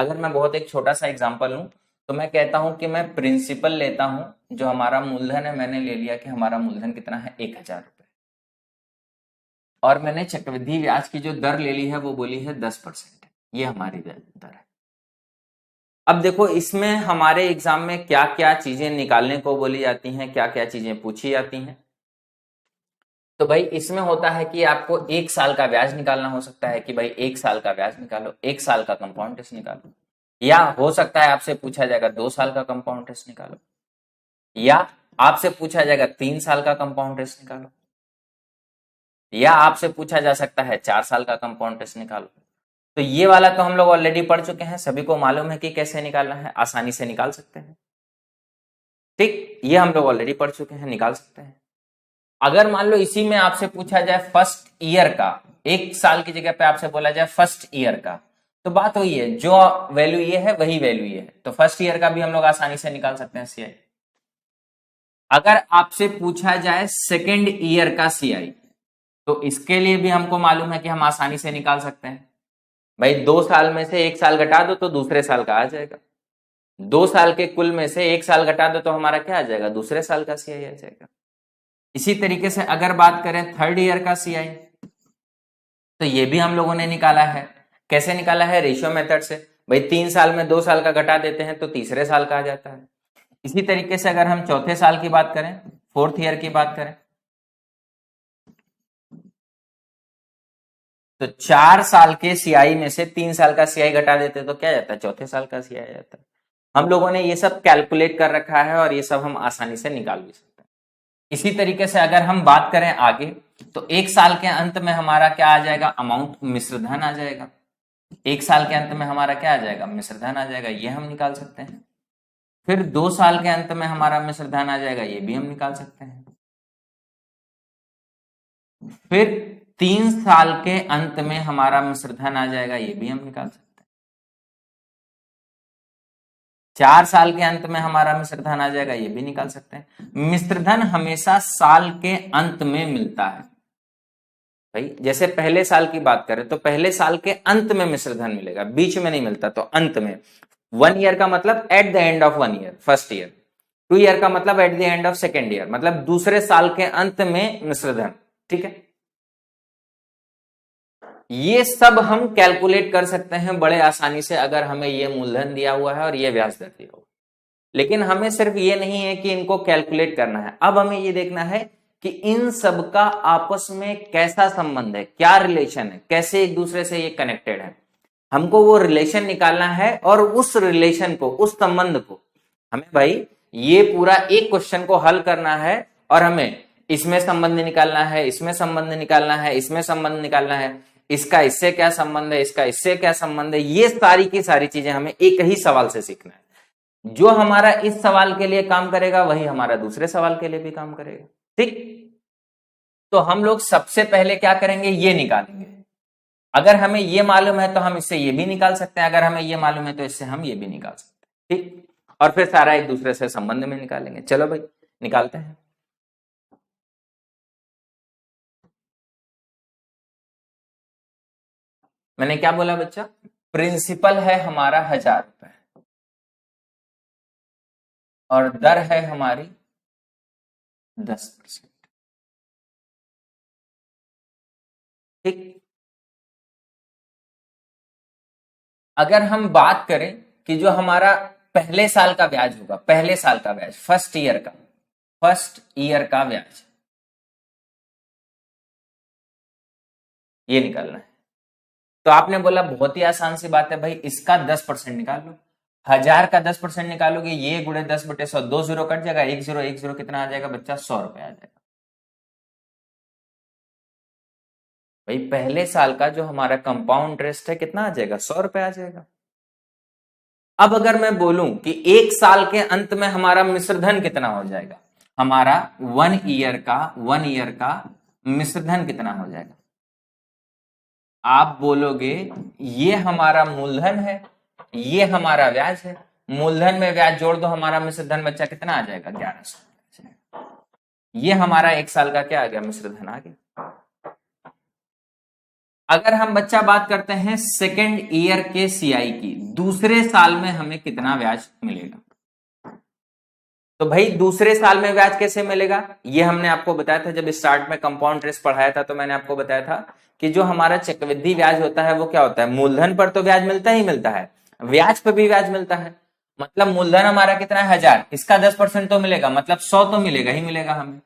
अगर मैं बहुत एक छोटा सा एग्जांपल लूं तो मैं कहता हूं कि मैं प्रिंसिपल लेता हूं, जो हमारा मूलधन है मैंने ले लिया कि हमारा मूलधन कितना है 1,000 रुपए, और मैंने चक्रवृद्धि ब्याज की जो दर ले ली है वो बोली है 10%। ये हमारी दर है। अब देखो इसमें हमारे एग्जाम में क्या क्या चीजें निकालने को बोली जाती हैं, क्या क्या चीजें पूछी जाती हैं। तो भाई इसमें होता है कि आपको 1 साल का ब्याज निकालना हो सकता है कि भाई 1 साल का ब्याज निकालो, 1 साल का कंपाउंड इंटरेस्ट निकालो, या हो सकता है आपसे पूछा जाएगा 2 साल का कंपाउंड इंटरेस्ट निकालो, या आपसे पूछा जाएगा 3 साल का कंपाउंड इंटरेस्ट निकालो, या आपसे पूछा जा सकता है 4 साल का कंपाउंड इंटरेस्ट निकालो। तो ये वाला तो हम लोग ऑलरेडी पढ़ चुके हैं, सभी को मालूम है कि कैसे निकालना है, आसानी से निकाल सकते हैं। ठीक, ये हम लोग ऑलरेडी पढ़ चुके हैं, निकाल सकते हैं। अगर मान लो इसी में आपसे पूछा जाए फर्स्ट ईयर का, 1 साल की जगह पे आपसे बोला जाए फर्स्ट ईयर का, तो बात वही है, जो वैल्यू ये है वही वैल्यू ये है, तो फर्स्ट ईयर का भी हम लोग आसानी से निकाल सकते हैं सीआई। अगर आपसे पूछा जाए सेकेंड ईयर का सीआई, तो इसके लिए भी हमको मालूम है कि हम आसानी से निकाल सकते हैं। भाई 2 साल में से 1 साल घटा दो तो दूसरे साल का आ जाएगा, 2 साल के कुल में से 1 साल घटा दो तो हमारा क्या आ जाएगा, दूसरे साल का सीआई आ जाएगा। इसी तरीके से अगर बात करें थर्ड ईयर का सीआई, तो ये भी हम लोगों ने निकाला है। कैसे निकाला है, रेशियो मेथड से। भाई 3 साल में 2 साल का घटा देते हैं तो तीसरे साल का आ जाता है। इसी तरीके से अगर हम चौथे साल की बात करें, फोर्थ ईयर की बात करें, तो 4 साल के सीआई में से 3 साल का सीआई घटा देते तो क्या जाता है, चौथे साल का सीआई आ जाता है। हम लोगों ने ये सब कैलकुलेट कर रखा है और ये सब हम आसानी से निकाल भी सकते हैं। इसी तरीके से अगर हम बात करें आगे, तो 1 साल के अंत में हमारा क्या आ जाएगा, अमाउंट मिश्रधन आ जाएगा। 1 साल के अंत में हमारा क्या आ जाएगा, मिश्रधन आ जाएगा, ये हम निकाल सकते हैं। फिर 2 साल के अंत में हमारा मिश्रधन आ जाएगा, ये भी हम निकाल सकते हैं। फिर 3 साल के अंत में हमारा मिश्रधन आ जाएगा, ये भी हम निकाल सकते हैं। 4 साल के अंत में हमारा मिश्रधन आ जाएगा, ये भी निकाल सकते हैं। मिश्रधन हमेशा साल के अंत में मिलता है। भाई जैसे पहले साल की बात करें तो पहले साल के अंत में मिश्रधन मिलेगा, बीच में नहीं मिलता, तो अंत में। 1 ईयर का मतलब at the end of 1 year, first year. 2 year का मतलब at the end of second year, मतलब दूसरे साल के अंत में मिश्रधन। ठीक है, ये सब हम कैलकुलेट कर सकते हैं बड़े आसानी से अगर हमें ये मूलधन दिया हुआ है और ये ब्याज दर दिया हुआ है। लेकिन हमें सिर्फ ये नहीं है कि इनको कैलकुलेट करना है, अब हमें ये देखना है कि इन सब का आपस में कैसा संबंध है, क्या रिलेशन है, कैसे एक दूसरे से ये कनेक्टेड है। हमको वो रिलेशन निकालना है और उस रिलेशन को, उस संबंध को हमें भाई ये पूरा एक क्वेश्चन को हल करना है, और हमें इसमें संबंध निकालना है, इसमें संबंध निकालना है, इसमें संबंध निकालना है, इसका इससे क्या संबंध है, इसका इससे क्या संबंध है। ये सारी की सारी चीजें हमें एक ही सवाल से सीखना है। जो हमारा इस सवाल के लिए काम करेगा वही हमारा दूसरे सवाल के लिए भी काम करेगा। ठीक, तो हम लोग सबसे पहले क्या करेंगे, ये निकालेंगे। अगर हमें ये मालूम है तो हम इससे ये भी निकाल सकते हैं, अगर हमें ये मालूम है तो इससे हम ये भी निकाल सकते हैं। ठीक, और फिर सारा एक दूसरे से संबंध में निकालेंगे। चलो भाई निकालते हैं। मैंने क्या बोला बच्चा, प्रिंसिपल है हमारा 1,000 रुपए और दर है हमारी 10%। ठीक, अगर हम बात करें कि जो हमारा पहले साल का ब्याज होगा, पहले साल का ब्याज, फर्स्ट ईयर का ब्याज, ये निकालना है। तो आपने बोला बहुत ही आसान सी बात है भाई, इसका 10% निकाल लो। 1,000 का 10% निकालोगे, ये गुणे 10/100, 2 जीरो कट जाएगा, 1 जीरो कितना आ जाएगा बच्चा, 100 रुपए आ जाएगा। भाई पहले साल का जो हमारा कंपाउंड इंटरेस्ट है कितना आ जाएगा, 100 रुपए आ जाएगा। अब अगर मैं बोलूं कि 1 साल के अंत में हमारा मिश्रधन कितना हो जाएगा, हमारा 1 ईयर का मिश्रधन कितना हो जाएगा, आप बोलोगे ये हमारा मूलधन है, ये हमारा ब्याज है, मूलधन में ब्याज जोड़ दो, हमारा मिश्रधन बच्चा कितना आ जाएगा, 1100। ये हमारा 1 साल का क्या आ गया, मिश्रधन आ गया। अगर हम बच्चा बात करते हैं सेकेंड ईयर के सीआई की, दूसरे साल में हमें कितना ब्याज मिलेगा? तो भाई दूसरे साल में ब्याज कैसे मिलेगा, ये हमने आपको बताया था जब स्टार्ट में कंपाउंड इंटरेस्ट पढ़ाया था। तो मैंने आपको बताया था कि जो हमारा चक्रवृद्धि ब्याज होता है वो क्या होता है, मूलधन पर तो ब्याज मिलता ही मिलता है, ब्याज पर भी ब्याज मिलता है। मतलब मूलधन हमारा कितना है 1000, इसका 10% तो मिलेगा, मतलब 100 तो मिलेगा ही मिलेगा हमें।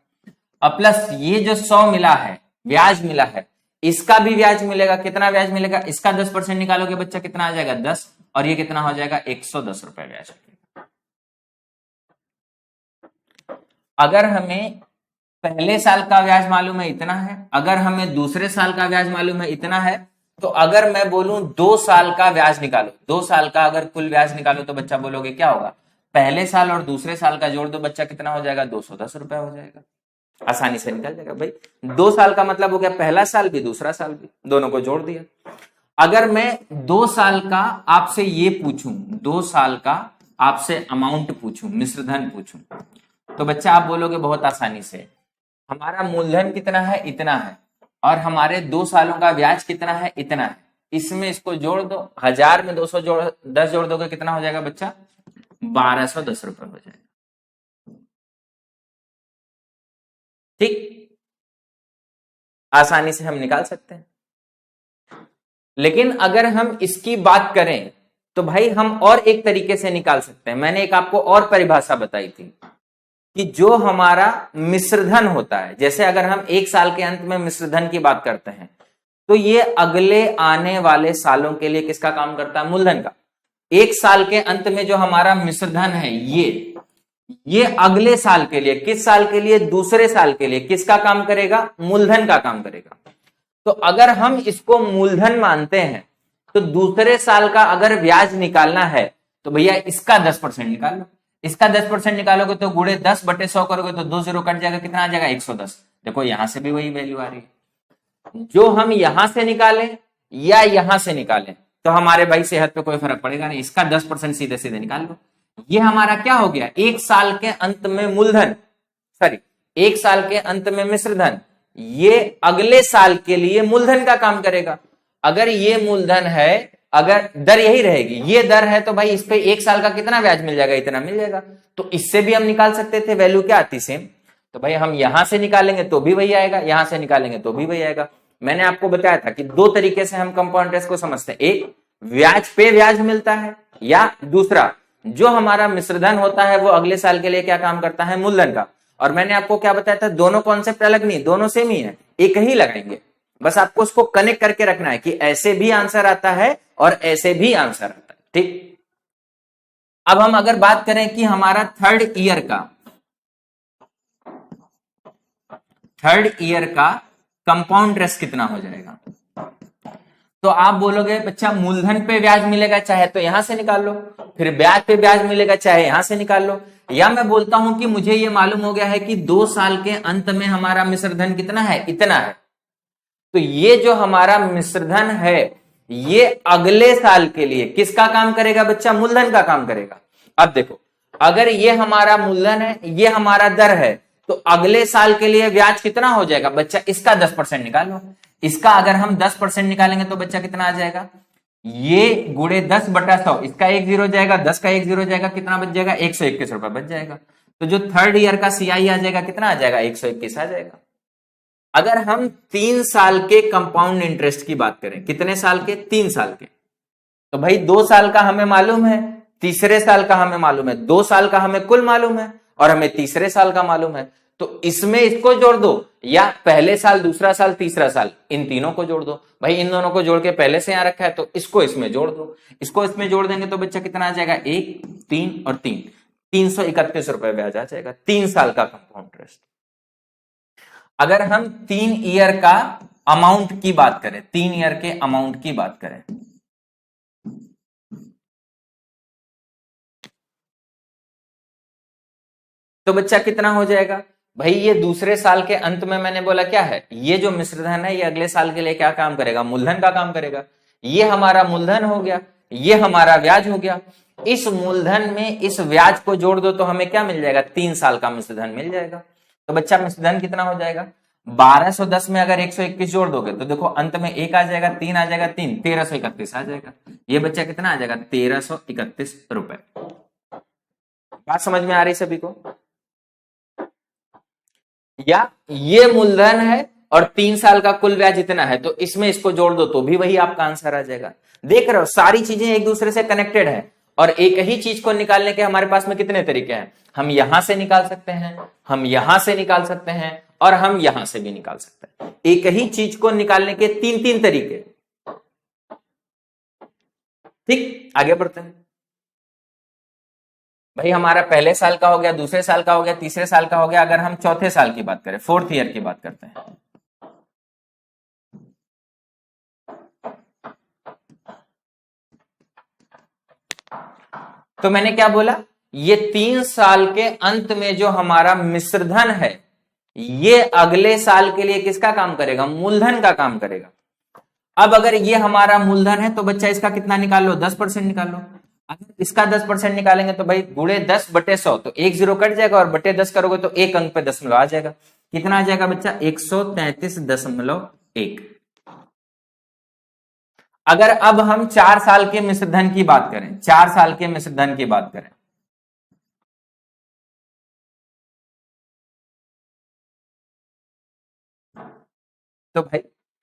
अब प्लस ये जो 100 मिला है, ब्याज मिला है, इसका भी ब्याज मिलेगा। कितना ब्याज मिलेगा, इसका 10% निकालोगे बच्चा कितना आ जाएगा 10, और ये कितना हो जाएगा 110 रुपए ब्याज। अगर हमें पहले साल का ब्याज मालूम है इतना है, अगर हमें दूसरे साल का ब्याज मालूम है इतना है, तो अगर मैं बोलूं 2 साल का ब्याज निकालो, 2 साल का अगर कुल ब्याज निकालो, तो बच्चा बोलोगे क्या होगा, पहले साल और दूसरे साल का जोड़ दो बच्चा, कितना हो जाएगा 210 रुपए हो जाएगा। आसानी से निकल जाएगा भाई। 2 साल का मतलब हो गया पहला साल भी दूसरा साल भी, दोनों को जोड़ दिया। अगर मैं 2 साल का आपसे ये पूछूं, 2 साल का आपसे अमाउंट पूछूं, मिश्रधन पूछूं, तो बच्चा आप बोलोगे बहुत आसानी से, हमारा मूलधन कितना है इतना है, और हमारे 2 सालों का ब्याज कितना है इतना है, इसमें इसको जोड़ दो, 1000 में 210 जोड़ दोगे कितना हो जाएगा बच्चा, 1210 रुपए हो जाएगा। ठीक, आसानी से हम निकाल सकते हैं। लेकिन अगर हम इसकी बात करें तो भाई हम और एक तरीके से निकाल सकते हैं। मैंने एक आपको और परिभाषा बताई थी कि जो हमारा मिश्रधन होता है, जैसे अगर हम 1 साल के अंत में मिश्रधन की बात करते हैं, तो ये अगले आने वाले सालों के लिए किसका काम करता है, मूलधन का। 1 साल के अंत में जो हमारा मिश्रधन है ये अगले साल के लिए, किस साल के लिए, दूसरे साल के लिए किसका काम करेगा, मूलधन का काम करेगा। तो अगर हम इसको मूलधन मानते हैं, तो दूसरे साल का अगर ब्याज निकालना है तो भैया इसका 10% निकाल लो। इसका 10% निकालोगे तो गुणे 10/100 करोगे तो 2 0 कट जाएगा, कितना आ जाएगा 110। देखो यहां से भी वही वैल्यू आ रही है। जो हम यहां से निकालें या यहां से निकालें तो हमारे भाई सेहत पे कोई फर्क पड़ेगा नहीं, इसका 10% सीधे सीधे निकाल लो। ये हमारा क्या हो गया, 1 साल के अंत में मूलधन, सॉरी 1 साल के अंत में मिश्रधन, ये अगले साल के लिए मूलधन का काम करेगा। अगर ये मूलधन है, अगर दर यही रहेगी, ये दर है, तो भाई इस पे 1 साल का कितना ब्याज मिल जाएगा, इतना मिल जाएगा। तो इससे भी हम निकाल सकते थे, वैल्यू क्या आती सेम। तो भाई हम यहां से निकालेंगे तो भी वही आएगा, यहां से निकालेंगे तो भी वही आएगा। मैंने आपको बताया था कि 2 तरीके से हम कंपाउंड इंटरेस्ट को समझते हैं, एक ब्याज पे ब्याज मिलता है, या दूसरा जो हमारा मिश्रधन होता है वो अगले साल के लिए क्या काम करता है, मूलधन का। और मैंने आपको क्या बताया था, दोनों कॉन्सेप्ट अलग नहीं, दोनों सेम ही है, एक ही लगाएंगे। बस आपको उसको कनेक्ट करके रखना है कि ऐसे भी आंसर आता है और ऐसे भी आंसर आता है। ठीक, अब हम अगर बात करें कि हमारा थर्ड ईयर का कंपाउंड इंटरेस्ट कितना हो जाएगा, तो आप बोलोगे बच्चा मूलधन पे ब्याज मिलेगा चाहे तो यहां से निकाल लो, फिर ब्याज पे ब्याज मिलेगा चाहे यहां से निकाल लो, या मैं बोलता हूं कि मुझे ये मालूम हो गया है कि 2 साल के अंत में हमारा मिश्रधन कितना है, इतना है। तो ये जो हमारा मिश्रधन है ये अगले साल के लिए किसका काम करेगा बच्चा, मूलधन का काम करेगा। अब देखो, अगर ये हमारा मूलधन है, ये हमारा दर है, तो अगले साल के लिए ब्याज कितना हो जाएगा बच्चा, इसका 10% निकालो। इसका अगर हम 10% निकालेंगे तो बच्चा कितना आ जाएगा, ये गुणे 10/100, इसका 1 0 जाएगा, 10 का 1 0 जाएगा, कितना बच जाएगा 121 रुपए बच जाएगा। तो जो थर्ड ईयर का सीआई आ जाएगा कितना आ जाएगा, 121 आ जाएगा। अगर हम 3 साल के कंपाउंड इंटरेस्ट की बात करें, कितने साल के, 3 साल के, तो भाई 2 साल का हमें मालूम है, तीसरे साल का हमें मालूम है, 2 साल का हमें कुल मालूम है और हमें तीसरे साल का मालूम है। तो इसमें इसको जोड़ दो, या पहले साल, दूसरा साल, तीसरा साल, इन तीनों को जोड़ दो। भाई इन दोनों को जोड़ के पहले से यहां रखा है तो इसको इसमें जोड़ दो, इसको इसमें जोड़ देंगे तो बच्चा कितना आ जाएगा, 1 3 और 3, 331 रुपए ब्याज आ जाएगा 3 साल का कंपाउंड इंटरेस्ट। अगर हम 3 ईयर का अमाउंट की बात करें, 3 ईयर के अमाउंट की बात करें, तो बच्चा कितना हो जाएगा भाई, ये दूसरे साल के अंत में मैंने बोला क्या है, ये जो मिश्रधन है ये अगले साल के लिए क्या काम करेगा, मूलधन का काम करेगा। ये हमारा मूलधन हो गया, ये हमारा ब्याज हो गया। इस मूलधन में इस ब्याज को जोड़ दो तो हमें क्या मिल जाएगा, 3 साल का मिश्रधन मिल जाएगा। तो बच्चा मिश्रधन कितना हो जाएगा, 1210 में अगर 121 जोड़ दोगे तो देखो अंत में एक आ जाएगा, 3 आ जाएगा, 3 1331 आ जाएगा। ये बच्चा कितना आ जाएगा? 1331 रुपए। बात समझ में आ रही सभी को? या ये मूलधन है और 3 साल का कुल ब्याज इतना है, तो इसमें इसको जोड़ दो तो भी वही आपका आंसर आ जाएगा। देख रहे हो सारी चीजें एक दूसरे से कनेक्टेड है, और एक ही चीज को निकालने के हमारे पास में कितने तरीके हैं। हम यहां से निकाल सकते हैं, हम यहां से निकाल सकते हैं, और हम यहां से भी निकाल सकते हैं। एक ही चीज को निकालने के 3 तरीके। ठीक, आगे बढ़ते हैं। भाई हमारा पहले साल का हो गया, दूसरे साल का हो गया, तीसरे साल का हो गया। अगर हम चौथे साल की बात करें, 4th ईयर की बात करते हैं, तो मैंने क्या बोला, ये 3 साल के अंत में जो हमारा मिश्रधन है, ये अगले साल के लिए किसका काम करेगा? मूलधन का काम करेगा। अब अगर ये हमारा मूलधन है तो बच्चा इसका कितना निकाल लो? 10% निकाल लो। अगर इसका 10% निकालेंगे तो भाई गुणे 10/100, तो 1 0 कट जाएगा, और बटे 10 करोगे तो एक अंक पे दशमलव आ जाएगा। कितना आ जाएगा बच्चा? 133.1। अगर अब हम 4 साल के मिश्रधन की बात करें, 4 साल के मिश्रधन की बात करें, तो भाई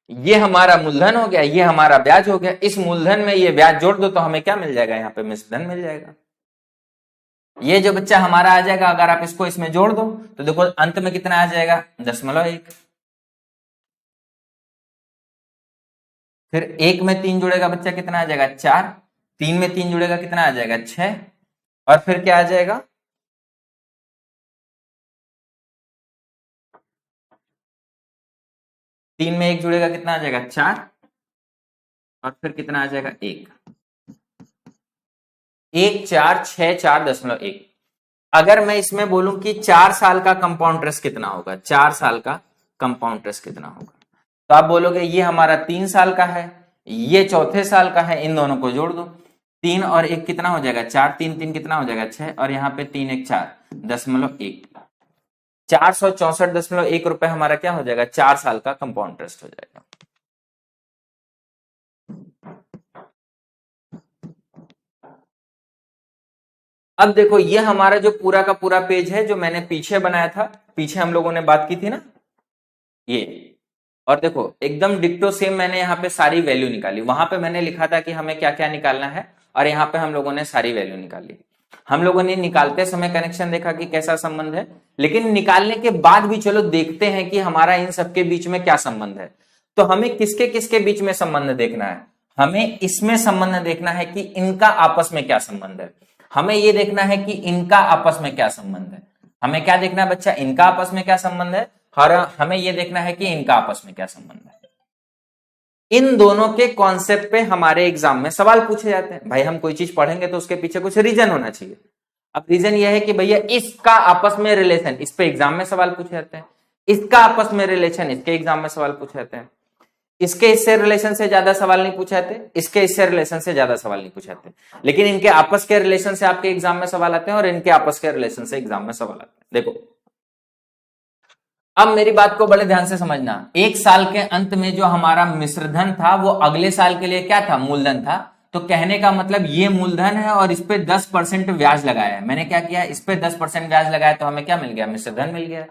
ये हमारा मूलधन हो गया, ये हमारा ब्याज हो गया। इस मूलधन में ये ब्याज जोड़ दो तो हमें क्या मिल जाएगा? यहाँ पे मिश्रधन मिल जाएगा। ये जो बच्चा हमारा आ जाएगा, अगर आप इसको इसमें जोड़ दो तो देखो अंत में कितना आ जाएगा? 0.1। फिर 1 में 3 जुड़ेगा बच्चा, कितना आ जाएगा? 4। 3 में 3 जुड़ेगा, कितना आ जाएगा? 6। और फिर क्या आ जाएगा? 3 में 1 जुड़ेगा, कितना आ जाएगा? 4। और फिर कितना आ जाएगा? 1। 1 4 6 4.1। अगर मैं इसमें बोलूं कि 4 साल का कंपाउंड इंटरेस्ट कितना होगा, 4 साल का कंपाउंड इंटरेस्ट कितना होगा, तो आप बोलोगे ये हमारा 3 साल का है, ये चौथे साल का है, इन दोनों को जोड़ दो। 3 और 1 कितना हो जाएगा? 4। 3 3 कितना हो जाएगा? 6। और यहाँ पे 3 1 4.1। 464.1 रुपए हमारा क्या हो जाएगा? 4 साल का कंपाउंड इंटरेस्ट हो जाएगा। अब देखो ये हमारा जो पूरा का पूरा पेज है, जो मैंने पीछे बनाया था, पीछे हम लोगों ने बात की थी ना, ये। और देखो एकदम डिक्टो सेम मैंने यहाँ पे सारी वैल्यू निकाली। वहां पे मैंने लिखा था कि हमें क्या क्या निकालना है, और यहाँ पे हम लोगों ने सारी वैल्यू निकाली। हम लोगों ने निकालते समय कनेक्शन देखा कि कैसा संबंध है, लेकिन निकालने के बाद भी चलो देखते हैं कि हमारा इन सबके बीच में क्या संबंध है। तो हमें किसके किसके बीच में संबंध देखना है? हमें इसमें संबंध देखना है कि इनका आपस में क्या संबंध है। हमें यह देखना है कि इनका आपस में क्या संबंध है। हमें क्या देखना है बच्चा? इनका आपस में क्या संबंध है, और हमें यह देखना है कि इनका आपस में क्या संबंध है। इन दोनों के कॉन्सेप्ट पे हमारे एग्जाम में सवाल पूछे जाते हैं। भाई हम कोई चीज पढ़ेंगे तो उसके पीछे कुछ रीजन होना चाहिए। अब रीजन यह है कि भैया इसका आपस में रिलेशन, इस पे एग्जाम में सवाल पूछे जाते हैं। इसका आपस में रिलेशन, इसके एग्जाम में सवाल पूछे जाते हैं। इसके इससे रिलेशन से ज्यादा सवाल नहीं पूछे जाते, इसके इससे रिलेशन से ज्यादा सवाल नहीं पूछे जाते, लेकिन इनके आपस के रिलेशन से आपके एग्जाम में सवाल आते हैं, और इनके आपस के रिलेशन से एग्जाम में सवाल आते हैं। देखो अब मेरी बात को बड़े ध्यान से समझना। 1 साल के अंत में जो हमारा मिश्रधन था वो अगले साल के लिए क्या था? मूलधन था। तो कहने का मतलब ये मूलधन है और इस पे 10% ब्याज लगाया है। मैंने क्या किया? इस पे 10% ब्याज लगाया, तो हमें क्या मिल गया? मिश्रधन मिल गया।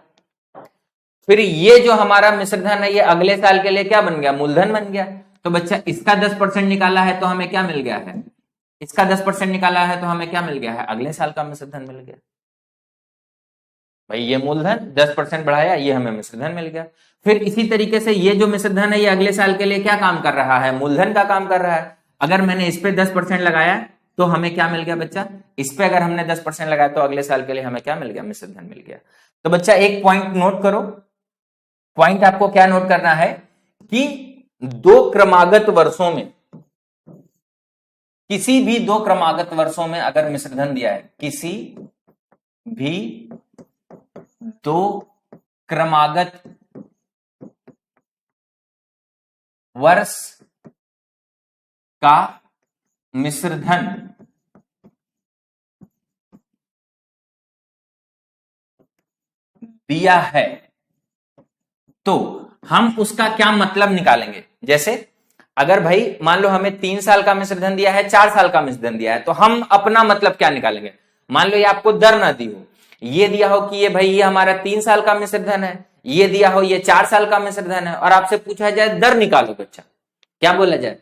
फिर ये जो हमारा मिश्रधन है ये अगले साल के लिए क्या बन गया? मूलधन बन गया। तो बच्चा इसका 10% निकाला है तो हमें क्या मिल गया है? इसका 10% निकाला है तो हमें क्या मिल गया है? अगले साल का मिश्रधन मिल गया। भाई ये मूलधन 10% बढ़ाया, ये हमें मिश्रधन मिल गया। फिर इसी तरीके से ये जो मिश्रधन है ये अगले साल के लिए क्या काम कर रहा है? मूलधन का काम कर रहा है। अगर मैंने इस पे 10% लगाया तो हमें क्या मिल गया बच्चा? इस पे अगर हमने 10% लगाया तो अगले साल के लिए हमें क्या मिल गया? मिश्रधन मिल गया। तो बच्चा एक पॉइंट नोट करो। पॉइंट आपको क्या नोट करना है कि 2 क्रमागत वर्षों में, किसी भी 2 क्रमागत वर्षों में अगर मिश्रधन दिया है, किसी भी 2 क्रमागत वर्ष का मिश्रधन दिया है तो हम उसका क्या मतलब निकालेंगे। जैसे अगर भाई मान लो हमें 3 साल का मिश्रधन दिया है, 4 साल का मिश्रधन दिया है, तो हम अपना मतलब क्या निकालेंगे। मान लो ये आपको दर ना दी हो, ये दिया हो कि ये भाई ये हमारा 3 साल का मिश्रधन है, ये दिया हो ये 4 साल का मिश्रधन है, और आपसे पूछा जाए दर निकालो बच्चा, क्या बोला जाए।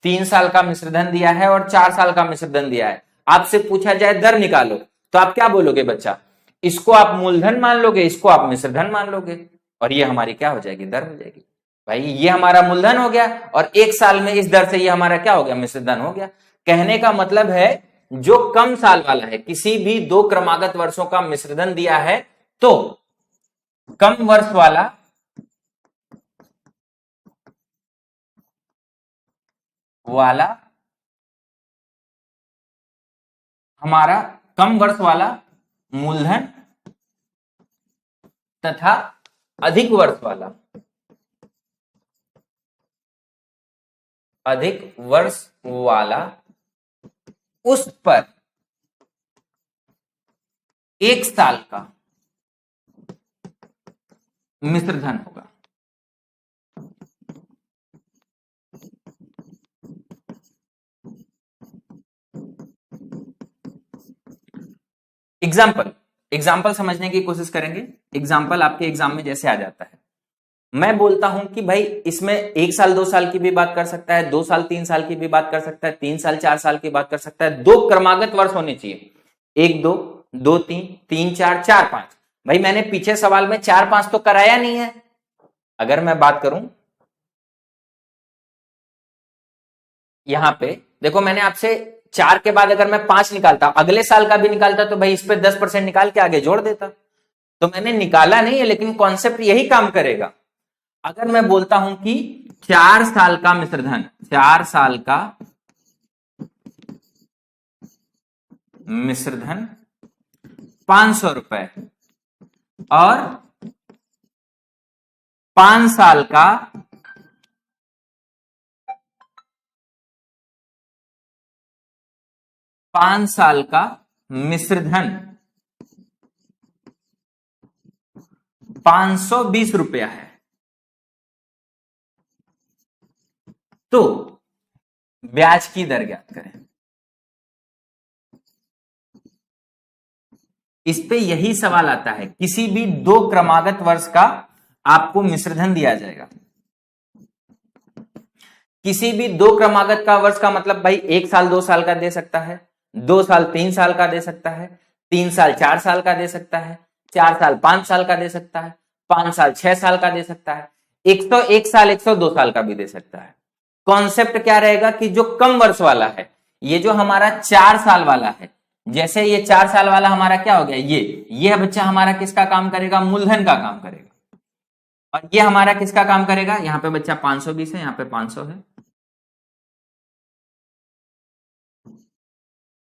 3 साल का मिश्रधन दिया है और 4 साल का मिश्रधन दिया है, आपसे पूछा जाए दर निकालो, तो आप क्या बोलोगे बच्चा, इसको आप मूलधन मान लोगे, इसको आप मिश्रधन मान लोगे, और ये हमारी क्या हो जाएगी, दर हो जाएगी। भाई ये हमारा मूलधन हो गया, और 1 साल में इस दर से ये हमारा क्या हो गया, मिश्रधन हो गया। कहने का मतलब है जो कम साल वाला है, किसी भी 2 क्रमागत वर्षों का मिश्रधन दिया है, तो कम वर्ष वाला हमारा कम वर्ष वाला मूलधन तथा अधिक वर्ष वाला उस पर 1 साल का मिश्रधन होगा। एग्जाम्पल एग्जाम्पल समझने की कोशिश करेंगे। एग्जाम्पल आपके एग्जाम में जैसे आ जाता है, मैं बोलता हूं कि भाई इसमें 1 साल 2 साल की भी बात कर सकता है, 2 साल 3 साल की भी बात कर सकता है, 3 साल 4 साल की बात कर सकता है, 2 क्रमागत वर्ष होने चाहिए, 1 2 2 3 3 4 4 5। भाई मैंने पीछे सवाल में 4 5 तो कराया नहीं है। अगर मैं बात करूं यहां पे, देखो मैंने आपसे 4 के बाद अगर मैं 5 निकालता, अगले साल का भी निकालता, तो भाई इस पे 10% निकाल के आगे जोड़ देता। तो मैंने निकाला नहीं है, लेकिन कॉन्सेप्ट यही काम करेगा। अगर मैं बोलता हूं कि 4 साल का मिश्रधन, 4 साल का मिश्रधन 500 रुपए, और 5 साल का 5 साल का मिश्रधन 520 रुपया है, तो ब्याज की दर ज्ञात करें। इस पे यही सवाल आता है, किसी भी 2 क्रमागत वर्ष का आपको मिश्रधन दिया जाएगा। किसी भी 2 क्रमागत का वर्ष का मतलब भाई 1 साल 2 साल का दे सकता है, 2 साल 3 साल का दे सकता है, 3 साल 4 साल का दे सकता है, 4 साल 5 साल का दे सकता है, 5 साल 6 साल का दे सकता है, 101 साल 102 साल का भी दे सकता है। कॉन्सेप्ट क्या रहेगा कि जो कम वर्ष वाला है, ये जो हमारा 4 साल वाला है, जैसे ये 4 साल वाला हमारा क्या हो गया, ये बच्चा हमारा किसका काम करेगा, मूलधन का काम करेगा। और ये हमारा किसका काम करेगा, यहां पे बच्चा 520 है, यहां पे 500 है,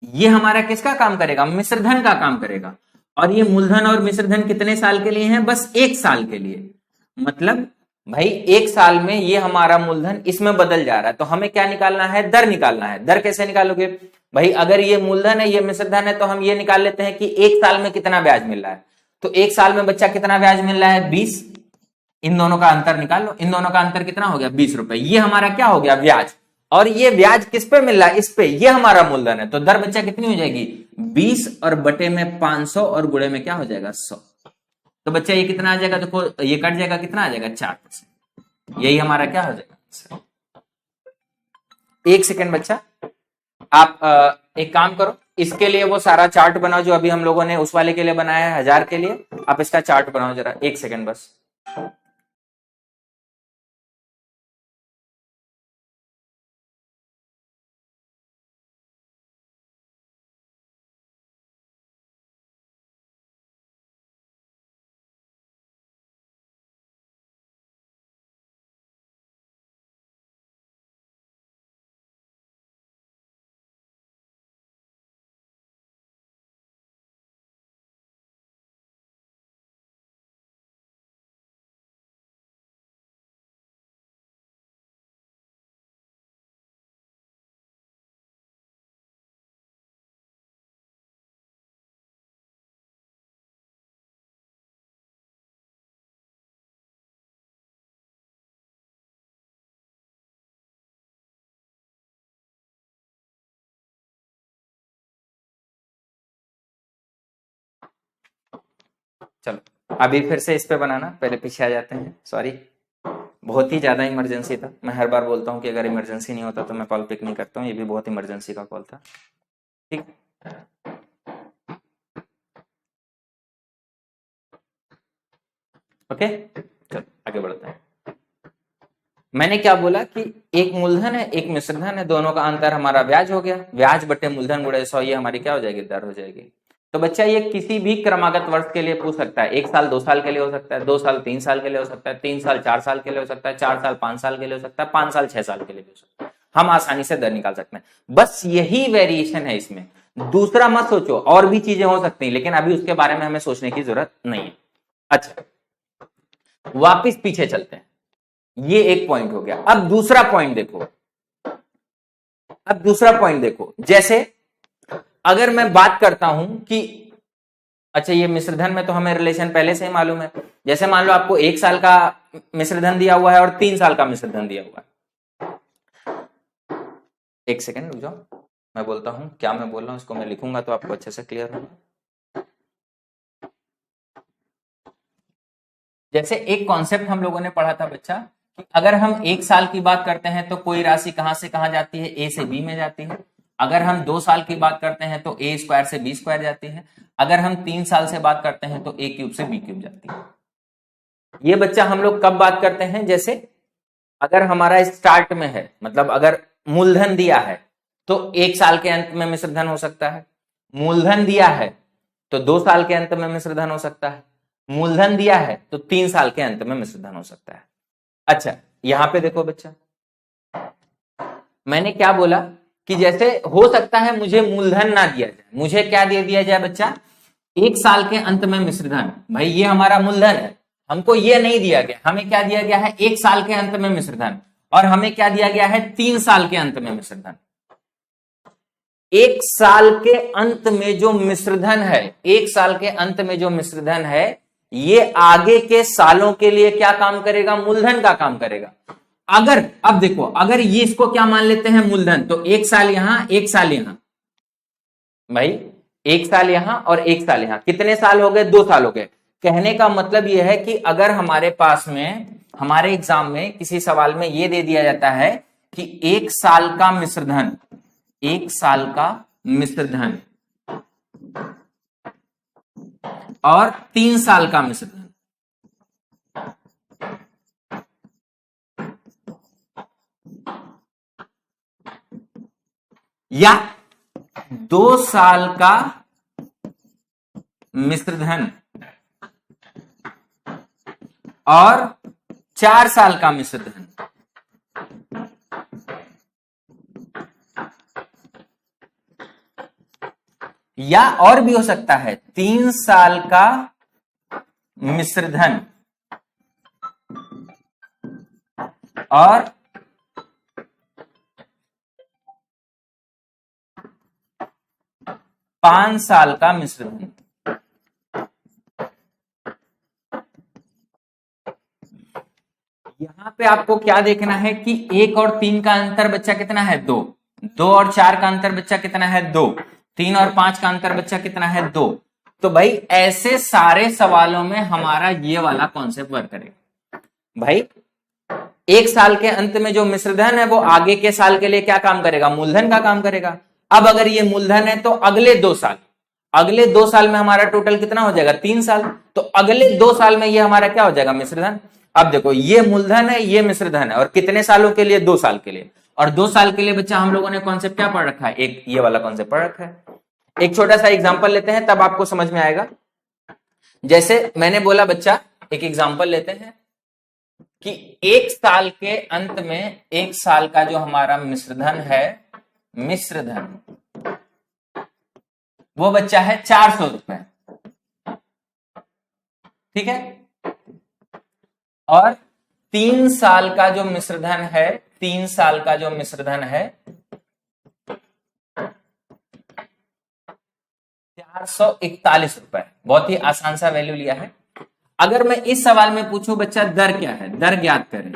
ये हमारा किसका काम करेगा, मिश्रधन का काम करेगा। और ये मूलधन और मिश्रधन कितने साल के लिए हैं, बस 1 साल के लिए। मतलब भाई 1 साल में ये हमारा मूलधन इसमें बदल जा रहा है, तो हमें क्या निकालना है, दर निकालना है। दर कैसे निकालोगे भाई, अगर ये मूलधन है ये मिश्रधन है, तो हम ये निकाल लेते हैं कि 1 साल में कितना ब्याज मिल रहा है। तो 1 साल में बच्चा कितना ब्याज मिल रहा है, 20। इन दोनों का अंतर निकाल लो, इन दोनों का अंतर कितना हो गया, 20 रुपए। ये हमारा क्या हो गया, ब्याज। और ये ब्याज किस पे मिल रहा है, इस पे, ये हमारा मूलधन है। तो दर बच्चा कितनी हो जाएगी, 20 और बटे में 500 और गुणे में क्या हो जाएगा, 100। तो बच्चा ये कितना आ जाएगा, देखो ये कट जाएगा, कितना आ जाएगा, 4%। यही हमारा क्या हो जाएगा। एक सेकेंड बच्चा, आप एक काम करो, इसके लिए वो सारा चार्ट बनाओ जो अभी हम लोगों ने उस वाले के लिए बनाया है 1000 के लिए। आप इसका चार्ट बनाओ जरा, एक सेकेंड बस। चलो अभी फिर से इस पे बनाना, पहले पीछे आ जाते हैं। सॉरी, बहुत ही ज्यादा इमरजेंसी था। मैं हर बार बोलता हूँ कि अगर इमरजेंसी नहीं होता तो मैं कॉल पिक नहीं करता हूँ, ये भी बहुत इमरजेंसी का कॉल था। ठीक, ओके, चलो आगे बढ़ते हैं। मैंने क्या बोला कि एक मूलधन है एक मिश्रधन है, दोनों का अंतर हमारा ब्याज हो गया। ब्याज बटे मूलधन गुणे 100, ये हमारी क्या हो जाएगी, दर हो जाएगी। तो बच्चा ये किसी भी क्रमागत वर्ष के लिए पूछ सकता है। 1 साल 2 साल के लिए हो सकता है, 2 साल 3 साल के लिए हो सकता है, 3 साल 4 साल के लिए हो सकता है, 4 साल 5 साल के लिए हो सकता है, 5 साल 6 साल के लिए भी हो सकता है। हम आसानी से दर निकाल सकते हैं, बस यही वेरिएशन है इसमें। दूसरा मत सोचो, और भी चीजें हो सकती हैं, लेकिन अभी उसके बारे में हमें सोचने की जरूरत नहीं है। अच्छा, वापिस पीछे चलते हैं। ये एक पॉइंट हो गया। अब दूसरा पॉइंट देखो, अब दूसरा पॉइंट देखो। जैसे अगर मैं बात करता हूं कि अच्छा, ये मिश्रधन में तो हमें रिलेशन पहले से ही मालूम है। जैसे मान लो आपको 1 साल का मिश्रधन दिया हुआ है और 3 साल का मिश्रधन दिया हुआ है। एक सेकेंड रुक जाओ, मैं बोलता हूं क्या मैं बोल रहा हूं, इसको मैं लिखूंगा तो आपको अच्छे से क्लियर होगा। जैसे एक कॉन्सेप्ट हम लोगों ने पढ़ा था बच्चा कि अगर हम 1 साल की बात करते हैं तो कोई राशि कहां से कहां जाती है, ए से बी में जाती है। अगर हम 2 साल की बात करते हैं तो ए स्क्वायर से बी स्क्वायर जाती है। अगर हम 3 साल से बात करते हैं तो ए क्यूब से बी क्यूब जाती है। ये बच्चा हम लोग कब बात करते हैं, जैसे अगर हमारा स्टार्ट में है, मतलब अगर मूलधन दिया है तो 1 साल के अंत में मिश्रधन हो सकता है। मूलधन दिया है तो 2 साल के अंत में मिश्रधन हो सकता है। मूलधन दिया है तो 3 साल के अंत में मिश्रधन हो सकता है। अच्छा, यहां पे देखो बच्चा, मैंने क्या बोला कि जैसे हो सकता है मुझे मूलधन ना दिया जाए, मुझे क्या दे दिया जाए बच्चा, 1 साल के अंत में मिश्रधन। भाई ये हमारा मूलधन है, हमको ये नहीं दिया गया। हमें क्या दिया गया है, 1 साल के अंत में मिश्रधन। और हमें क्या दिया गया है, 3 साल के अंत में मिश्रधन। 1 साल के अंत में जो मिश्रधन है, 1 साल के अंत में जो मिश्रधन है, ये आगे के सालों के लिए क्या काम करेगा, मूलधन का काम करेगा। अगर अब देखो, अगर ये इसको क्या मान लेते हैं मूलधन, तो 1 साल यहां 1 साल यहां, भाई 1 साल यहां और 1 साल यहां, कितने साल हो गए, 2 साल हो गए। कहने का मतलब यह है कि अगर हमारे पास में, हमारे एग्जाम में किसी सवाल में यह दे दिया जाता है कि 1 साल का मिश्रधन, 1 साल का मिश्रधन और 3 साल का मिश्रधन, या 2 साल का मिश्रधन और 4 साल का मिश्रधन, या और भी हो सकता है 3 साल का मिश्रधन और 5 साल का मिश्रधन। यहां पे आपको क्या देखना है कि 1 और 3 का अंतर बच्चा कितना है, 2। 2 और 4 का अंतर बच्चा कितना है, 2। 3 और 5 का अंतर बच्चा कितना है, 2। तो भाई ऐसे सारे सवालों में हमारा ये वाला कॉन्सेप्ट वर्क करेगा। भाई 1 साल के अंत में जो मिश्रधन है वो आगे के साल के लिए क्या काम करेगा, मूलधन का काम करेगा। अब अगर ये मूलधन है तो अगले 2 साल, अगले 2 साल में हमारा टोटल कितना हो जाएगा, 3 साल। तो अगले 2 साल में ये हमारा क्या हो जाएगा, मिश्रधन। अब देखो ये मूलधन है, ये मिश्रधन है, और कितने सालों के लिए, 2 साल के लिए। और 2 साल के लिए बच्चा हम लोगों ने कॉन्सेप्ट क्या पढ़ रखा है, एक ये वाला कॉन्सेप्ट पढ़ रखा है। एक छोटा सा एग्जांपल लेते हैं तब आपको समझ में आएगा। जैसे मैंने बोला बच्चा, एक एग्जांपल लेते हैं कि 1 साल के अंत में 1 साल का जो हमारा मिश्रधन है, मिश्रधन वो बच्चा है 400 रुपए, ठीक है। और 3 साल का जो मिश्रधन है, 3 साल का जो मिश्रधन है 441 रुपए। बहुत ही आसान सा वैल्यू लिया है। अगर मैं इस सवाल में पूछूं बच्चा दर क्या है, दर ज्ञात करें,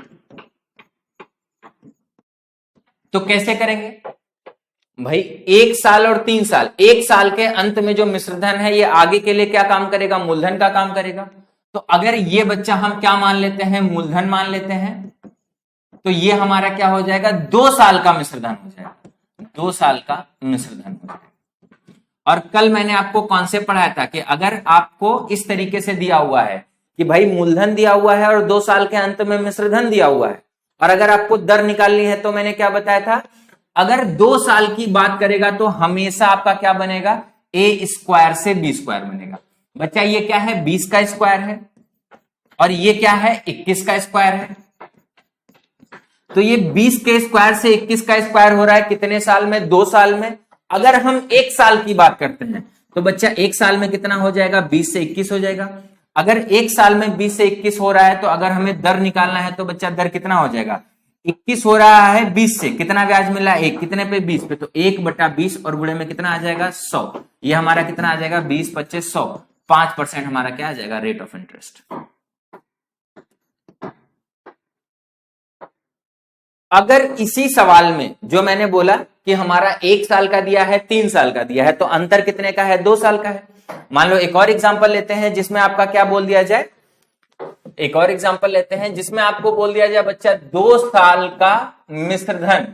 तो कैसे करेंगे। भाई 1 साल और 3 साल, 1 साल के अंत में जो मिश्रधन है ये आगे के लिए क्या काम करेगा, मूलधन का काम करेगा। तो अगर ये बच्चा हम क्या मान लेते हैं, मूलधन मान लेते हैं, तो ये हमारा क्या हो जाएगा, 2 साल का मिश्रधन हो जाएगा, 2 साल का मिश्रधन हो जाएगा। और कल मैंने आपको कॉन्सेप्ट पढ़ाया था कि अगर आपको इस तरीके से दिया हुआ है कि भाई मूलधन दिया हुआ है और 2 साल के अंत में मिश्रधन दिया हुआ है, और अगर आपको दर निकालनी है तो मैंने क्या बताया था, अगर 2 साल की बात करेगा तो हमेशा आपका क्या बनेगा, ए स्क्वायर से बी स्क्वायर बनेगा। बच्चा ये क्या है, 20 का स्क्वायर है, और ये क्या है, 21 का स्क्वायर है। तो ये 20 के स्क्वायर से 21 का स्क्वायर हो रहा है कितने साल में, 2 साल में। अगर हम 1 साल की बात करते हैं तो बच्चा 1 साल में कितना हो जाएगा, 20 से 21 हो जाएगा। अगर 1 साल में 20 से 21 हो रहा है तो अगर हमें दर निकालना है तो बच्चा दर कितना हो जाएगा, 21 हो रहा है 20 से, कितना ब्याज मिला, 1, कितने पे, 20 पे, तो 1/20 और गुणे में कितना आ जाएगा, 100। ये हमारा कितना आ जाएगा, 20, 25, 100, 5% हमारा क्या आ जाएगा, रेट ऑफ इंटरेस्ट। अगर इसी सवाल में जो मैंने बोला कि हमारा 1 साल का दिया है, 3 साल का दिया है, तो अंतर कितने का है, 2 साल का है। मान लो एक और एग्जांपल लेते हैं जिसमें आपका क्या बोल दिया जाए, एक और एग्जांपल लेते हैं जिसमें आपको बोल दिया जाए बच्चा 2 साल का मिश्रधन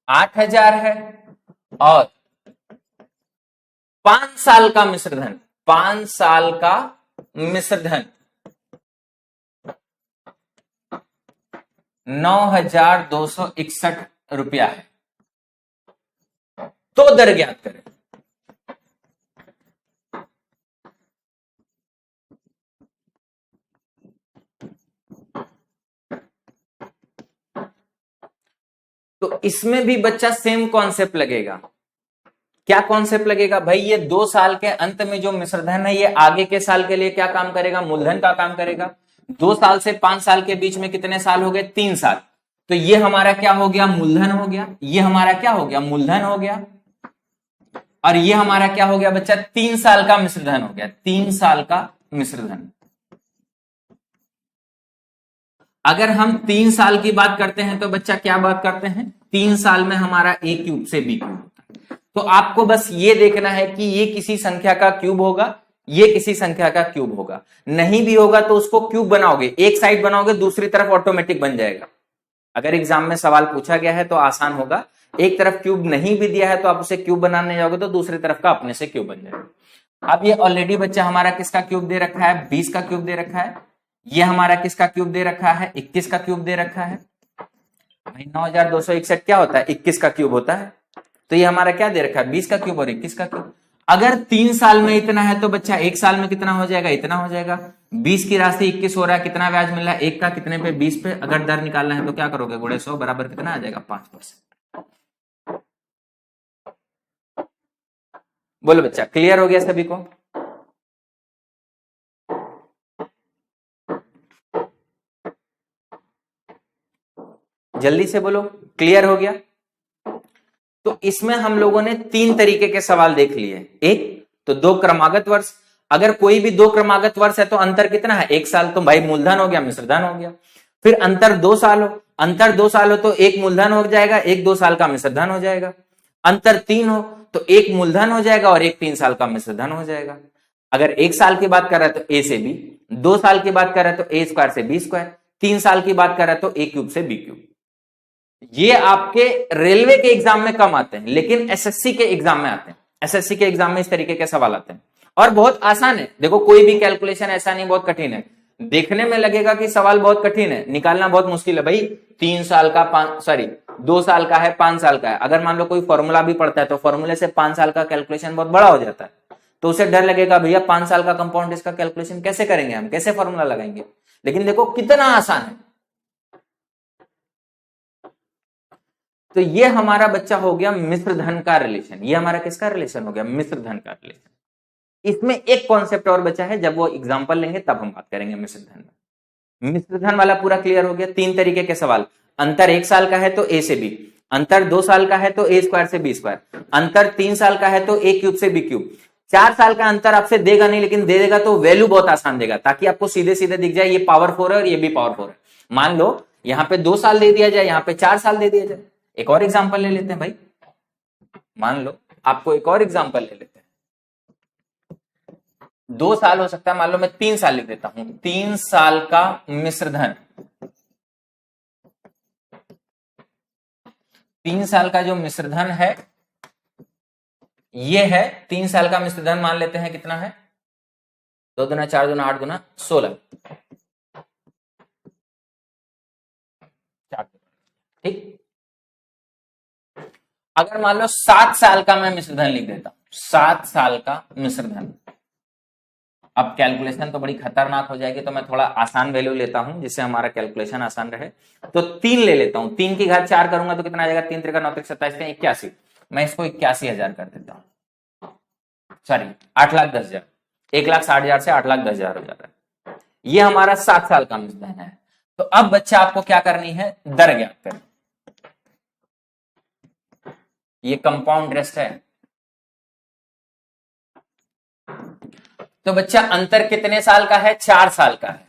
8,000 है, और 5 साल का मिश्रधन, 5 साल का मिश्रधन 9,261 रुपया है, तो दर ज्ञात करें। तो इसमें भी बच्चा सेम कॉन्सेप्ट लगेगा। क्या कॉन्सेप्ट लगेगा भाई, ये 2 साल के अंत में जो मिश्रधन है ये आगे के साल के लिए क्या काम करेगा, मूलधन का काम करेगा। 2 साल से 5 साल के बीच में कितने साल हो गए, 3 साल। तो ये हमारा क्या हो गया, मूलधन हो गया। ये हमारा क्या हो गया, मूलधन हो गया। और ये हमारा क्या हो गया बच्चा, 3 साल का मिश्रधन हो गया, 3 साल का मिश्रधन। अगर हम 3 साल की बात करते हैं तो बच्चा क्या बात करते हैं, 3 साल में हमारा ए क्यूब से बी क्यूब होता है। तो आपको बस ये देखना है कि ये किसी संख्या का क्यूब होगा, ये किसी संख्या का क्यूब होगा। नहीं भी होगा तो उसको क्यूब बनाओगे, एक साइड बनाओगे, दूसरी तरफ ऑटोमेटिक बन जाएगा। अगर एग्जाम में सवाल पूछा गया है तो आसान होगा। एक तरफ क्यूब नहीं भी दिया है तो आप उसे क्यूब बनाने जाओगे तो दूसरी तरफ का अपने से क्यूब बन जाएगा। अब ये ऑलरेडी बच्चा हमारा किसका क्यूब दे रखा है, 20 का क्यूब दे रखा है। ये हमारा किसका क्यूब दे रखा है, 21 का क्यूब दे रखा है। भाई 9,261 क्या होता है, 21 का क्यूब होता है। तो ये हमारा क्या दे रखा है, 20 का क्यूब और 21 का क्यूब। अगर 3 साल में इतना है तो बच्चा 1 साल में कितना हो जाएगा, इतना हो जाएगा। 20 की राशि 21 हो रहा है, कितना ब्याज मिल रहा है, 1 का, कितने पे, 20 पे। अगर दर निकालना है तो क्या करोगे, गुणे 100 बराबर कितना आ जाएगा, 5%। बोलो बच्चा, क्लियर हो गया सभी को। जल्दी से बोलो, क्लियर हो गया। तो इसमें हम लोगों ने 3 तरीके के सवाल देख लिए। एक तो 2 क्रमागत वर्ष, अगर कोई भी 2 क्रमागत वर्ष है तो अंतर कितना है, 1 साल, तो भाई मूलधन हो गया, मिश्रधन हो गया। फिर अंतर 2 साल हो, अंतर 2 साल हो तो 1 मूलधन हो जाएगा, 1 2 साल का मिश्रधन हो जाएगा। अंतर 3 हो तो 1 मूलधन हो जाएगा और 1 3 साल का मिश्रधन हो जाएगा। अगर 1 साल की बात कर रहा है तो ए से बी, 2 साल की बात कर रहा है तो ए स्क्वायर से बी स्क्वायर, 3 साल की बात कर रहा है तो ए क्यूब से बी क्यूब। ये आपके रेलवे के एग्जाम में कम आते हैं लेकिन एसएससी के एग्जाम में आते हैं। एसएससी के एग्जाम में इस तरीके के सवाल आते हैं और बहुत आसान है। देखो कोई भी कैलकुलेशन ऐसा नहीं बहुत कठिन है। देखने में लगेगा कि सवाल बहुत कठिन है, निकालना बहुत मुश्किल है। भाई 3 साल का 2 साल का है, 5 साल का है। अगर मान लो कोई फॉर्मूला भी पढ़ता है तो फॉर्मूले से 5 साल का कैलकुलेशन बहुत बड़ा हो जाता है, तो उसे डर लगेगा भैया 5 साल का कंपाउंड इसका कैलकुलेशन कैसे करेंगे, हम कैसे फॉर्मूला लगाएंगे। लेकिन देखो कितना आसान है। तो ये हमारा बच्चा हो गया मिश्रधन का रिलेशन। ये हमारा किसका रिलेशन हो गया, मिश्रधन का रिलेशन। इसमें एक कॉन्सेप्ट और बचा है, जब वो एग्जांपल लेंगे तब हम बात करेंगे मिश्रधन में। मिश्रधन वाला पूरा क्लियर हो गया। 3 तरीके के सवाल, अंतर 1 साल का है तो ए से बी, अंतर 2 साल का है तो ए स्क्वायर से बी स्क्वायर, अंतर 3 साल का है तो ए क्यूब से बी क्यूब। 4 साल का अंतर आपसे देगा नहीं, लेकिन दे देगा तो वैल्यू बहुत आसान देगा, ताकि आपको सीधे सीधे दिख जाए ये पावर 4 है और ये भी पावर 4 है। मान लो यहाँ पे 2 साल दे दिया जाए, यहाँ पे 4 साल दे दिया जाए। एक और एग्जांपल ले लेते हैं भाई, मान लो आपको एक और एग्जांपल ले लेते हैं। 2 साल हो सकता है, मान लो मैं 3 साल लिख देता हूं। 3 साल का मिश्र धन, 3 साल का जो मिश्र धन है ये है 3 साल का मिश्र धन, मान लेते हैं कितना है, 2 दूना 4 दूना 8 दूना 16, ठीक। अगर मान लो 7 साल का मैं मिश्र धन लिख देता हूं, 7 साल का मिश्र धन। अब कैलकुलेशन तो बड़ी खतरनाक हो जाएगी, तो मैं थोड़ा आसान वैल्यू लेता हूं जिससे हमारा कैलकुलेशन आसान रहे। तो 3 ले लेता हूं, 3 की घात 4 करूंगा तो कितना आ जाएगा, 3 3 9 27 81। मैं इसको 81,000 कर देता हूं, सॉरी 8,10,000, 1,60,000 से 8,10,000 हो जाता है। ये हमारा 7 साल का मिश्र धन है। तो अब बच्चा आपको क्या करनी है, दर ज्ञात करनी। ये कंपाउंड इंटरेस्ट है। तो बच्चा अंतर कितने साल का है, 4 साल का है।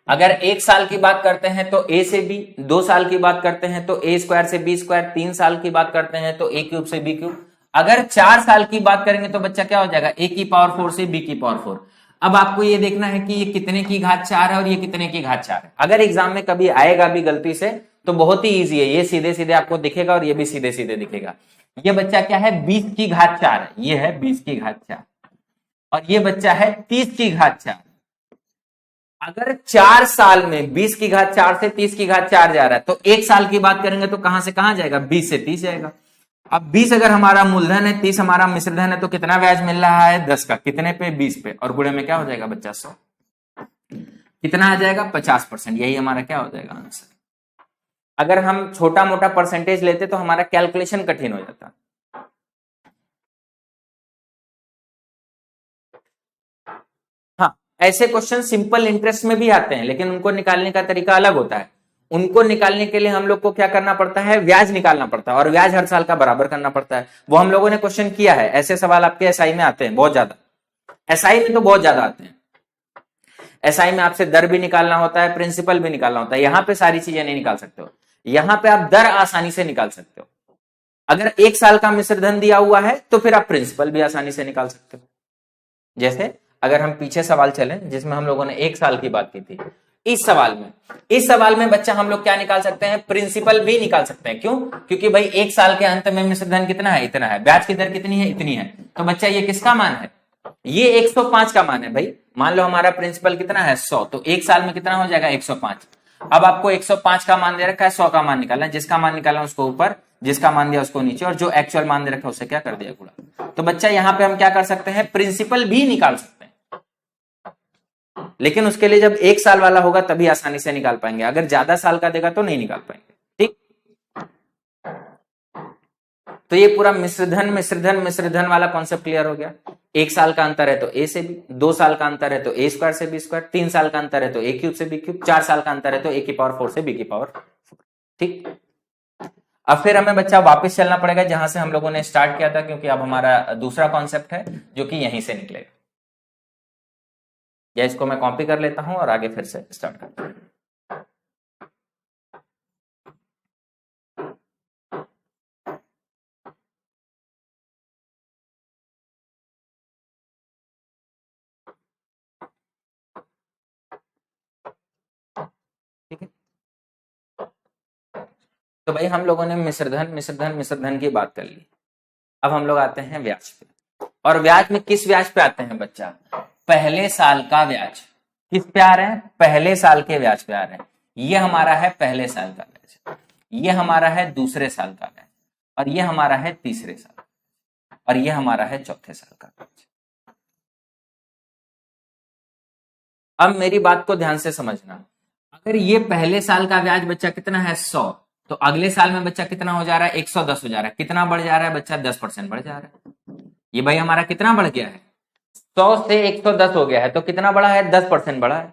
अगर 1 साल की बात करते हैं तो a से b, 2 साल की बात करते हैं तो a स्क्वायर से b स्क्वायर, 3 साल की बात करते हैं तो a क्यूब से b क्यूब। अगर 4 साल की बात करेंगे तो बच्चा क्या हो जाएगा, a की पावर 4 से b की पावर 4। अब आपको ये देखना है कि ये कितने की घात 4 है और ये कितने की घात 4 है। अगर एग्जाम में कभी आएगा भी गलती से तो बहुत ही ईजी है, ये सीधे सीधे आपको दिखेगा और ये भी सीधे सीधे दिखेगा। ये बच्चा क्या है, 20 की घात 4 है, ये है 20 की घात 4, और ये बच्चा है 30 की घात 4। अगर 4 साल में 20 की घात 4 से 30 की घात 4 जा रहा है, तो 1 साल की बात करेंगे तो कहां से कहां जाएगा, 20 से 30 जाएगा। अब 20 अगर हमारा मूलधन है, 30 हमारा मिश्र धन है, तो कितना ब्याज मिल रहा है, 10 का, कितने पे, 20 पे, और गुणे में क्या हो जाएगा बच्चा 100, कितना आ जाएगा 50%। यही हमारा क्या हो जाएगा आंसर। अगर हम छोटा मोटा परसेंटेज लेते तो हमारा कैलकुलेशन कठिन हो जाता। हाँ, ऐसे क्वेश्चन सिंपल इंटरेस्ट में भी आते हैं, लेकिन उनको निकालने का तरीका अलग होता है। उनको निकालने के लिए हम लोग को क्या करना पड़ता है, ब्याज निकालना पड़ता है, और ब्याज हर साल का बराबर करना पड़ता है। वो हम लोगों ने क्वेश्चन किया है, ऐसे सवाल आपके एसआई में आते हैं बहुत ज्यादा। एसआई में तो बहुत ज्यादा आते हैं। एसआई में आपसे दर भी निकालना होता है, प्रिंसिपल भी निकालना होता है। यहां पे सारी चीजें नहीं निकाल सकते हो, यहां पे आप दर आसानी से निकाल सकते हो। अगर 1 साल का मिश्र धन दिया हुआ है तो फिर आप प्रिंसिपल भी आसानी से निकाल सकते हो। जैसे अगर हम पीछे सवाल चलें जिसमें हम लोगों ने 1 साल की बात की थी, इस सवाल में बच्चा हम लोग क्या निकाल सकते हैं, प्रिंसिपल भी निकाल सकते हैं। क्यों, क्योंकि भाई 1 साल के अंत में मिश्र धन कितना है, इतना है, ब्याज की दर कितनी है, इतनी है। तो बच्चा ये किसका मान है, ये 105 का मान है भाई। मान लो हमारा प्रिंसिपल कितना है 100, तो 1 साल में कितना हो जाएगा 105। अब आपको 105 का मान दे रखा है, 100 का मान निकालना है। जिसका मान निकालना उसको ऊपर, जिसका मान दिया उसको नीचे, और जो एक्चुअल मान दे रखा है उसे क्या कर दिया, गुणा। तो बच्चा यहाँ पे हम क्या कर सकते हैं, प्रिंसिपल भी निकाल सकते हैं। लेकिन उसके लिए जब 1 साल वाला होगा तभी आसानी से निकाल पाएंगे, अगर ज्यादा साल का देगा तो नहीं निकाल पाएंगे, ठीक। तो ये पूरा मिश्रधन वाला कॉन्सेप्ट क्लियर हो गया। 1 साल का अंतर है तो a से b, 2 साल का अंतर है तो a स्क्वायर से b स्क्वायर, 3 साल का अंतर है तो a क्यूब से b क्यूब, 4 साल का अंतर है तो a की पावर 4 से b की पावर 4, ठीक। अब फिर हमें बच्चा वापस चलना पड़ेगा जहां से हम लोगों ने स्टार्ट किया था, क्योंकि अब हमारा दूसरा कॉन्सेप्ट है जो कि यहीं से निकलेगा। या इसको मैं कॉपी कर लेता हूं और आगे फिर से स्टार्ट करता हूं। ठीक है, तो भाई हम लोगों ने मिश्रधन की बात कर ली। अब हम लोग आते हैं ब्याज पे, और ब्याज में किस ब्याज पे आते हैं बच्चा, पहले साल का ब्याज। किस पे आ रहे हैं, पहले साल के ब्याज पे आ रहे हैं। ये हमारा है पहले साल का ब्याज, ये हमारा है दूसरे साल का ब्याज, और ये हमारा है तीसरे साल, और ये हमारा है चौथे साल का ब्याज। अब मेरी बात को ध्यान से समझना, अगर ये पहले साल का ब्याज बच्चा कितना है 100, तो अगले साल में बच्चा कितना हो जा रहा है, 110 हो जा रहा है। कितना बढ़ जा रहा है बच्चा, 10% बढ़ जा रहा है। ये भाई हमारा कितना बढ़ गया है, 100 से 110 हो गया है, तो कितना बढ़ा है, 10% बढ़ा है।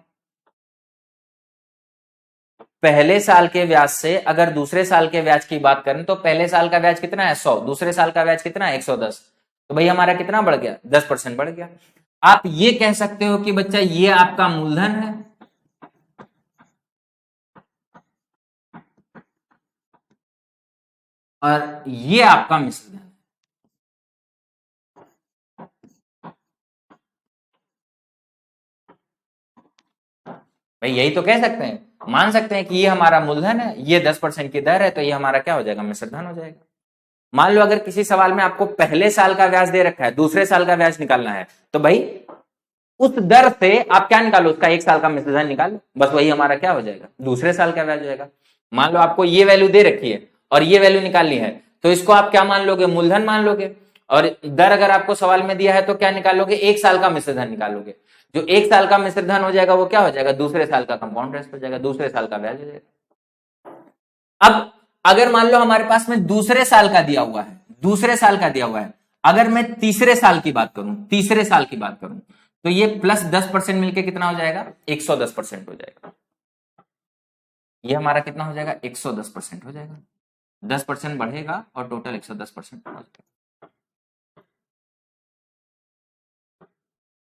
पहले साल के ब्याज से अगर दूसरे साल के ब्याज की बात करें तो पहले साल का ब्याज कितना है 100, दूसरे साल का ब्याज कितना है 110, तो भाई हमारा कितना बढ़ गया, 10% बढ़ गया। आप ये कह सकते हो कि बच्चा ये आपका मूलधन है, और ये आपका मिश्र धन। भाई यही तो कह सकते हैं, मान सकते हैं कि ये हमारा मूलधन है, ये 10% की दर है, तो ये हमारा क्या हो जाएगा, मिश्र धन हो जाएगा। मान लो अगर किसी सवाल में आपको पहले साल का ब्याज दे रखा है, दूसरे साल का ब्याज निकालना है, तो भाई उस दर से आप क्या निकालो, उसका एक साल का मिश्र धन निकालो, बस वही हमारा क्या हो जाएगा, दूसरे साल का ब्याज हो जाएगा। मान लो आपको ये वैल्यू दे रखी है और ये वैल्यू निकालनी है, तो इसको आप क्या मान लोगे, मूलधन मान लोगे, और दर अगर आपको सवाल में दिया है तो क्या निकालोगे, एक साल का मिश्र धन निकालोगे। जो एक साल का मिश्र धन हो जाएगा वो क्या हो जाएगा, दूसरे साल का कंपाउंड इंटरेस्ट हो जाएगा, दूसरे साल का ब्याज हो जाएगा। अब अगर मान लो हमारे पास में दूसरे साल का दिया हुआ है, दूसरे साल का दिया हुआ है, अगर मैं तीसरे साल की बात करूं, तीसरे साल की बात करूं, तो ये प्लस 10% मिलके कितना हो जाएगा, 110% हो जाएगा। ये हमारा कितना हो जाएगा, 110% हो जाएगा। 10% बढ़ेगा और टोटल 110% हो जाएगा।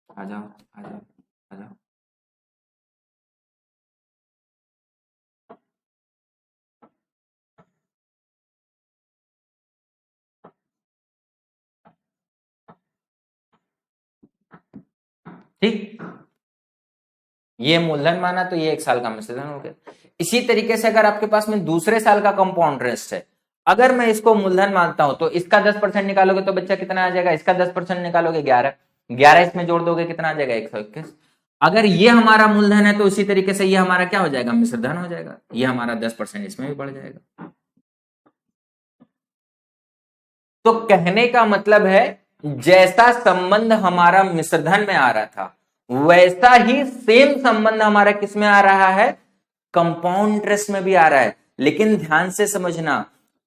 आ जाओ आ जाओ आ जाओ। ठीक, ये मूलधन माना तो ये एक साल का मिश्रधन हो गया। इसी तरीके से अगर आपके पास में दूसरे साल का कंपाउंड इंटरेस्ट है, अगर मैं इसको मूलधन मानता हूं तो इसका 10% निकालोगे तो बच्चा कितना आ जाएगा, इसका 10% निकालोगे 11, 11 इसमें जोड़ दोगे कितना आ जाएगा, 121। अगर ये हमारा मूलधन है तो उसी तरीके से ये हमारा क्या हो जाएगा, मिश्रधन हो जाएगा। ये हमारा 10% इसमें भी बढ़ जाएगा। तो कहने का मतलब है जैसा संबंध हमारा मिश्रधन में आ रहा था, वैसा ही सेम संबंध हमारा किस में आ रहा है, कंपाउंड इंटरेस्ट में भी आ रहा है। लेकिन ध्यान से समझना,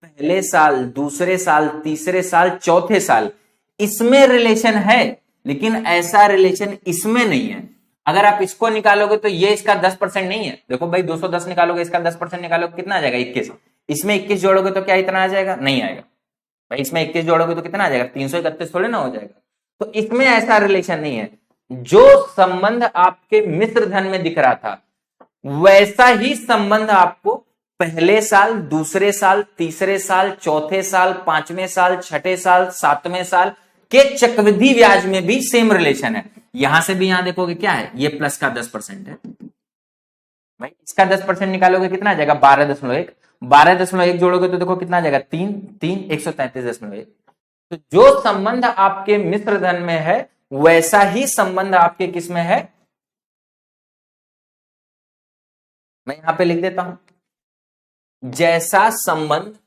पहले साल, दूसरे साल, तीसरे साल, चौथे साल, इसमें रिलेशन है, लेकिन ऐसा रिलेशन इसमें नहीं है। अगर आप इसको निकालोगे तो ये इसका 10% नहीं है। देखो भाई 210 निकालोगे, इसका 10% निकालोगे कितना आ जाएगा, 21। इसमें 21 जोड़ोगे तो क्या इतना आ जाएगा, नहीं आएगा। भाई इसमें 21 जोड़ोगे तो कितना आ जाएगा, 331 थोड़े ना हो जाएगा। तो इसमें ऐसा रिलेशन नहीं है। जो संबंध आपके मिश्र धन में दिख रहा था, वैसा ही संबंध आपको पहले साल, दूसरे साल, तीसरे साल, चौथे साल, पांचवें साल, छठे साल, सातवें साल के चक्रवृद्धि ब्याज में भी सेम रिलेशन है। यहां से भी यहां देखोगे क्या है, ये प्लस का 10% है। भाई इसका 10% निकालोगे कितना आ जाएगा, 12.1। 12.1 जोड़ोगे तो देखो कितना आ जाएगा, 3 3 133.1। तो जो संबंध आपके मिश्र धन में है, वैसा ही संबंध आपके किस में है, मैं यहां पे लिख देता हूं, जैसा संबंध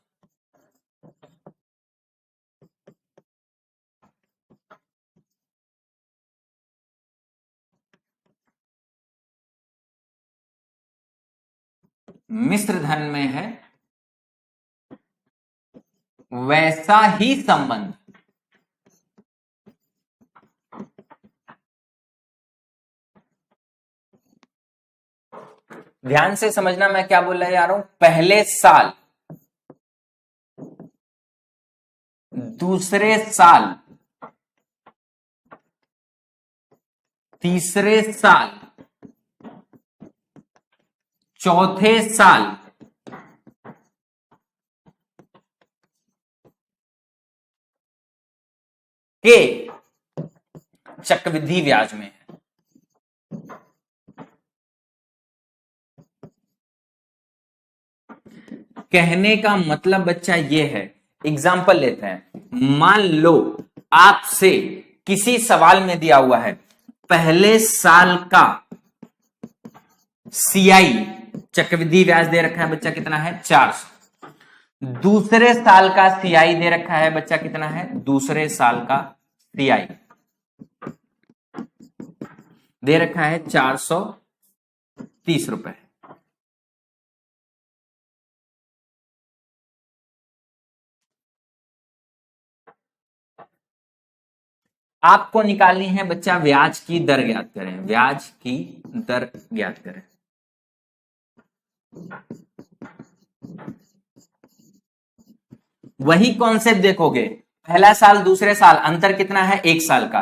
मिश्र धन में है, वैसा ही संबंध ध्यान से समझना मैं क्या बोल रहा हूं, पहले साल, दूसरे साल, तीसरे साल, चौथे साल के चक्रवृद्धि ब्याज में है। कहने का मतलब बच्चा ये है, एग्जाम्पल लेते हैं। मान लो आपसे किसी सवाल में दिया हुआ है, पहले साल का सीआई चक्रवृद्धि ब्याज दे रखा है बच्चा कितना है, 400। दूसरे साल का सीआई दे रखा है बच्चा कितना है, दूसरे साल का सीआई दे रखा है 430 रुपए। आपको निकालनी है बच्चा ब्याज की दर, ज्ञात करें, ब्याज की दर ज्ञात करें। वही कॉन्सेप्ट देखोगे, पहला साल, दूसरे साल, अंतर कितना है, एक साल का,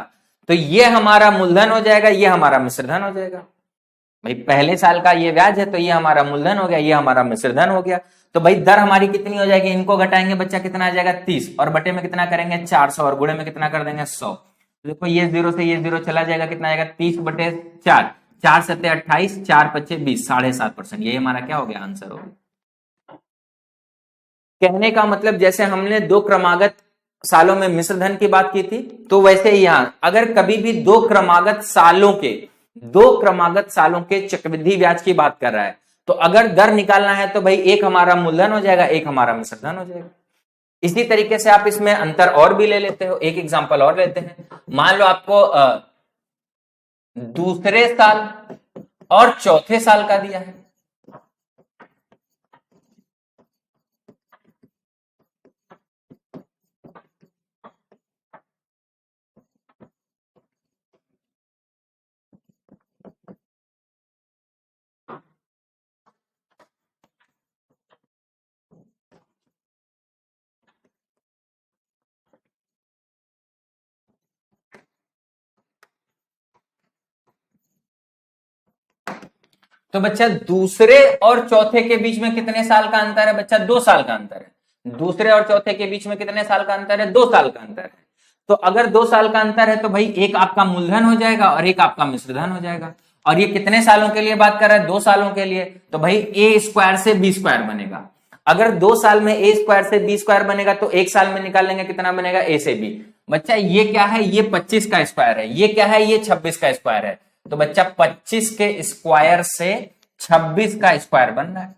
तो ये हमारा मूलधन हो जाएगा, ये हमारा मिश्रधन हो जाएगा। भाई पहले साल का ये ब्याज है तो ये हमारा मूलधन हो गया, ये हमारा मिश्रधन हो गया। तो भाई दर हमारी कितनी हो जाएगी, इनको घटाएंगे बच्चा कितना आ जाएगा 30, और बटे में कितना करेंगे 400, और गुणे में कितना कर देंगे 100। तो देखो ये जीरो से ये जीरो चला जाएगा, कितना आएगा 30/4, 4×7 = 28, 4×5 = 20, 7.5%। यही हमारा क्या हो गया, आंसर हो गया। कहने का मतलब जैसे हमने दो क्रमागत सालों में मिश्र धन की बात की थी, तो वैसे ही यहां अगर कभी भी दो क्रमागत सालों के चक्रवृद्धि ब्याज की बात कर रहा है, तो अगर दर निकालना है तो भाई एक हमारा मूलधन हो जाएगा, एक हमारा मिश्र धन हो जाएगा। इसी तरीके से आप इसमें अंतर और भी ले लेते हो। एक एग्जांपल और लेते हैं। मान लो आपको दूसरे साल और चौथे साल का दिया है। तो बच्चा दूसरे और चौथे के बीच में कितने साल का अंतर है बच्चा, 2 साल का अंतर है। दूसरे और चौथे के बीच में कितने साल का अंतर है, 2 साल का अंतर है। तो अगर 2 साल का अंतर है तो भाई एक आपका मूलधन हो जाएगा और एक आपका मिश्रधन हो जाएगा। और ये कितने सालों के लिए बात कर रहा है, 2 सालों के लिए। तो भाई a² से b² बनेगा। अगर 2 साल में a² से b² बनेगा तो एक साल में निकाल लेंगे कितना बनेगा, a से b। बच्चा ये क्या है, ये 25 का स्क्वायर है। ये क्या है, ये 26 का स्क्वायर है। तो बच्चा 25 के स्क्वायर से 26 का स्क्वायर बन रहा है।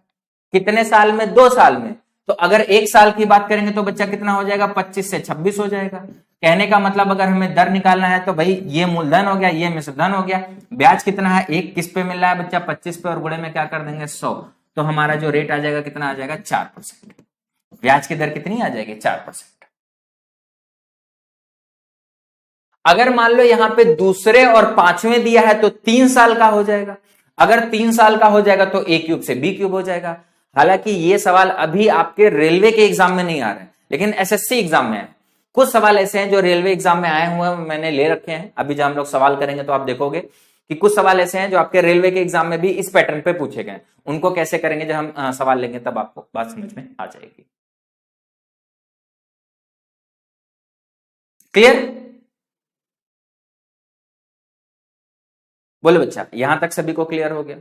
कितने साल में, 2 साल में। तो अगर एक साल की बात करेंगे तो बच्चा कितना हो जाएगा, 25 से 26 हो जाएगा। कहने का मतलब अगर हमें दर निकालना है तो भाई ये मूलधन हो गया, ये मिश्रधन हो गया। ब्याज कितना है, एक किस पे मिल रहा है बच्चा, 25 पे, और गुणे में क्या कर देंगे 100। तो हमारा जो रेट आ जाएगा कितना आ जाएगा, 4%। ब्याज की दर कितनी आ जाएगी, 4%। अगर मान लो यहां पे दूसरे और पांचवें दिया है तो 3 साल का हो जाएगा। अगर 3 साल का हो जाएगा तो a³ से b³ हो जाएगा। हालांकि ये सवाल अभी आपके रेलवे के एग्जाम में नहीं आ रहे हैं, लेकिन एसएससी एग्जाम में है। कुछ सवाल ऐसे हैं जो रेलवे एग्जाम में आए हुए हैं, मैंने ले रखे हैं। अभी जब हम लोग सवाल करेंगे तो आप देखोगे कि कुछ सवाल ऐसे हैं जो आपके रेलवे के एग्जाम में भी इस पैटर्न पे पूछे गए। उनको कैसे करेंगे, जब हम सवाल लेंगे तब आपको बात समझ में आ जाएगी। क्लियर? बोलो बच्चा, यहां तक सभी को क्लियर हो गया?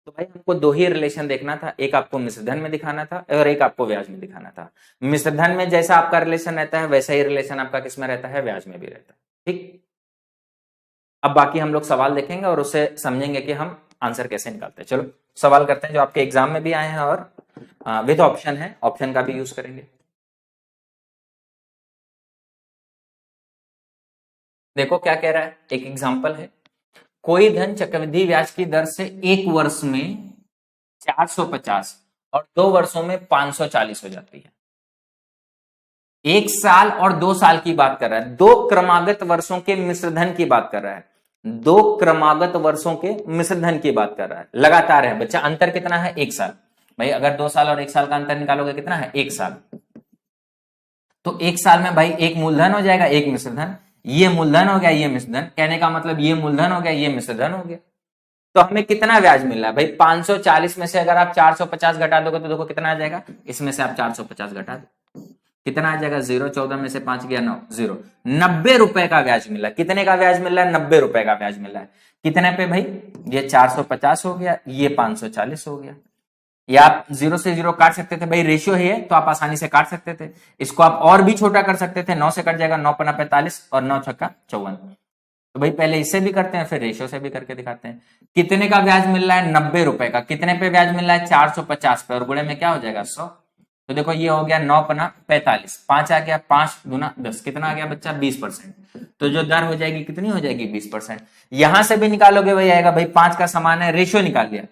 तो भाई हमको दो ही रिलेशन देखना था, एक आपको मिश्रधन में दिखाना था और एक आपको ब्याज में दिखाना था। मिश्रधन में जैसा आपका रिलेशन रहता है वैसा ही रिलेशन आपका किसमें रहता है, ब्याज में भी रहता है। ठीक, अब बाकी हम लोग सवाल देखेंगे और उससे समझेंगे कि हम आंसर कैसे निकालते हैं। चलो सवाल करते हैं जो आपके एग्जाम में भी आए हैं और विद ऑप्शन है, ऑप्शन का भी यूज करेंगे। देखो क्या कह रहा है, एक एग्जाम्पल है। कोई धन चक्रवृद्धि ब्याज की दर से एक वर्ष में 450 और 2 वर्षों में 540 हो जाती है। एक साल और 2 साल की बात कर रहा है, दो क्रमागत वर्षों के मिश्रधन की बात कर रहा है। दो क्रमागत वर्षों के मिश्रधन की बात कर रहा है, लगातार है बच्चा। अंतर कितना है, 1 साल। भाई अगर 2 साल और 1 साल का अंतर निकालोगे कितना है, 1 साल। तो 1 साल में भाई एक मूलधन हो जाएगा, एक मिश्रधन। ये मूलधन हो गया, ये मिश्रधन। कहने का मतलब ये मूलधन हो गया, ये मिश्रधन हो गया। तो हमें कितना ब्याज मिल रहा है भाई, 540 में से अगर आप 450 घटा दोगे तो देखो कितना आ जाएगा, इसमें से आप 450 घटा दो, कितना आ जाएगा, 0। 14 में से 5 गया 9, 0। 90 रुपए का ब्याज मिला। कितने का ब्याज मिल रहा है, 90 रुपए का ब्याज मिल रहा है। कितने पे भाई, ये 450 हो गया, ये 540 हो गया। या आप 0 से 0 काट सकते थे, भाई रेशियो है तो आप आसानी से काट सकते थे। इसको आप और भी छोटा कर सकते थे, 9 से कट जाएगा, 9×5 = 45 और 9×6 = 54। तो भाई पहले इससे भी करते हैं फिर रेशियो से भी करके दिखाते हैं। कितने का ब्याज मिल रहा है, 90 रुपए का। कितने पे ब्याज मिल रहा है, 450 पे, और गुणे में क्या हो जाएगा, 100। तो देखो ये हो गया 9×5 = 45, 5 आ गया, 5×2 = 10, कितना आ गया बच्चा, 20%। तो जो दर हो जाएगी कितनी हो जाएगी, 20%। यहां से भी निकालोगे वही आएगा भाई, 5 का समान है, रेशियो निकाल लिया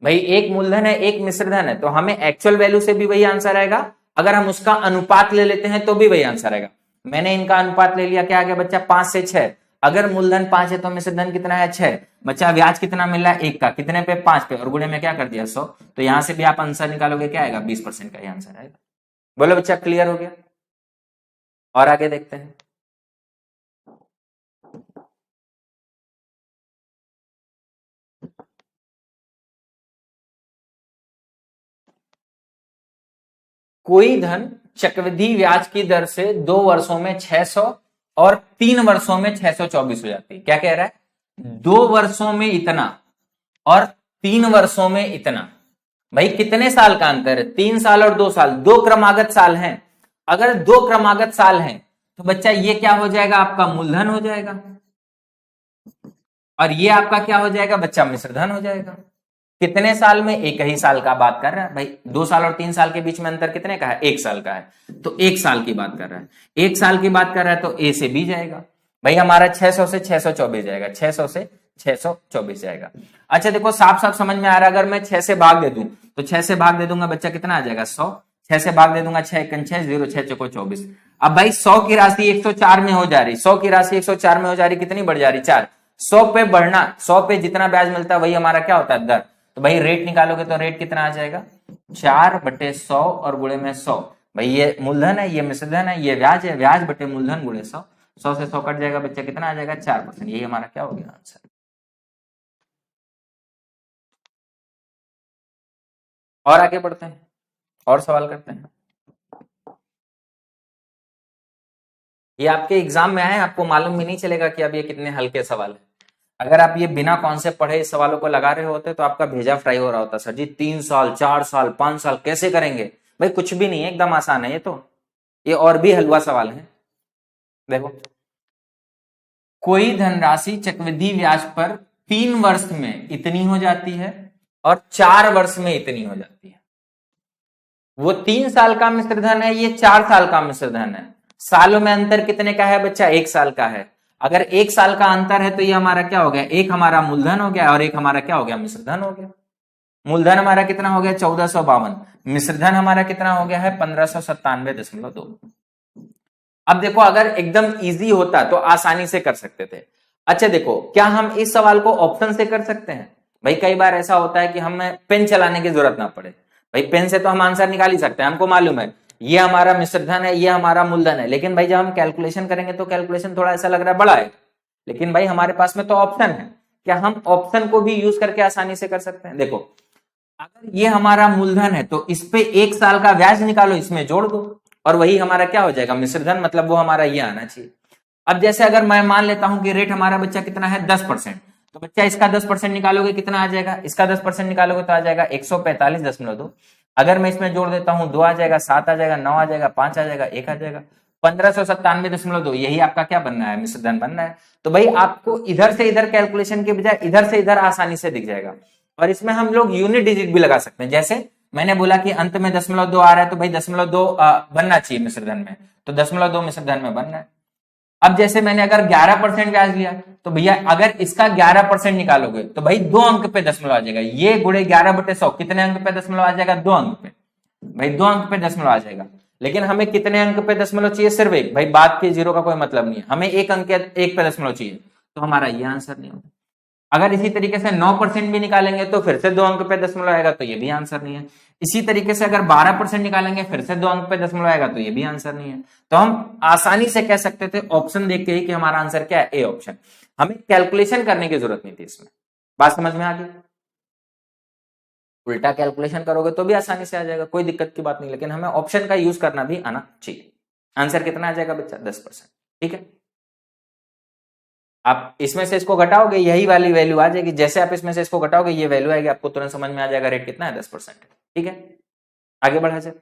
भाई, एक मूलधन है एक मिश्रधन है, तो हमें एक्चुअल वैल्यू से भी वही आंसर आएगा। अगर हम उसका अनुपात ले लेते हैं तो भी वही आंसर आएगा। मैंने इनका अनुपात ले लिया, क्या आ गया बच्चा, 5 से 6। अगर मूलधन 5 है तो मिश्रधन कितना है, 6। बच्चा ब्याज कितना मिल रहा है, 1 का। कितने पे, 5 पे, और गुणे में क्या कर दिया, 100। तो यहां से भी आप आंसर निकालोगे, क्या आएगा, 20% का ही आंसर आएगा। बोलो बच्चा, क्लियर हो गया? और आगे देखते हैं। कोई धन चक्रवृद्धि ब्याज की दर से 2 वर्षों में 600 और 3 वर्षों में 624 हो जाती है। क्या कह रहा है? 2 वर्षों में इतना और 3 वर्षों में इतना। भाई कितने साल का अंतर है? 3 साल और 2 साल, 2 क्रमागत साल हैं। अगर 2 क्रमागत साल हैं तो बच्चा ये क्या हो जाएगा? आपका मूलधन हो जाएगा, और ये आपका क्या हो जाएगा बच्चा? मिश्रधन हो जाएगा। कितने साल में? एक ही साल का बात कर रहा है भाई। 2 साल और 3 साल के बीच में अंतर कितने का है? 1 साल का है, तो 1 साल की बात कर रहा है। 1 साल की बात कर रहा है तो ए से बी जाएगा भाई। हमारा 600 से 624 जाएगा, 600 से 624 जाएगा। अच्छा देखो, साफ साफ समझ में आ रहा है। अगर मैं 6 से भाग दे दूं तो 6 से भाग दे दूंगा बच्चा, कितना आ जाएगा? 100। 6 से भाग दे दूंगा, 6 एकन 6, 0 6 चौको 24। अब भाई 100 की राशि 104 में हो जा रही, 100 की राशि 104 में हो जा रही, कितनी बढ़ जा रही? 4। 100 पे बढ़ना, 100 पे जितना ब्याज मिलता है वही हमारा क्या होता है? दर। तो भाई रेट निकालोगे तो रेट कितना आ जाएगा? 4/100 और गुणे में 100। भाई ये मूलधन है, ये मिश्रधन है, ये ब्याज है, ब्याज बटे मूलधन गुणे 100। 100 से 100 कट जाएगा बच्चा, कितना आ जाएगा? 4%। यही हमारा क्या हो गया? आंसर। और आगे बढ़ते हैं और सवाल करते हैं। ये आपके एग्जाम में आए, आपको मालूम भी नहीं चलेगा कि अब ये कितने हल्के सवाल है। अगर आप ये बिना कॉन्सेप्ट पढ़े इस सवालों को लगा रहे होते तो आपका भेजा फ्राई हो रहा होता। सर जी 3 साल 4 साल 5 साल कैसे करेंगे? भाई कुछ भी नहीं है, एकदम आसान है ये तो। ये और भी हलवा सवाल है। देखो, कोई धनराशि चक्रवृद्धि ब्याज पर 3 वर्ष में इतनी हो जाती है और 4 वर्ष में इतनी हो जाती है। वो 3 साल का मिश्रधन है, ये 4 साल का मिश्रधन है। सालों में अंतर कितने का है बच्चा? 1 साल का है। अगर 1 साल का अंतर है तो ये हमारा क्या हो गया? एक हमारा मूलधन हो गया और एक हमारा क्या हो गया? मिश्रधन हो गया। मूलधन हमारा कितना हो गया? 1452। मिश्रधन हमारा कितना हो गया है? 1597.2। अब देखो, अगर एकदम इजी होता तो आसानी से कर सकते थे। अच्छा देखो, क्या हम इस सवाल को ऑप्शन से कर सकते हैं? भाई कई बार ऐसा होता है कि हमें पेन चलाने की जरूरत ना पड़े। भाई पेन से तो हम आंसर निकाल ही सकते हैं, हमको मालूम है ये हमारा मिश्रधन है, ये हमारा मूलधन है। लेकिन भाई जब हम कैलकुलेशन करेंगे तो कैलकुलेशन थोड़ा ऐसा लग रहा है बड़ा है। लेकिन भाई हमारे पास में तो ऑप्शन है, क्या हम ऑप्शन को भी यूज करके आसानी से कर सकते हैं? देखो, अगर ये हमारा मूलधन है तो इस पे 1 साल का ब्याज निकालो, इसमें जोड़ दो, और वही हमारा क्या हो जाएगा? मिश्रधन। मतलब वो हमारा ये आना चाहिए। अब जैसे अगर मैं मान लेता हूं कि रेट हमारा बच्चा कितना है? 10%, तो बच्चा इसका 10% निकालोगे कितना आ जाएगा? इसका 10% निकालोगे तो आ जाएगा 145.2। अगर मैं इसमें जोड़ देता हूं 2 आ जाएगा, 7 आ जाएगा, 9 आ जाएगा, 5 आ जाएगा, 1 आ जाएगा, 1597.2। यही आपका क्या बनना है? मिश्रधन बनना है। तो भाई आपको इधर से इधर कैलकुलेशन के बजाय इधर से इधर आसानी से दिख जाएगा। और इसमें हम लोग यूनिट डिजिट भी लगा सकते हैं। जैसे मैंने बोला कि अंत में 0.2 आ रहा है तो भाई 0.2 बनना चाहिए मिश्रधन में, तो 0.2 मिश्रधन में बनना है। अब जैसे मैंने अगर 11% ब्याज लिया तो भैया अगर इसका 11% निकालोगे तो भाई 2 अंक पे दशमलव आ जाएगा। ये गुणे 11/100 कितने अंक पे दशमलव आ जाएगा? 2 अंक पे। भाई 2 अंक पे दशमलव आ जाएगा। लेकिन हमें कितने अंक पे दशमलव चाहिए? सिर्फ एक। भाई बात के जीरो का कोई मतलब नहीं है, हमें 1 अंक 1 पे दशमलव चाहिए, तो हमारा ये आंसर नहीं होगा। अगर इसी तरीके से 9% भी निकालेंगे तो फिर से 2 अंक पे दशमलव आएगा, तो ये भी आंसर नहीं है। इसी तरीके से अगर 12% निकालेंगे फिर से 2 अंक पे दशमलव आएगा, तो ये भी आंसर नहीं है। तो हम आसानी से कह सकते थे ऑप्शन देख के ही कि हमारा आंसर क्या है? A option. हमें कैलकुलेशन करने की जरूरत नहीं थी इसमें। बात समझ में आ गई? उल्टा कैलकुलेशन करोगे तो भी आसानी से आ जाएगा, कोई दिक्कत की बात नहीं। लेकिन हमें ऑप्शन का यूज करना भी आना चाहिए। आंसर कितना आ जाएगा बच्चा? 10%। ठीक है, आप इसमें से इसको घटाओगे यही वाली वैल्यू आ जाएगी। जैसे आप इसमें से इसको घटाओगे ये वैल्यू आएगी, आपको तुरंत समझ में आ जाएगा रेट कितना है? 10%। ठीक है, आगे बढ़ा जाए।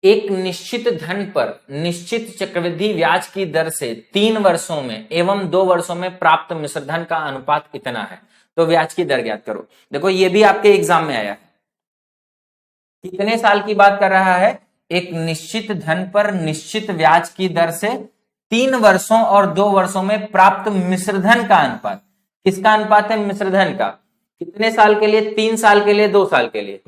एक निश्चित धन पर निश्चित चक्रवृद्धि ब्याज की दर से 3 वर्षों में एवं 2 वर्षों में प्राप्त मिश्रधन का अनुपात कितना है? तो ब्याज की दर ज्ञात करो। देखो ये भी आपके एग्जाम में आया है। कितने साल की बात कर रहा है? एक निश्चित धन पर निश्चित ब्याज की दर से 3 वर्षों और 2 वर्षों में प्राप्त मिश्रधन का अनुपात। किसका अनुपात है? मिश्रधन का। कितने साल के लिए? 3 साल के लिए, 2 साल के लिए।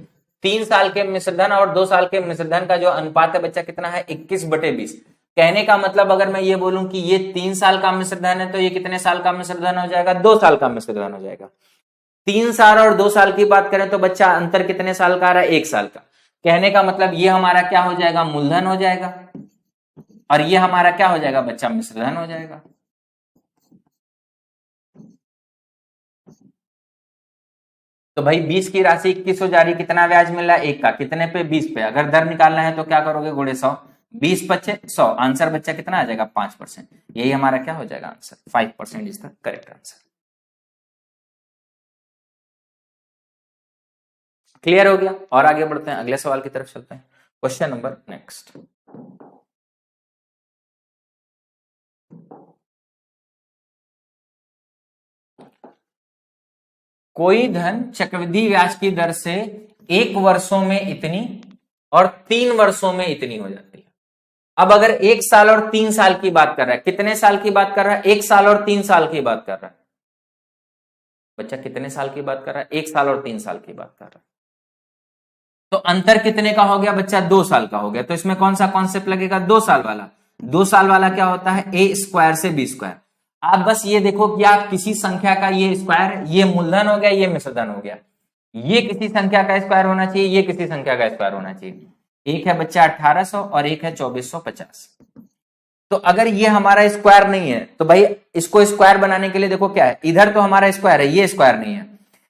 3 साल के मिश्रधन और 2 साल के मिश्रधन का जो अनुपात है बच्चा कितना है? 21/20। कहने का मतलब अगर मैं ये बोलूं कि ये 3 साल का मिश्रधन है तो ये कितने साल का मिश्रधन हो जाएगा? 2 साल का मिश्रधन हो जाएगा। 3 साल और 2 साल की बात करें तो बच्चा अंतर कितने साल का आ रहा है? 1 साल का। कहने का मतलब ये हमारा क्या हो जाएगा, मूलधन हो जाएगा, और ये हमारा क्या हो जाएगा बच्चा, मिश्रधन हो जाएगा। तो भाई 20 की राशि 21 हो जा रही, कितना ब्याज मिल रहा है, 1 का, कितने पे, 20 पे। अगर दर निकालना है तो क्या करोगे, गुणे 100, 20 पच्चे 100, आंसर बच्चा कितना आ जाएगा, 5%। यही हमारा क्या हो जाएगा answer, 5% is the correct answer. Clear हो गया। और आगे बढ़ते हैं, अगले सवाल की तरफ चलते हैं। Question number next. कोई धन चक्रवृद्धि ब्याज की दर से 1 वर्षों में इतनी और 3 वर्षों में इतनी हो जाती है। अब अगर 1 साल और 3 साल की बात कर रहा है, कितने साल की बात कर रहा है, 1 साल और 3 साल की बात कर रहा है बच्चा, कितने साल की बात कर रहा है, 1 साल और 3 साल की बात कर रहा है। तो अंतर कितने का हो गया बच्चा, 2 साल का हो गया। तो इसमें कौन सा कॉन्सेप्ट लगेगा, 2 साल वाला। 2 साल वाला क्या होता है, ए स्क्वायर से बी स्क्वायर। आप बस ये देखो कि आप किसी संख्या का ये स्क्वायर, ये मूलधन हो गया, ये मिश्रधन हो गया, ये किसी संख्या का स्क्वायर होना चाहिए, ये किसी संख्या का स्क्वायर होना चाहिए। एक है बच्चा 1800 और एक है 2450। तो अगर ये हमारा स्क्वायर नहीं है तो भाई इसको स्क्वायर बनाने के लिए देखो क्या है, इधर तो हमारा स्क्वायर है, ये स्क्वायर नहीं है।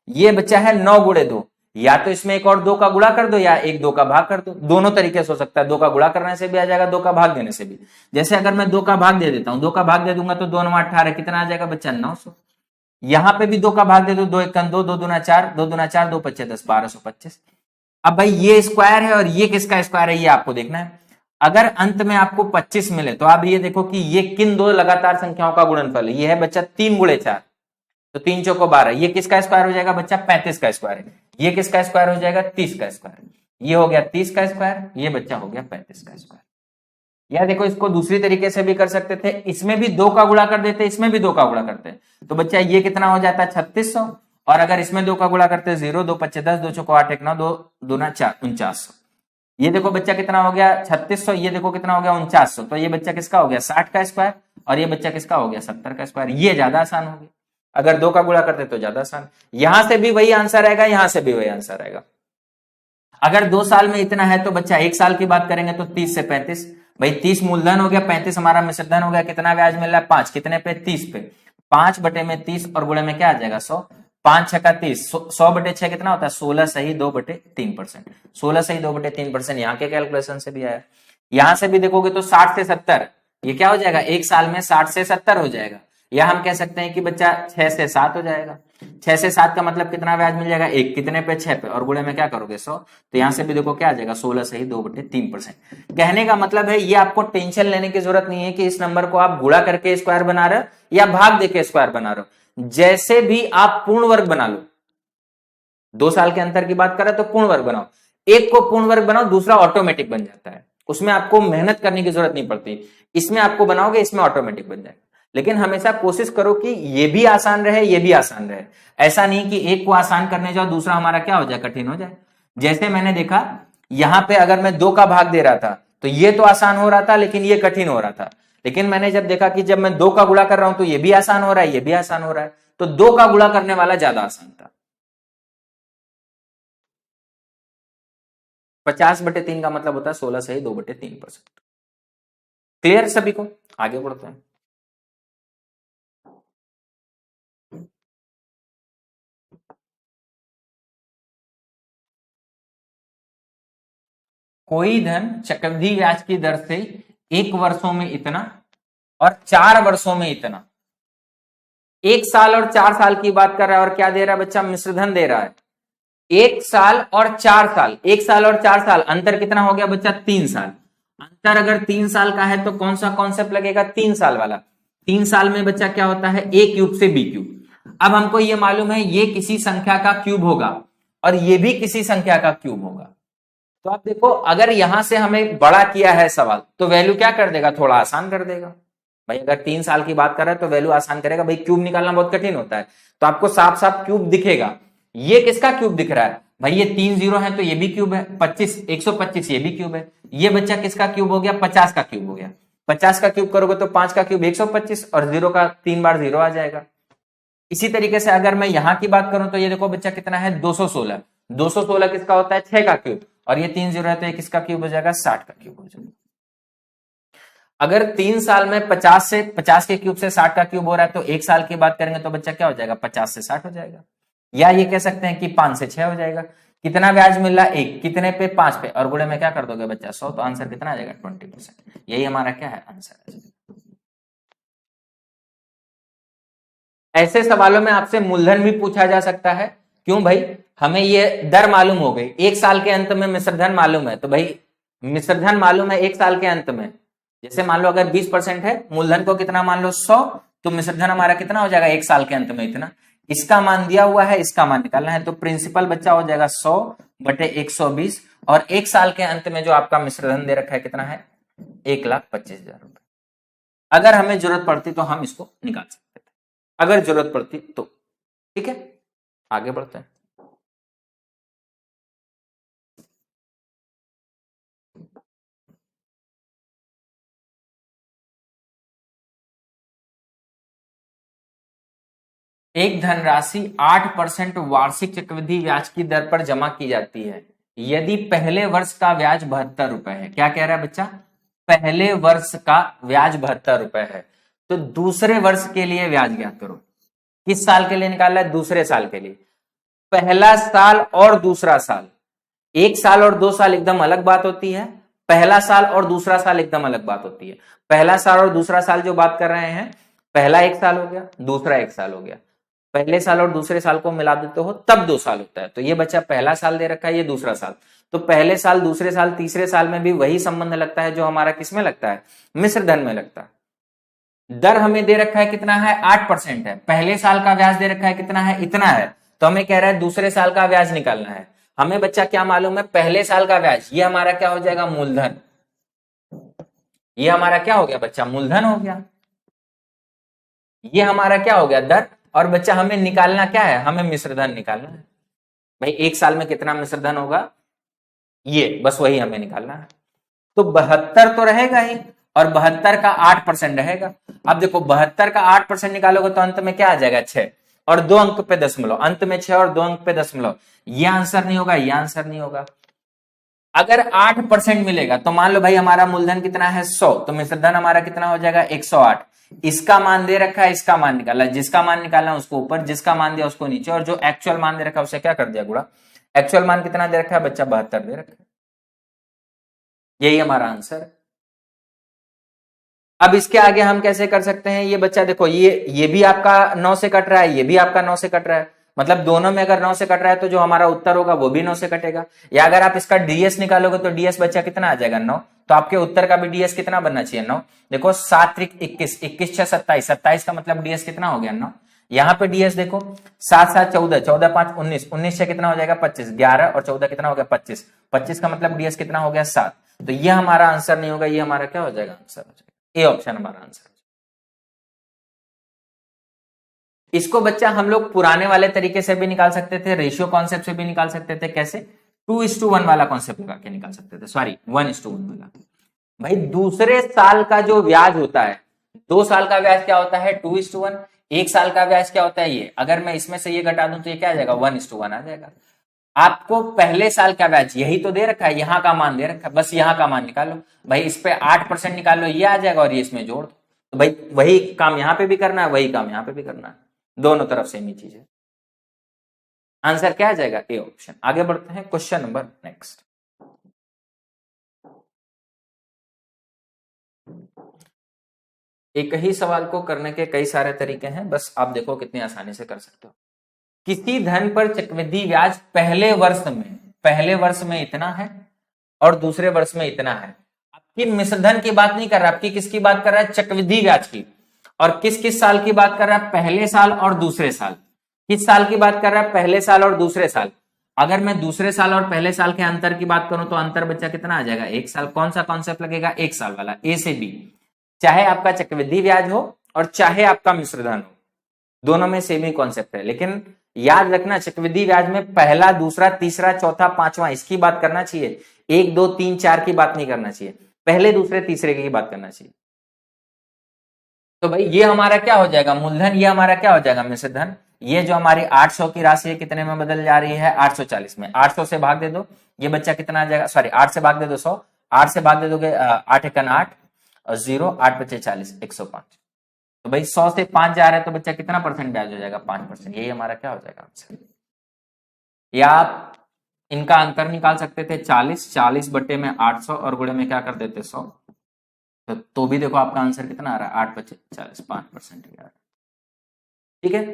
ये बच्चा है 9 गुणे 2, या तो इसमें एक और 2 का गुणा कर दो या एक 2 का भाग कर दो। दोनों तरीके से हो सकता है, 2 का गुणा करने से भी आ जाएगा, 2 का भाग देने से भी। जैसे अगर मैं 2 का भाग दे देता हूं, 2 का भाग दे दूंगा तो 2 9 18, कितना आ जाएगा बच्चा, 900। यहां पे भी 2 का भाग दे दो, 2 1 2, 2 दूना 4, 2 दूना 4, 2 5 10, 1225। अब भाई ये स्क्वायर है और ये किसका स्क्वायर है, ये आपको देखना है। अगर अंत में आपको 25 मिले तो आप ये देखो कि ये किन दो लगातार संख्याओं का गुणनफल है, ये है बच्चा 3 गुणे 4, तो 3 चौको 12, ये किसका स्क्वायर हो जाएगा बच्चा, 35 का स्क्वायर है। ये किसका स्क्वायर हो जाएगा, 30 का स्क्वायर। ये हो गया 30 का स्क्वायर, ये बच्चा हो गया 35 का स्क्वायर। या देखो इसको दूसरी तरीके से भी कर सकते थे, इसमें भी 2 का गुणा कर देते, इसमें भी 2 का गुणा करते, तो बच्चा ये कितना हो जाता है 3600। और अगर इसमें 2 का गुणा करते 0, 2 5 10, 2 चौको 8 1 9, 2 दूना 4, 4900। ये देखो बच्चा कितना हो गया 3600, ये देखो कितना हो गया 4900। तो ये बच्चा किसका हो गया 60 का स्क्वायर, और ये बच्चा किसका हो गया 70 का स्क्वायर। ये ज्यादा आसान हो गया, अगर 2 का गुणा करते तो ज्यादा आसान। यहां से भी वही आंसर आएगा, यहां से भी वही आंसर आएगा। अगर 2 साल में इतना है तो बच्चा 1 साल की बात करेंगे तो 30 से 35, भाई 30 मूलधन हो गया, 35 हमारा मिश्रधन हो गया। कितना ब्याज मिल रहा है, 5, कितने पे, 30 पे। 5 बटे में 30 और गुणे में क्या आ जाएगा 100, 5 6 का 30, 100 बटे 6 कितना होता है, 16 सही 2 बटे 3%। 16 सही 2 बटे 3% यहाँ के कैलकुलेशन से भी आया। यहां से भी देखोगे तो 60 से 70, ये क्या हो जाएगा, 1 साल में 60 से 70 हो जाएगा। या हम कह सकते हैं कि बच्चा 6 से 7 हो जाएगा। 6 से 7 का मतलब कितना ब्याज मिल जाएगा, 1, कितने पे 6 पे, और गुणे में क्या करोगे 100। तो यहां से भी देखो क्या आ जाएगा 16 सही 2 बटे 3%। कहने का मतलब है ये आपको टेंशन लेने की जरूरत नहीं है कि इस नंबर को आप गुणा करके स्क्वायर बना रहे हो या भाग देके स्क्वायर बना रहे हो। जैसे भी आप पूर्ण वर्ग बना लो, 2 साल के अंतर की बात करें तो पूर्ण वर्ग बनाओ, एक को पूर्ण वर्ग बनाओ, दूसरा ऑटोमेटिक बन जाता है, उसमें आपको मेहनत करने की जरूरत नहीं पड़ती। इसमें आपको बनाओगे, इसमें ऑटोमेटिक बन जाएगा। लेकिन हमेशा कोशिश करो कि ये भी आसान रहे, ये भी आसान रहे। ऐसा नहीं कि एक को आसान करने जाओ, दूसरा हमारा क्या हो जाए, कठिन हो जाए। जैसे मैंने देखा यहां पे अगर मैं 2 का भाग दे रहा था तो ये तो आसान हो रहा था, लेकिन ये कठिन हो रहा था। लेकिन मैंने जब देखा कि जब मैं 2 का गुणा कर रहा हूं तो ये भी आसान हो रहा है, ये भी आसान हो रहा है, तो 2 का गुणा करने वाला ज्यादा आसान था। 50 बटे 3 का मतलब होता है 16 सही 2 बटे 3%। क्लियर सभी को, आगे बढ़ते हैं। कोई धन चक्रवृद्धि ब्याज की दर से 1 वर्षों में इतना और 4 वर्षों में इतना। 1 साल और 4 साल की बात कर रहा है, और क्या दे रहा है बच्चा, मिश्रधन दे रहा है। 1 साल और 4 साल, 1 साल और 4 साल, अंतर कितना हो गया बच्चा, 3 साल। अंतर अगर 3 साल का है तो कौन सा कॉन्सेप्ट लगेगा, 3 साल वाला। 3 साल में बच्चा क्या होता है, ए क्यूब से बी क्यूब। अब हमको ये मालूम है ये किसी संख्या का क्यूब होगा और ये भी किसी संख्या का क्यूब होगा। तो आप देखो अगर यहां से हमें बड़ा किया है सवाल तो वैल्यू क्या कर देगा, थोड़ा आसान कर देगा। भाई अगर 3 साल की बात कर रहा है तो वैल्यू आसान करेगा, भाई क्यूब निकालना बहुत कठिन होता है, तो आपको साफ साफ क्यूब दिखेगा। ये किसका क्यूब दिख रहा है, भाई ये 3 जीरो है तो ये भी क्यूब है, 25 125 ये भी क्यूब है। ये बच्चा किसका क्यूब हो गया, 50 का क्यूब हो गया। 50 का क्यूब करोगे तो 5 का क्यूब 125 और 0 का 3 बार 0 आ जाएगा। इसी तरीके से अगर मैं यहां की बात करूं तो ये देखो बच्चा कितना है 216। 216 किसका होता है, 6 का क्यूब, और ये 3 0 है तो ये किसका क्यूब हो जाएगा, 60 का क्यूब हो जाएगा। अगर 3 साल में 50 के क्यूब से 60 का क्यूब हो रहा है तो 1 साल की बात करेंगे तो बच्चा क्या हो जाएगा, 50 से 60 हो जाएगा। या ये कह सकते हैं कि 5 से 6 हो जाएगा। कितना ब्याज मिल रहा है, 1, कितने पे, 5 पे, और गुणे में क्या कर दोगे बच्चा, 100, तो आंसर कितना आ जाएगा, 20%। यही हमारा क्या है, आंसर है। ऐसे सवालों में आपसे मूलधन भी पूछा जा सकता है। क्यों भाई, हमें ये दर मालूम हो गई, 1 साल के अंत में मिश्रधन मालूम है, तो भाई मिश्रधन मालूम है 1 साल के अंत में। जैसे मान लो अगर 20% है, मूलधन को कितना मान लो 100, तो मिश्रधन हमारा कितना हो जाएगा 1 साल के अंत में इतना। इसका मान दिया हुआ है, इसका मान निकालना है, तो प्रिंसिपल बच्चा हो जाएगा 100/120, और 1 साल के अंत में जो आपका मिश्रधन दे रखा है कितना है, 1,25,000 रुपए। अगर हमें जरूरत पड़ती तो हम इसको निकाल सकते थे, अगर जरूरत पड़ती तो। ठीक है, आगे बढ़ते हैं। एक धनराशि 8% वार्षिक चक्रवृद्धि ब्याज की दर पर जमा की जाती है यदि पहले वर्ष का ब्याज 72 रुपए है। क्या कह रहा है बच्चा, पहले वर्ष का ब्याज 72 रुपए है, तो दूसरे वर्ष के लिए ब्याज ज्ञात करो। किस साल के लिए निकालना है, दूसरे साल के लिए। पहला साल और दूसरा साल, 1 साल और 2 साल एकदम अलग बात होती है, पहला साल और दूसरा साल एकदम अलग बात होती है। पहला साल और दूसरा साल जो बात कर रहे हैं, पहला 1 साल हो गया, दूसरा 1 साल हो गया, पहले साल और दूसरे साल को मिला देते हो तब 2 साल होता है। तो ये बच्चा पहला साल दे रखा है, ये दूसरा साल, तो पहले साल, दूसरे साल, तीसरे साल में भी वही संबंध लगता है जो हमारा किसमें लगता है, मिश्रधन में लगता है। दर हमें दे रखा है कितना है, 8% है, पहले साल का ब्याज दे रखा है कितना है, इतना है, तो हमें कह रहा है दूसरे साल का ब्याज निकालना है। हमें बच्चा क्या मालूम है, पहले साल का ब्याज, ये हमारा क्या हो जाएगा, मूलधन। ये हमारा क्या हो गया बच्चा, मूलधन हो गया। ये हमारा क्या हो गया, दर। और बच्चा हमें निकालना क्या है, हमें मिश्रधन निकालना है। भाई 1 साल में कितना मिश्रधन होगा, ये बस वही हमें निकालना है। तो 72 तो रहेगा ही, और 72 का 8% रहेगा। अब देखो 72 का 8% निकालोगे तो अंत में क्या आ जाएगा, 6, और 2 अंक पे दशमलव, अंत में 6 और 2 अंक पे दशमलव। ये आंसर नहीं होगा, ये आंसर नहीं होगा। अगर 8% मिलेगा तो मान लो भाई हमारा मूलधन कितना है, 100, तो मिश्रधन हमारा कितना हो जाएगा, 108। इसका मान दे रखा है, इसका मान निकाला, जिसका मान निकालना है उसको ऊपर, जिसका मान दिया उसको नीचे, और जो एक्चुअल मान दे रखा है उसे क्या कर दिया, गुणा। एक्चुअल मान कितना दे रखा है बच्चा, 72 दे रखा है। यही हमारा आंसर है। अब इसके आगे हम कैसे कर सकते हैं, ये बच्चा देखो, ये भी आपका 9 से कट रहा है, ये भी आपका 9 से कट रहा है, मतलब दोनों में अगर 9 से कट रहा है तो जो हमारा उत्तर होगा वो भी 9 से कटेगा। या अगर आप इसका डीएस निकालोगे तो डीएस बच्चा कितना आ जाएगा, 9, तो आपके उत्तर का भी डीएस कितना बनना चाहिए, 9। देखो 7 त्रिक 21, 21 6 27, 27 का मतलब डीएस कितना हो गया, 9। यहाँ पे डीएस देखो 7 7 14, 14 5 19, 19 से कितना हो जाएगा 25, 11 और 14 कितना हो गया 25, 25 का मतलब डीएस कितना हो गया 7। तो ये हमारा आंसर नहीं होगा, ये हमारा क्या हो जाएगा, आंसर हो जाएगा, ए ऑप्शन हमारा आंसर। इसको बच्चा हम लोग पुराने वाले तरीके से भी निकाल सकते थे, रेशियो कॉन्सेप्ट से भी निकाल सकते थे। कैसे, 2:1 वाला कॉन्सेप्ट लगा के निकाल सकते थे, सॉरी 1:1 वाला। भाई दूसरे साल का जो ब्याज होता है, 2 साल का ब्याज क्या होता है, 2:1, 1 साल का ब्याज क्या होता है, ये। अगर मैं इसमें से ये घटा दूं तो ये क्या आ जाएगा, 1:1 आ जाएगा। आपको पहले साल का ब्याज यही तो दे रखा है, यहां का मान दे रखा है, बस यहां का मान निकालो। भाई इस पे 8% निकालो, ये आ जाएगा, और ये इसमें जोड़ दो। तो भाई वही काम यहां पे भी करना है, वही काम यहां पे भी करना है, दोनों तरफ सेम ही चीज है। आंसर क्या आ जाएगा, ए ऑप्शन। आगे बढ़ते हैं, क्वेश्चन नंबर नेक्स्ट। एक ही सवाल को करने के कई सारे तरीके हैं, बस आप देखो कितनी आसानी से कर सकते हो। किसी धन पर चक्रवृद्धि ब्याज पहले वर्ष में इतना है और दूसरे वर्ष में इतना है। आपकी मिश्रधन की बात नहीं कर रहा, आपकी किसकी बात कर रहा है, चक्रवृद्धि ब्याज की। और किस किस साल की बात कर रहा है, पहले साल और दूसरे साल। किस साल की बात कर रहा है, पहले साल और दूसरे साल। अगर मैं दूसरे साल और पहले साल के अंतर की बात करूं तो अंतर बच्चा कितना आ जाएगा, 1 साल। कौन सा कॉन्सेप्ट लगेगा, 1 साल वाला, ए से बी। चाहे आपका चक्रवृद्धि ब्याज हो और चाहे आपका मिश्रधन हो, दोनों में सेम ही कॉन्सेप्ट है। लेकिन याद रखना, चक्रवृद्धि ब्याज में पहला, दूसरा, तीसरा, चौथा, पांचवा इसकी बात करना चाहिए, 1 2 3 4 की बात नहीं करना चाहिए, पहले दूसरे तीसरे की बात करना चाहिए। तो भाई ये हमारा क्या हो जाएगा, मूलधन, ये हमारा क्या हो जाएगा, मिश्रधन। ये जो हमारी 800 की राशि है कितने में बदल जा रही है, 840 में। 800 से भाग दे दो, ये बच्चा कितना आ जाएगा, सॉरी 8 से भाग दे दो 100, 8 से भाग दे दोगे 8 एकन 8 और 0, 8 बचे 40, 105। तो भाई 100 से 5 जा रहा है तो बच्चा कितना परसेंट ब्याज हो जाएगा, 5%। यही हमारा क्या हो जाएगा आंसर। या आप इनका अंतर निकाल सकते थे 40, 40 बटे में 800 और गुणे में क्या कर देते 100, तो भी देखो आपका आंसर कितना आ रहा है, 8 बचे 40, 5% आ रहा है। ठीक है,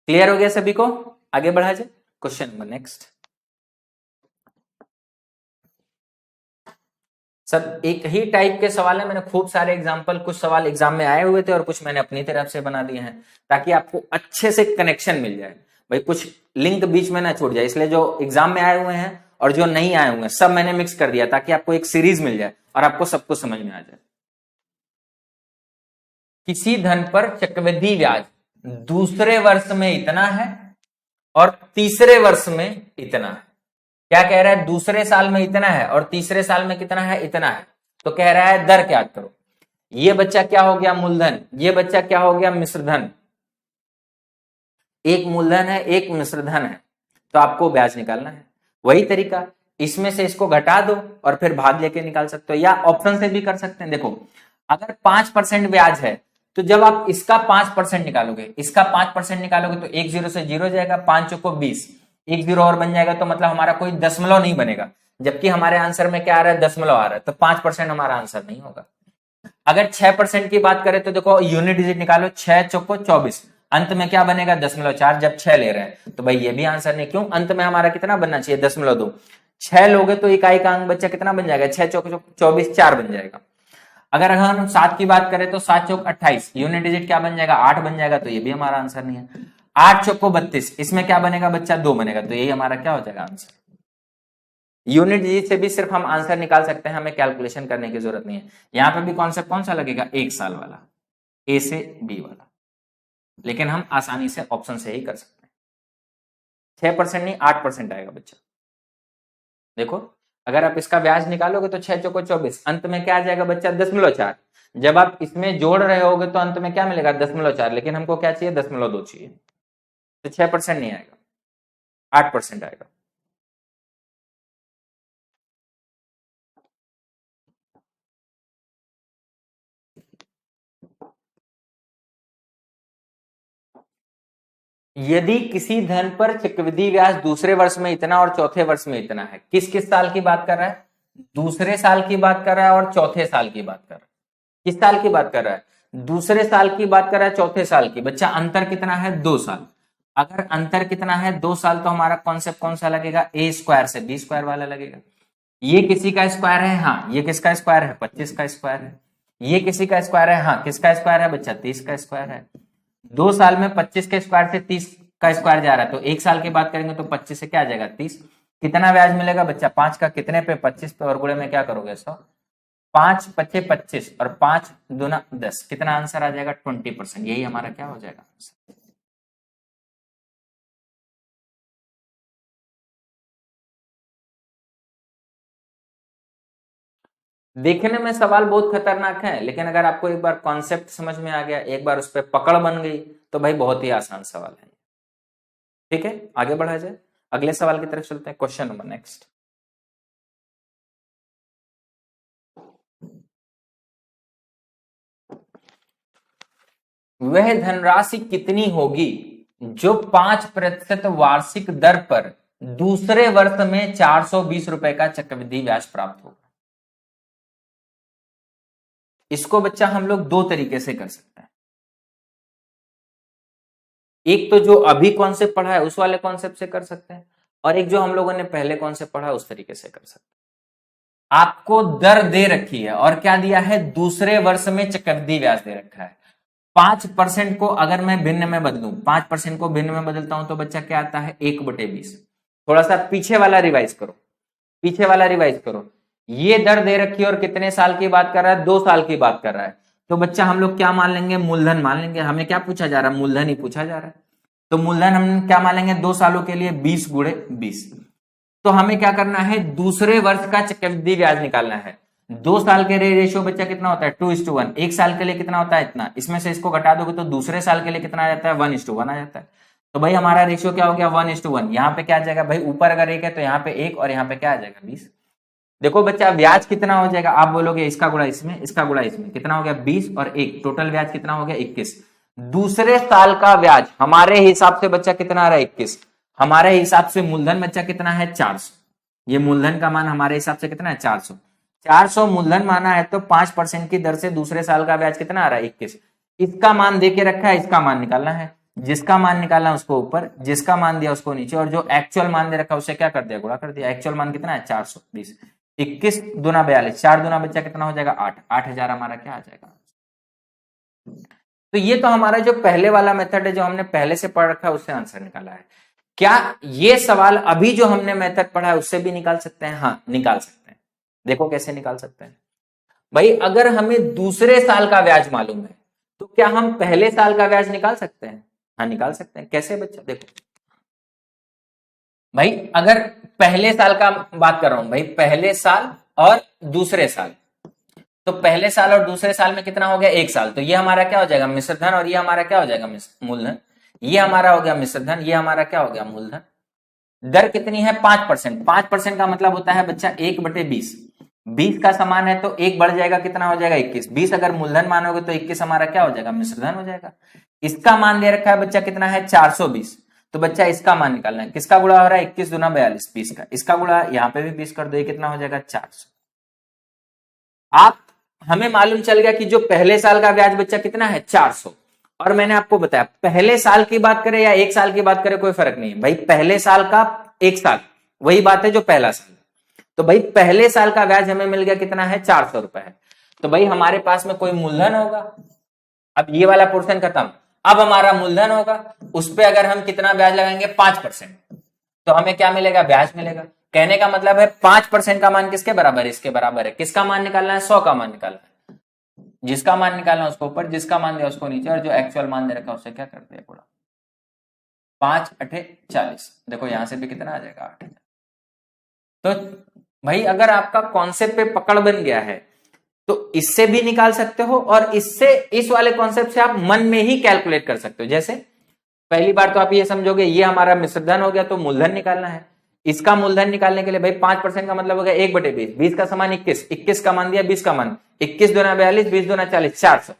क्लियर हो गया सभी को, आगे बढ़ा जाए। Question number next. सब एक ही टाइप के सवाल है, मैंने खूब सारे एग्जांपल, कुछ सवाल एग्जाम में आए हुए थे और कुछ मैंने अपनी तरफ से बना दिए हैं ताकि आपको अच्छे से कनेक्शन मिल जाए, भाई कुछ लिंक बीच में ना छूट जाए। इसलिए जो एग्जाम में आए हुए हैं और जो नहीं आए हुए हैं सब मैंने मिक्स कर दिया ताकि आपको एक सीरीज मिल जाए और आपको सब कुछ समझ में आ जाए। किसी धन पर चक्रवृद्धि ब्याज दूसरे वर्ष में इतना है और तीसरे वर्ष में इतना है। क्या कह रहा है, दूसरे साल में इतना है और तीसरे साल में कितना है, इतना है। तो कह रहा है दर क्या करो। ये बच्चा क्या हो गया, मूलधन। ये बच्चा क्या हो गया, मिश्रधन। एक मूलधन है एक मिश्रधन है, तो आपको ब्याज निकालना है। वही तरीका, इसमें से इसको घटा दो और फिर भाग लेके निकाल सकते हो, या ऑप्शन से भी कर सकते हैं। देखो अगर 5% ब्याज है तो जब आप इसका 5% निकालोगे, इसका 5% निकालोगे तो 1 0 से 0 जाएगा, 5 चौको 20, 1 0 और बन जाएगा, तो मतलब हमारा कोई दशमलव नहीं बनेगा। जबकि हमारे आंसर में क्या आ रहा है, दशमलव आ रहा है, तो 5% हमारा आंसर नहीं होगा। अगर 6% की बात करें तो देखो यूनिट डिजिट निकालो, 6 चौको 24, अंत में क्या बनेगा, 0.4, जब 6 ले रहे हैं तो भाई ये भी आंसर नहीं। क्यों, अंत में हमारा कितना बनना चाहिए, 0.2। 6 लोगे तो इकाई का अंक बच्चा कितना बन जाएगा, 6 चौको 24, 4 बन जाएगा। अगर हम 7 की बात करें तो 7 चौक 28, यूनिट डिजिट क्या बन जाएगा, 8 बन जाएगा, तो ये भी हमारा आंसर नहीं है। 8 चौको 32, इसमें क्या बनेगा बच्चा, 2 बनेगा, तो यही हमारा क्या हो जाएगा आंसर। यूनिट डिजिट से भी सिर्फ हम आंसर निकाल सकते हैं, हमें कैलकुलेशन करने की जरूरत नहीं है। यहां पर भी कॉन्सेप्ट कौन सा लगेगा, 1 साल वाला, ए से बी वाला, लेकिन हम आसानी से ऑप्शन से ही कर सकते हैं। 6% नहीं 8% आएगा बच्चा। देखो अगर आप इसका ब्याज निकालोगे तो 6 चौको 24, अंत में क्या आ जाएगा बच्चा, 0.4। जब आप इसमें जोड़ रहे होगे तो अंत में क्या मिलेगा, 0.4, लेकिन हमको क्या चाहिए, 0.2 चाहिए, तो 6% नहीं आएगा, 8% आएगा। यदि किसी धन पर चक्रवृद्धि ब्याज दूसरे वर्ष में इतना और चौथे वर्ष में इतना है, किस किस साल की बात कर रहा है, दूसरे साल की बात कर रहा है और चौथे साल की बात कर रहा है। किस साल की बात कर रहा है, दूसरे साल की बात कर रहा है, चौथे साल की। बच्चा अंतर कितना है, 2 साल। अगर अंतर कितना है, 2 साल, तो हमारा कॉन्सेप्ट कौन सा लगेगा, ए स्क्वायर से बी स्क्वायर वाला लगेगा। ये किसी का स्क्वायर है, हाँ ये किसका स्क्वायर है, 25 का स्क्वायर है। ये किसी का स्क्वायर है, हाँ किसका स्क्वायर है बच्चा, 30 का स्क्वायर है। 2 साल में 25 के स्क्वायर से 30 का स्क्वायर जा रहा है, तो 1 साल की बात करेंगे तो 25 से क्या आ जाएगा, 30। कितना ब्याज मिलेगा बच्चा, 5 का कितने पे, 25 पे, और गुणे में क्या करोगे 100। 5 पच्चे 25 और 5 दूना 10, कितना आंसर आ जाएगा, 20%। यही हमारा क्या हो जाएगा आंसर। देखने में सवाल बहुत खतरनाक है, लेकिन अगर आपको एक बार कॉन्सेप्ट समझ में आ गया, एक बार उस पर पकड़ बन गई, तो भाई बहुत ही आसान सवाल है। ठीक है, आगे बढ़ा जाए, अगले सवाल की तरफ चलते हैं। Question number next. वह धनराशि कितनी होगी जो 5% वार्षिक दर पर दूसरे वर्ष में 420 रुपए का चक्रवृद्धि ब्याज प्राप्त होगा। इसको बच्चा हम लोग 2 तरीके से कर सकते हैं। एक तो जो अभी कॉन्सेप्ट पढ़ा है उस वाले कॉन्सेप्ट से कर सकते हैं, और एक जो हम लोगों ने पहले कॉन्सेप्ट पढ़ा उस तरीके से कर सकते हैं। आपको दर दे रखी है और क्या दिया है, दूसरे वर्ष में चक्रवृद्धि ब्याज दे रखा है। 5% को अगर मैं भिन्न में बदलूं, 5% को भिन्न में बदलता हूं तो बच्चा क्या आता है, 1/20। थोड़ा सा पीछे वाला रिवाइज करो, पीछे वाला रिवाइज करो। ये दर दे रखी है और कितने साल की बात कर रहा है, 2 साल की बात कर रहा है, तो बच्चा हम लोग क्या मान लेंगे, मूलधन मान लेंगे। हमें क्या पूछा जा रहा है, मूलधन ही पूछा जा रहा है, तो मूलधन हम क्या मान लेंगे, 2 सालों के लिए 20 × 20। तो हमें क्या करना है, दूसरे वर्ष का चक्रवृद्धि ब्याज निकालना है। 2 साल के लिए रेशियो बच्चा कितना होता है 2:1, 1 साल के लिए कितना होता है इतना, इसमें से इसको घटा दोगे तो दूसरे साल के लिए कितना आ जाता है 1:1 आ जाता है। तो भाई हमारा रेशियो क्या हो गया 1:1। यहाँ पे क्या आ जाएगा भाई, ऊपर अगर 1 है तो यहाँ पे 1 और यहाँ पे क्या आ जाएगा 20। देखो बच्चा ब्याज कितना हो जाएगा, आप बोलोगे इसका गुणा इसमें, इसका गुणा इसमें, कितना हो गया 20 और 1, टोटल ब्याज कितना हो गया 21। दूसरे साल का ब्याज हमारे हिसाब से बच्चा कितना आ रहा है 21। हमारे हिसाब से मूलधन बच्चा कितना है 400। ये मूलधन का मान हमारे हिसाब से कितना है 400। 400 मूलधन माना है तो 5% की दर से दूसरे साल का ब्याज कितना आ रहा है 21। इसका मान दे के रखा है, इसका मान निकालना है, जिसका मान निकालना उसको ऊपर, जिसका मान दिया उसको नीचे, और जो एक्चुअल मान दे रखा है उसे क्या कर दिया गुणा कर दिया। एक्चुअल मान कितना है 420। 21 दूना 42, 4 दूना बच्चा कितना हो जाएगा 8, 8000 हमारा क्या आ जाएगा। तो ये तो हमारा जो पहले वाला मेथड है जो हमने पहले से पढ़ रखा है उससे आंसर निकाला है। क्या ये सवाल अभी जो हमने मेथड पढ़ा है उससे भी निकाल सकते हैं? हाँ निकाल सकते हैं। देखो कैसे निकाल सकते हैं भाई, अगर हमें दूसरे साल का ब्याज मालूम है तो क्या हम पहले साल का ब्याज निकाल सकते हैं? हाँ निकाल सकते हैं। कैसे बच्चा, देखो भाई अगर पहले साल का बात कर रहा हूं भाई, पहले साल और दूसरे साल, तो पहले साल और दूसरे साल में कितना हो गया 1 साल, तो ये हमारा क्या हो जाएगा मिश्रधन और ये हमारा क्या हो जाएगा मूलधन। ये हमारा हो गया मिश्रधन, ये हमारा क्या हो गया मूलधन। दर कितनी है 5%। 5% का मतलब होता है बच्चा 1/20। 20 का समान है तो 1 बढ़ जाएगा, कितना हो जाएगा 21। 20 अगर मूलधन मानोगे तो 21 हमारा क्या हो जाएगा मिश्रधन हो जाएगा। इसका मान दे रखा है बच्चा कितना है 420, तो बच्चा इसका मान निकालना है। किसका गुणा हो रहा है 21 दूना 42, 20 का। इसका गुणा यहाँ पे भी 20 कर दो, ये कितना हो जाएगा 400। आप हमें मालूम चल गया कि जो पहले साल का ब्याज बच्चा कितना है 400। और मैंने आपको बताया पहले साल की बात करें या 1 साल की बात करें कोई फर्क नहीं है भाई, पहले साल का 1 साल वही बात है जो पहला साल। तो भाई पहले साल का ब्याज हमें मिल गया कितना है 400 रुपए है। तो भाई हमारे पास में कोई मूलधन होगा, अब ये वाला पोर्शन खत्म, अब हमारा मूलधन होगा, उस पर अगर हम कितना ब्याज लगाएंगे 5%, तो हमें क्या मिलेगा ब्याज मिलेगा। कहने का मतलब है 5% का मान किसके बराबर है, इसके बराबर है। किसका मान निकालना है 100 का मान निकालना है, जिसका मान निकालना है उसको ऊपर, जिसका मान दिया उसको नीचे, और जो एक्चुअल मान दे रखा है उससे क्या करते हैं गुणा। 5 8 40, देखो यहां से भी कितना आ जाएगा 8000। तो भाई अगर आपका कॉन्सेप्ट पे पकड़ बन गया है तो इससे भी निकाल सकते हो, और इससे इस वाले कॉन्सेप्ट से आप मन में ही कैलकुलेट कर सकते हो। जैसे पहली बार तो आप ये समझोगे ये हमारा मिश्रधन हो गया तो मूलधन निकालना है। इसका मूलधन निकालने के लिए भाई 5% का मतलब हो गया 1/20, 20 का समान 21, 21 का मान दिया 20 का मान, 21 दूना 42, 20 दूना 40, 400।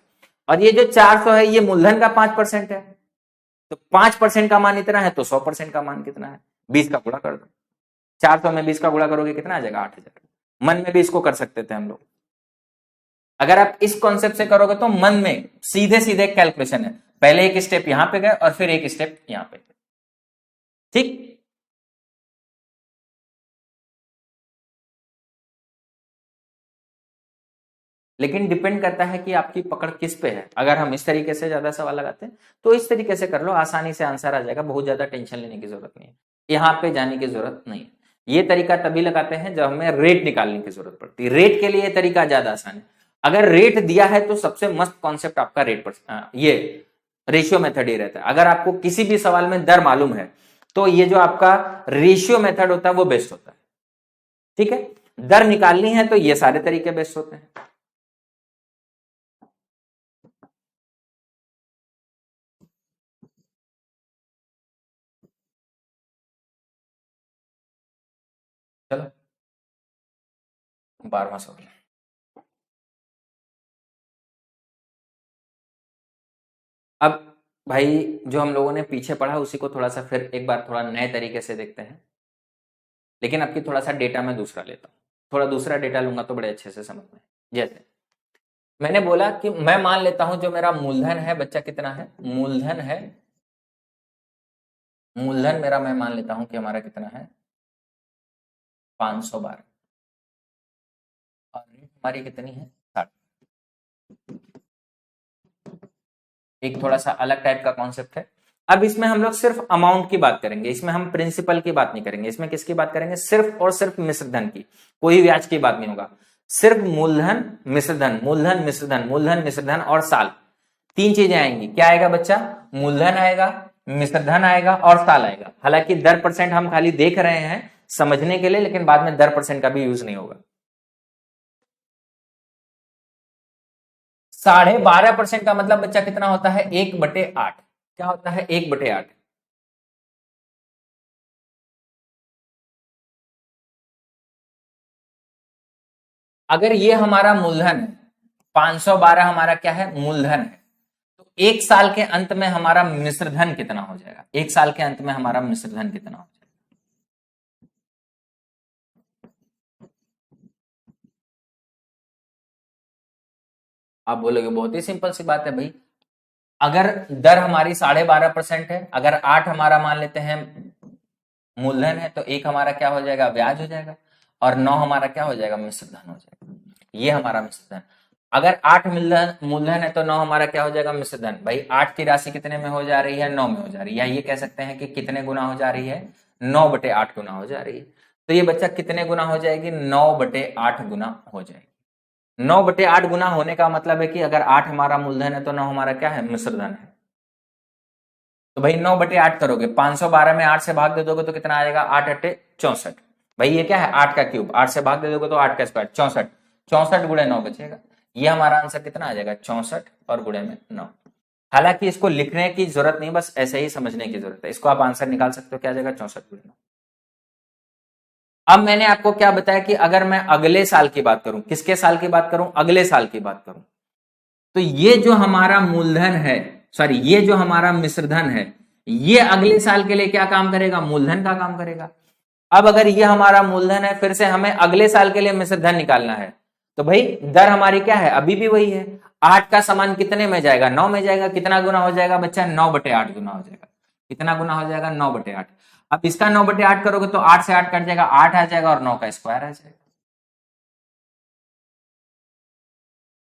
और ये जो 400 है ये मूलधन का 5% है, तो 5% का मान इतना है तो 100% का मान कितना है 20 का गुणा कर दो। 400 में 20 का गुणा करोगे कितना आ जाएगा 8000। मन में भी इसको कर सकते थे हम लोग। अगर आप इस कॉन्सेप्ट से करोगे तो मन में सीधे सीधे कैलकुलेशन है, पहले एक स्टेप यहां पे गए और फिर एक स्टेप यहां पे, ठीक। लेकिन डिपेंड करता है कि आपकी पकड़ किस पे है। अगर हम इस तरीके से ज्यादा सवाल लगाते हैं तो इस तरीके से कर लो, आसानी से आंसर आ जाएगा, बहुत ज्यादा टेंशन लेने की जरूरत नहीं है, यहाँ पे जाने की जरूरत नहीं है। ये तरीका तभी लगाते हैं जब हमें रेट निकालने की जरूरत पड़ती है, रेट के लिए ये तरीका ज्यादा आसान है। अगर रेट दिया है तो सबसे मस्त कॉन्सेप्ट आपका रेट पर ये रेशियो मेथड ही रहता है। अगर आपको किसी भी सवाल में दर मालूम है तो ये जो आपका रेशियो मेथड होता है वो बेस्ट होता है, ठीक है। दर निकालनी है तो ये सारे तरीके बेस्ट होते हैं। चलो 12वां सवाल। अब भाई जो हम लोगों ने पीछे पढ़ा उसी को थोड़ा सा फिर एक बार थोड़ा नए तरीके से देखते हैं, लेकिन आपकी थोड़ा सा डेटा मैं दूसरा लेता हूँ, थोड़ा दूसरा डेटा लूंगा तो बड़े अच्छे से समझ में। जैसे मैंने बोला कि मैं मान लेता हूं जो मेरा मूलधन है बच्चा कितना है, मूलधन है, मूलधन मेरा मैं मान लेता हूं कि हमारा कितना है 512, और रेट हमारी कितनी है 60। एक थोड़ा सा अलग टाइप का कॉन्सेप्ट है। अब इसमें हम लोग सिर्फ अमाउंट की बात करेंगे, इसमें हम प्रिंसिपल की बात नहीं करेंगे। इसमें किसकी बात करेंगे, सिर्फ और सिर्फ मिश्रधन की, कोई ब्याज की बात नहीं होगा। सिर्फ मूलधन मिश्रधन, मूलधन मिश्रधन, मूलधन मिश्रधन और साल, तीन चीजें आएंगी। क्या आएगा बच्चा, मूलधन आएगा, मिश्रधन आएगा और साल आएगा। हालांकि दर परसेंट हम खाली देख रहे हैं समझने के लिए, लेकिन बाद में दर परसेंट का भी यूज नहीं होगा। 12.5% का मतलब बच्चा कितना होता है? 1/8। क्या होता है? 1/8। अगर ये हमारा मूलधन है, 512 हमारा क्या है? मूलधन है। तो एक साल के अंत में हमारा मिश्रधन कितना हो जाएगा? एक साल के अंत में हमारा मिश्रधन कितना हो जाएगा? आप बोलोगे बहुत ही सिंपल सी बात है भाई। अगर दर हमारी 12.5% है, अगर 8 हमारा मान लेते हैं मूलधन है, तो 1 हमारा क्या हो जाएगा? ब्याज हो जाएगा। और 9 हमारा क्या हो जाएगा? मिश्रधन हो जाएगा। ये हमारा मिश्रधन। अगर 8 मूलधन है तो 9 हमारा क्या हो जाएगा? मिश्रधन। भाई 8 की राशि कितने में हो जा रही है? 9 में हो जा रही है। या ये कह सकते हैं कि कितने गुना हो जा रही है? 9/8 गुना हो जा रही है। तो ये बच्चा कितने गुना हो जाएगी? 9/8 गुना हो जाएगी। 9/8 गुना होने का मतलब है कि अगर 8 हमारा मूलधन है तो 9 हमारा क्या है? मिश्रधन है। तो भाई 9/8 करोगे, 512 में 8 से भाग दे दोगे तो कितना आएगा? 8×8 = 64। भाई ये क्या है? 8 का क्यूब। 8 से भाग दे दोगे तो 8 का स्क्वायर, 64। 64 गुणे 9 बचेगा। ये हमारा आंसर कितना आ जाएगा? 64 और गुणे में 9। हालांकि इसको लिखने की जरूरत नहीं, बस ऐसे ही समझने की जरूरत है। इसको आप आंसर निकाल सकते हो, क्या आ जाएगा? 64 गुणे 9। अब मैंने आपको क्या बताया कि अगर मैं अगले साल की बात करूं, किसके साल की बात करूं? अगले साल की बात करूं, तो ये जो हमारा मूलधन है, सॉरी ये जो हमारा मिश्रधन है, ये अगले साल के लिए क्या काम करेगा? मूलधन का काम करेगा। अब अगर ये हमारा मूलधन है, फिर से हमें अगले साल के लिए मिश्रधन निकालना है, तो भाई दर हमारी क्या है? अभी भी वही है। 8 का समान कितने में जाएगा? 9 में जाएगा। कितना गुना हो जाएगा बच्चा? 9/8 गुना हो जाएगा। कितना गुना हो जाएगा? 9/8। अब इसका 9/8 करोगे तो 8 से 8 कट जाएगा, 8 आ जाएगा और 9 का स्क्वायर आ जाएगा।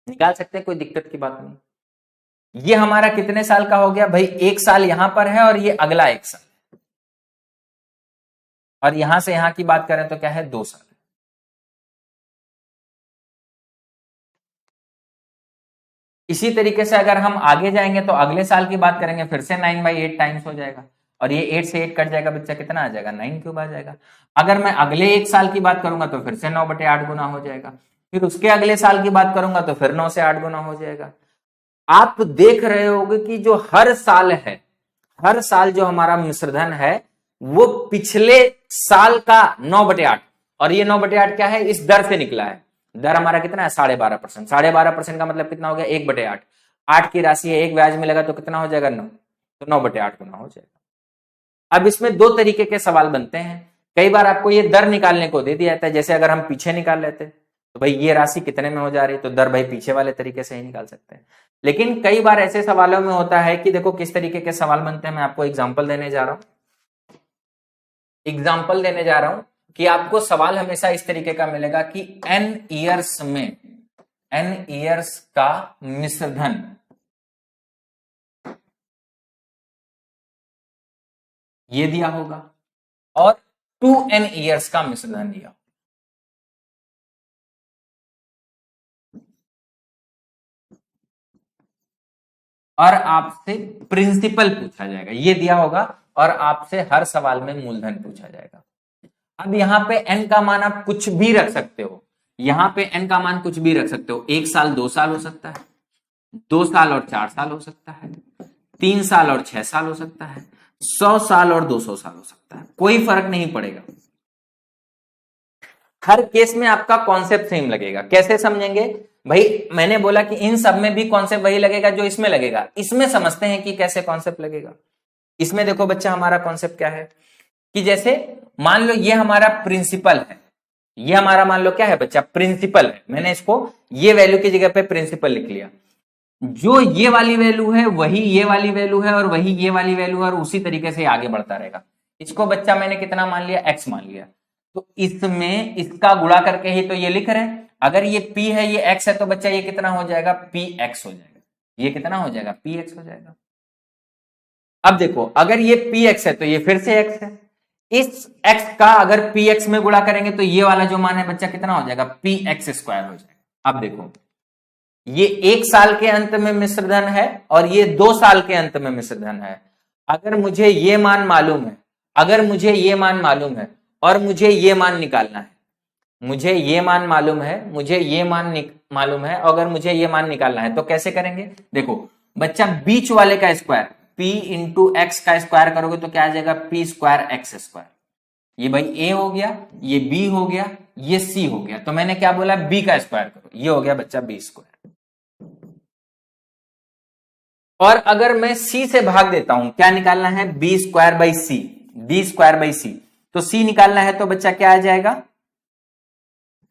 निकाल सकते हैं, कोई दिक्कत की बात नहीं। ये हमारा कितने साल का हो गया भाई? 1 साल यहां पर है और ये अगला 1 साल, और यहां से यहां की बात करें तो क्या है? 2 साल। इसी तरीके से अगर हम आगे जाएंगे तो अगले साल की बात करेंगे, फिर से 9/8 टाइम्स हो जाएगा, और ये 8 से 8 कट जाएगा बच्चा, कितना आ जाएगा? 9³ आ जाएगा। अगर मैं अगले 1 साल की बात करूंगा तो फिर से 9/8 गुना हो जाएगा। फिर उसके अगले साल की बात करूंगा तो फिर 9 से 8 गुना हो जाएगा। आप देख रहे होगे कि जो हर साल है, हर साल जो हमारा मिश्रधन है वो पिछले साल का 9/8, और ये 9/8 क्या है? इस दर से निकला है। दर हमारा कितना है? 12.5%। 12.5% का मतलब कितना हो गया? 1/8। 8 की राशि है, 1 ब्याज मिलेगा तो कितना हो जाएगा? 9। तो 9/8 गुना हो जाएगा। अब इसमें 2 तरीके के सवाल बनते हैं। कई बार आपको ये दर निकालने को दे दिया जाता है, जैसे अगर हम पीछे निकाल लेते तो भाई ये राशि कितने में हो जा रही है, तो दर भाई पीछे वाले तरीके से ही निकाल सकते हैं। लेकिन कई बार ऐसे सवालों में होता है कि देखो किस तरीके के सवाल बनते हैं। मैं आपको एग्जाम्पल देने जा रहा हूं, कि आपको सवाल हमेशा इस तरीके का मिलेगा कि n ईयर्स में, n ईयर्स का मिश्रधन, ये दिया होगा, और 2n ईयर्स का मिश्रधन दिया। और आपसे प्रिंसिपल पूछा जाएगा, ये दिया होगा, और आपसे हर सवाल में मूलधन पूछा जाएगा। अब यहां पे n का मान आप कुछ भी रख सकते हो, यहां पे n का मान कुछ भी रख सकते हो। 1 साल 2 साल हो सकता है, 2 साल और 4 साल हो सकता है, 3 साल और 6 साल हो सकता है, 100 साल और 200 साल हो सकता है, कोई फर्क नहीं पड़ेगा। हर केस में आपका कॉन्सेप्ट सेम लगेगा। कैसे समझेंगे भाई? मैंने बोला कि इन सब में भी कॉन्सेप्ट वही लगेगा जो इसमें लगेगा। इसमें समझते हैं कि कैसे कॉन्सेप्ट लगेगा। इसमें देखो बच्चा, हमारा कॉन्सेप्ट क्या है कि जैसे मान लो ये हमारा प्रिंसिपल है, ये हमारा मान लो क्या है बच्चा? प्रिंसिपल है। मैंने इसको ये वैल्यू की जगह पे प्रिंसिपल लिख लिया। जो ये वाली वैल्यू है वही ये वाली वैल्यू है, और वही ये वाली वैल्यू है, और उसी तरीके से आगे बढ़ता रहेगा। इसको बच्चा मैंने कितना मान लिया? x मान लिया। तो इसमें इसका गुणा करके ही तो ये लिख रहे हैं। अगर ये p है, ये x है, तो बच्चा ये कितना हो जाएगा? px हो जाएगा। ये कितना हो जाएगा? px हो जाएगा। अब देखो, अगर ये px है तो ये फिर से x है। इस x का अगर px में गुणा करेंगे तो ये वाला जो मान है बच्चा कितना हो जाएगा? px² हो जाएगा। अब देखो, ये 1 साल के अंत में मिश्रधन है और ये 2 साल के अंत में मिश्रधन है। अगर मुझे ये मान मालूम है, अगर मुझे ये मान मालूम है और मुझे ये मान निकालना है, मुझे ये मान मालूम है, मुझे ये मान मालूम है, अगर मुझे ये मान निकालना है तो कैसे करेंगे? देखो बच्चा, बीच वाले का स्क्वायर p इंटू एक्स का स्क्वायर करोगे तो क्या आ जाएगा? p square x square. ये भाई a हो गया, ये b हो गया, ये c हो गया। तो मैंने क्या बोला? b का स्क्वायर करो, ये हो गया बच्चा b स्क्वायर। और अगर मैं c से भाग देता हूं, क्या निकालना है? b square by C, b square by C. तो c निकालना है तो बच्चा क्या आ जाएगा?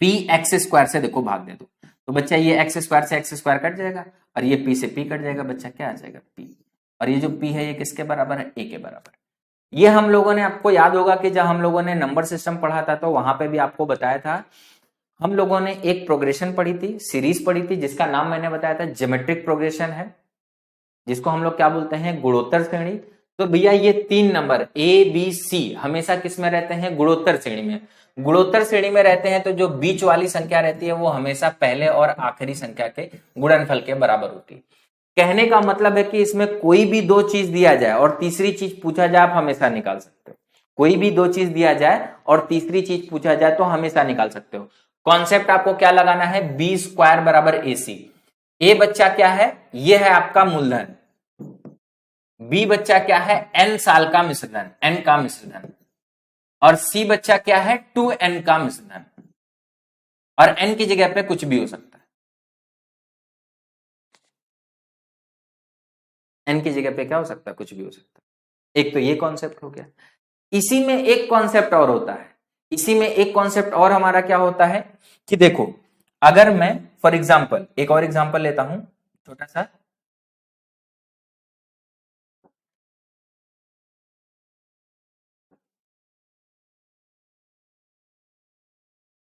p एक्स स्क्वायर से देखो भाग दे दो तो बच्चा ये एक्स स्क्वायर से एक्स स्क्वायर कट जाएगा और ये p से p कट जाएगा। बच्चा क्या आ जाएगा? p। और ये जो p है ये किसके बराबर है? a के बराबर। ये हम लोगों ने, आपको याद होगा कि जब हम लोगों ने नंबर सिस्टम पढ़ा था तो वहां पे भी आपको बताया था, हम लोगों ने एक प्रोग्रेशन पढ़ी थी, सीरीज पढ़ी थी, जिसका नाम मैंने बताया था ज्योमेट्रिक प्रोग्रेशन है, जिसको हम लोग क्या बोलते हैं? गुणोत्तर श्रेणी। तो भैया ये 3 नंबर ए बी सी हमेशा किस में रहते हैं? गुणोत्तर श्रेणी में। गुणोत्तर श्रेणी में रहते हैं तो जो बीच वाली संख्या रहती है वो हमेशा पहले और आखिरी संख्या के गुणनफल के बराबर होती है। कहने का मतलब है कि इसमें कोई भी 2 चीज दिया जाए और तीसरी चीज पूछा जाए, आप हमेशा निकाल सकते हो। कोई भी 2 चीज दिया जाए और तीसरी चीज पूछा जाए तो हमेशा निकाल सकते हो। कॉन्सेप्ट आपको क्या लगाना है? बी स्क्वायर बराबर ए सी। ए बच्चा क्या है? ये है आपका मूलधन। बी बच्चा क्या है? n साल का मिश्रधन, n का मिश्रधन। और सी बच्चा क्या है? 2n का मिश्रधन। और n की जगह पे कुछ भी हो सकता है। n की जगह पे क्या हो सकता है? कुछ भी हो सकता है। एक तो ये कॉन्सेप्ट हो गया। इसी में एक कॉन्सेप्ट और होता है, इसी में एक कॉन्सेप्ट और हमारा क्या होता है कि देखो, अगर मैं फॉर एग्जाम्पल एक और एग्जाम्पल लेता हूं छोटा सा।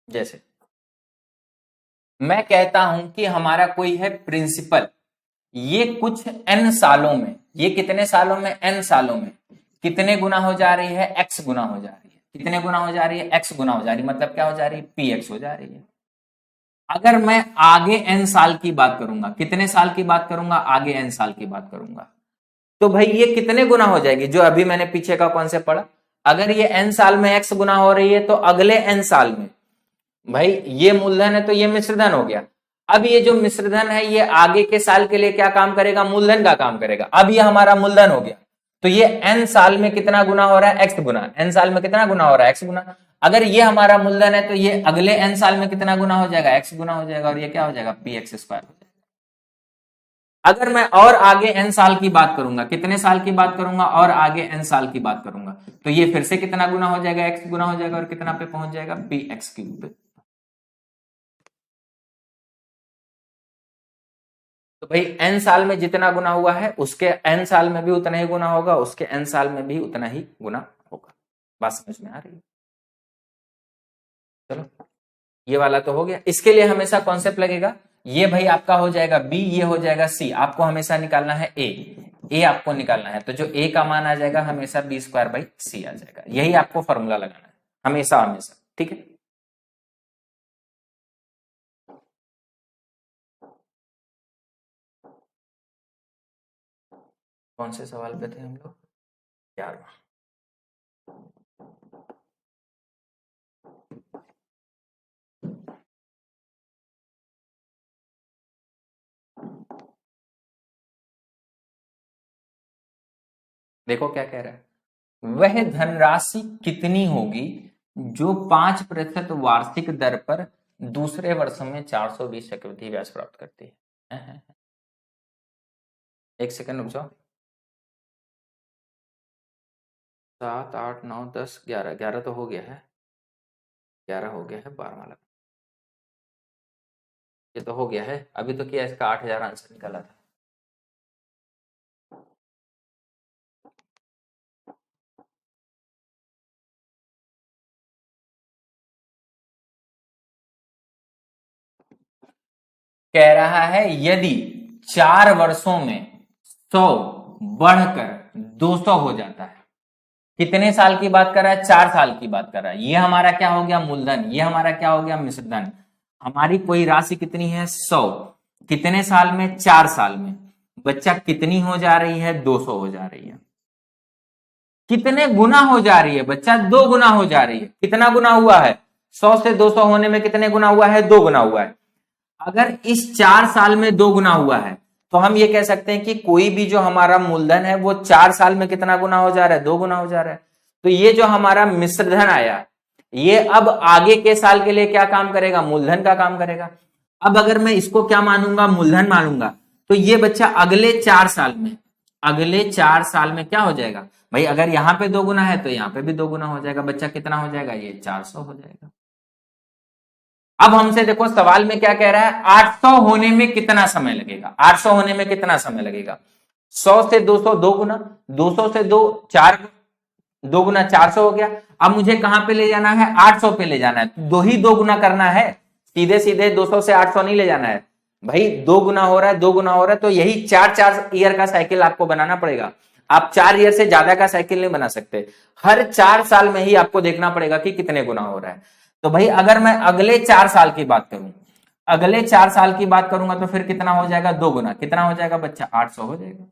जैसे मैं कहता हूं कि हमारा कोई है प्रिंसिपल, ये कुछ n सालों में, ये कितने सालों में? n सालों में कितने गुना हो जा रही है? x गुना हो जा रही है। कितने गुना हो जा रही है? x गुना हो जा रही है। मतलब क्या हो जा रही है? px हो जा रही है। अगर मैं आगे n साल की बात करूंगा, कितने साल की बात करूंगा? आगे n साल की बात करूंगा, तो भाई ये कितने गुना हो जाएगी? जो अभी मैंने पीछे का कॉन्सेप्ट पढ़ा, अगर ये n साल में x गुना हो रही है तो अगले n साल में, भाई ये मूलधन है तो ये मिश्रधन हो गया। अब ये जो मिश्रधन है ये आगे के साल के लिए क्या काम करेगा? मूलधन का काम करेगा। अब ये हमारा मूलधन हो गया तो ये n साल में कितना गुना हो रहा है? x गुना। n साल में कितना गुना हो रहा है? x गुना। अगर ये हमारा मूलधन है तो ये अगले n साल में कितना गुना हो जाएगा? x गुना हो जाएगा। और ये क्या हो जाएगा? px स्क्वायर हो जाएगा। अगर मैं और आगे n साल की बात करूंगा, कितने साल की बात करूंगा? और आगे n साल की बात करूंगा तो ये फिर से कितना गुना हो जाएगा? x गुना हो जाएगा। और कितना पे पहुंच जाएगा? px क्यूब पे। तो भाई n साल में जितना गुना हुआ है उसके n साल में भी उतना ही गुना होगा, उसके n साल में भी उतना ही गुना होगा। बात समझ में आ रही है? चलो ये वाला तो हो गया। इसके लिए हमेशा कॉन्सेप्ट लगेगा, ये भाई आपका हो जाएगा b, ये हो जाएगा c। आपको हमेशा निकालना है a आपको निकालना है, तो जो a का मान आ जाएगा हमेशा b स्क्वायर बाई सी आ जाएगा। यही आपको फॉर्मूला लगाना है हमेशा हमेशा, ठीक है। कौन से सवाल पे थे हम लोग? 11वां। देखो क्या कह रहा है, वह धनराशि कितनी होगी जो 5% वार्षिक दर पर दूसरे वर्ष में 420 चक्रवृद्धि ब्याज प्राप्त करती है। एक सेकंड रुक जाओ। 7 8 9 10 11, 11 तो हो गया है, 11 हो गया है। 12वां लगा, ये तो हो गया है। अभी तो क्या इसका 8000 आंसर निकाला था। कह रहा है यदि 4 वर्षों में 100 बढ़कर 200 हो जाता है। कितने साल की बात कर रहा है? 4 साल की बात कर रहा है। ये हमारा क्या हो गया? मूलधन। ये हमारा क्या हो गया? मिश्रधन। हमारी कोई राशि कितनी है? 100। कितने साल में? 4 साल में। बच्चा कितनी हो जा रही है? 200 हो जा रही है। कितने गुना हो जा रही है? बच्चा 2 गुना हो जा रही है। कितना गुना हुआ है? 100 से 200 होने में कितने गुना हुआ है? 2 गुना हुआ है। अगर इस 4 साल में 2 गुना हुआ है तो हम ये कह सकते हैं कि कोई भी जो हमारा मूलधन है वो 4 साल में कितना गुना हो जा रहा है? 2 गुना हो जा रहा है। तो ये जो हमारा मिश्र धन आया, ये अब आगे के साल के लिए क्या काम करेगा? मूलधन का काम करेगा। अब अगर मैं इसको क्या मानूंगा? मूलधन मानूंगा, तो ये बच्चा अगले 4 साल में, अगले 4 साल में क्या हो जाएगा भाई? अगर यहां पे 2 गुना है तो यहां पे भी 2 गुना हो जाएगा। बच्चा कितना हो जाएगा? ये 400 हो जाएगा। अब हमसे देखो सवाल में क्या कह रहा है? 800 होने में कितना समय लगेगा? 800 होने में कितना समय लगेगा? 100 से 200 2 गुना, 200 से 2 4, 2 गुना 400 हो गया। अब मुझे कहां पे ले जाना है? 800 पे ले जाना है। दो ही 2 गुना करना है, सीधे सीधे 200 से 800 नहीं ले जाना है भाई। 2 गुना हो रहा है, 2 गुना हो रहा है, तो यही 4 ईयर का साइकिल आपको बनाना पड़ेगा। आप 4 ईयर से ज्यादा का साइकिल नहीं बना सकते। हर 4 साल में ही आपको देखना पड़ेगा कि कितने गुना हो रहा है। तो भाई अगर मैं अगले 4 साल की बात करूं, अगले 4 साल की बात करूंगा तो फिर कितना हो जाएगा? 2 गुना। कितना हो जाएगा बच्चा? 800 हो जाएगा।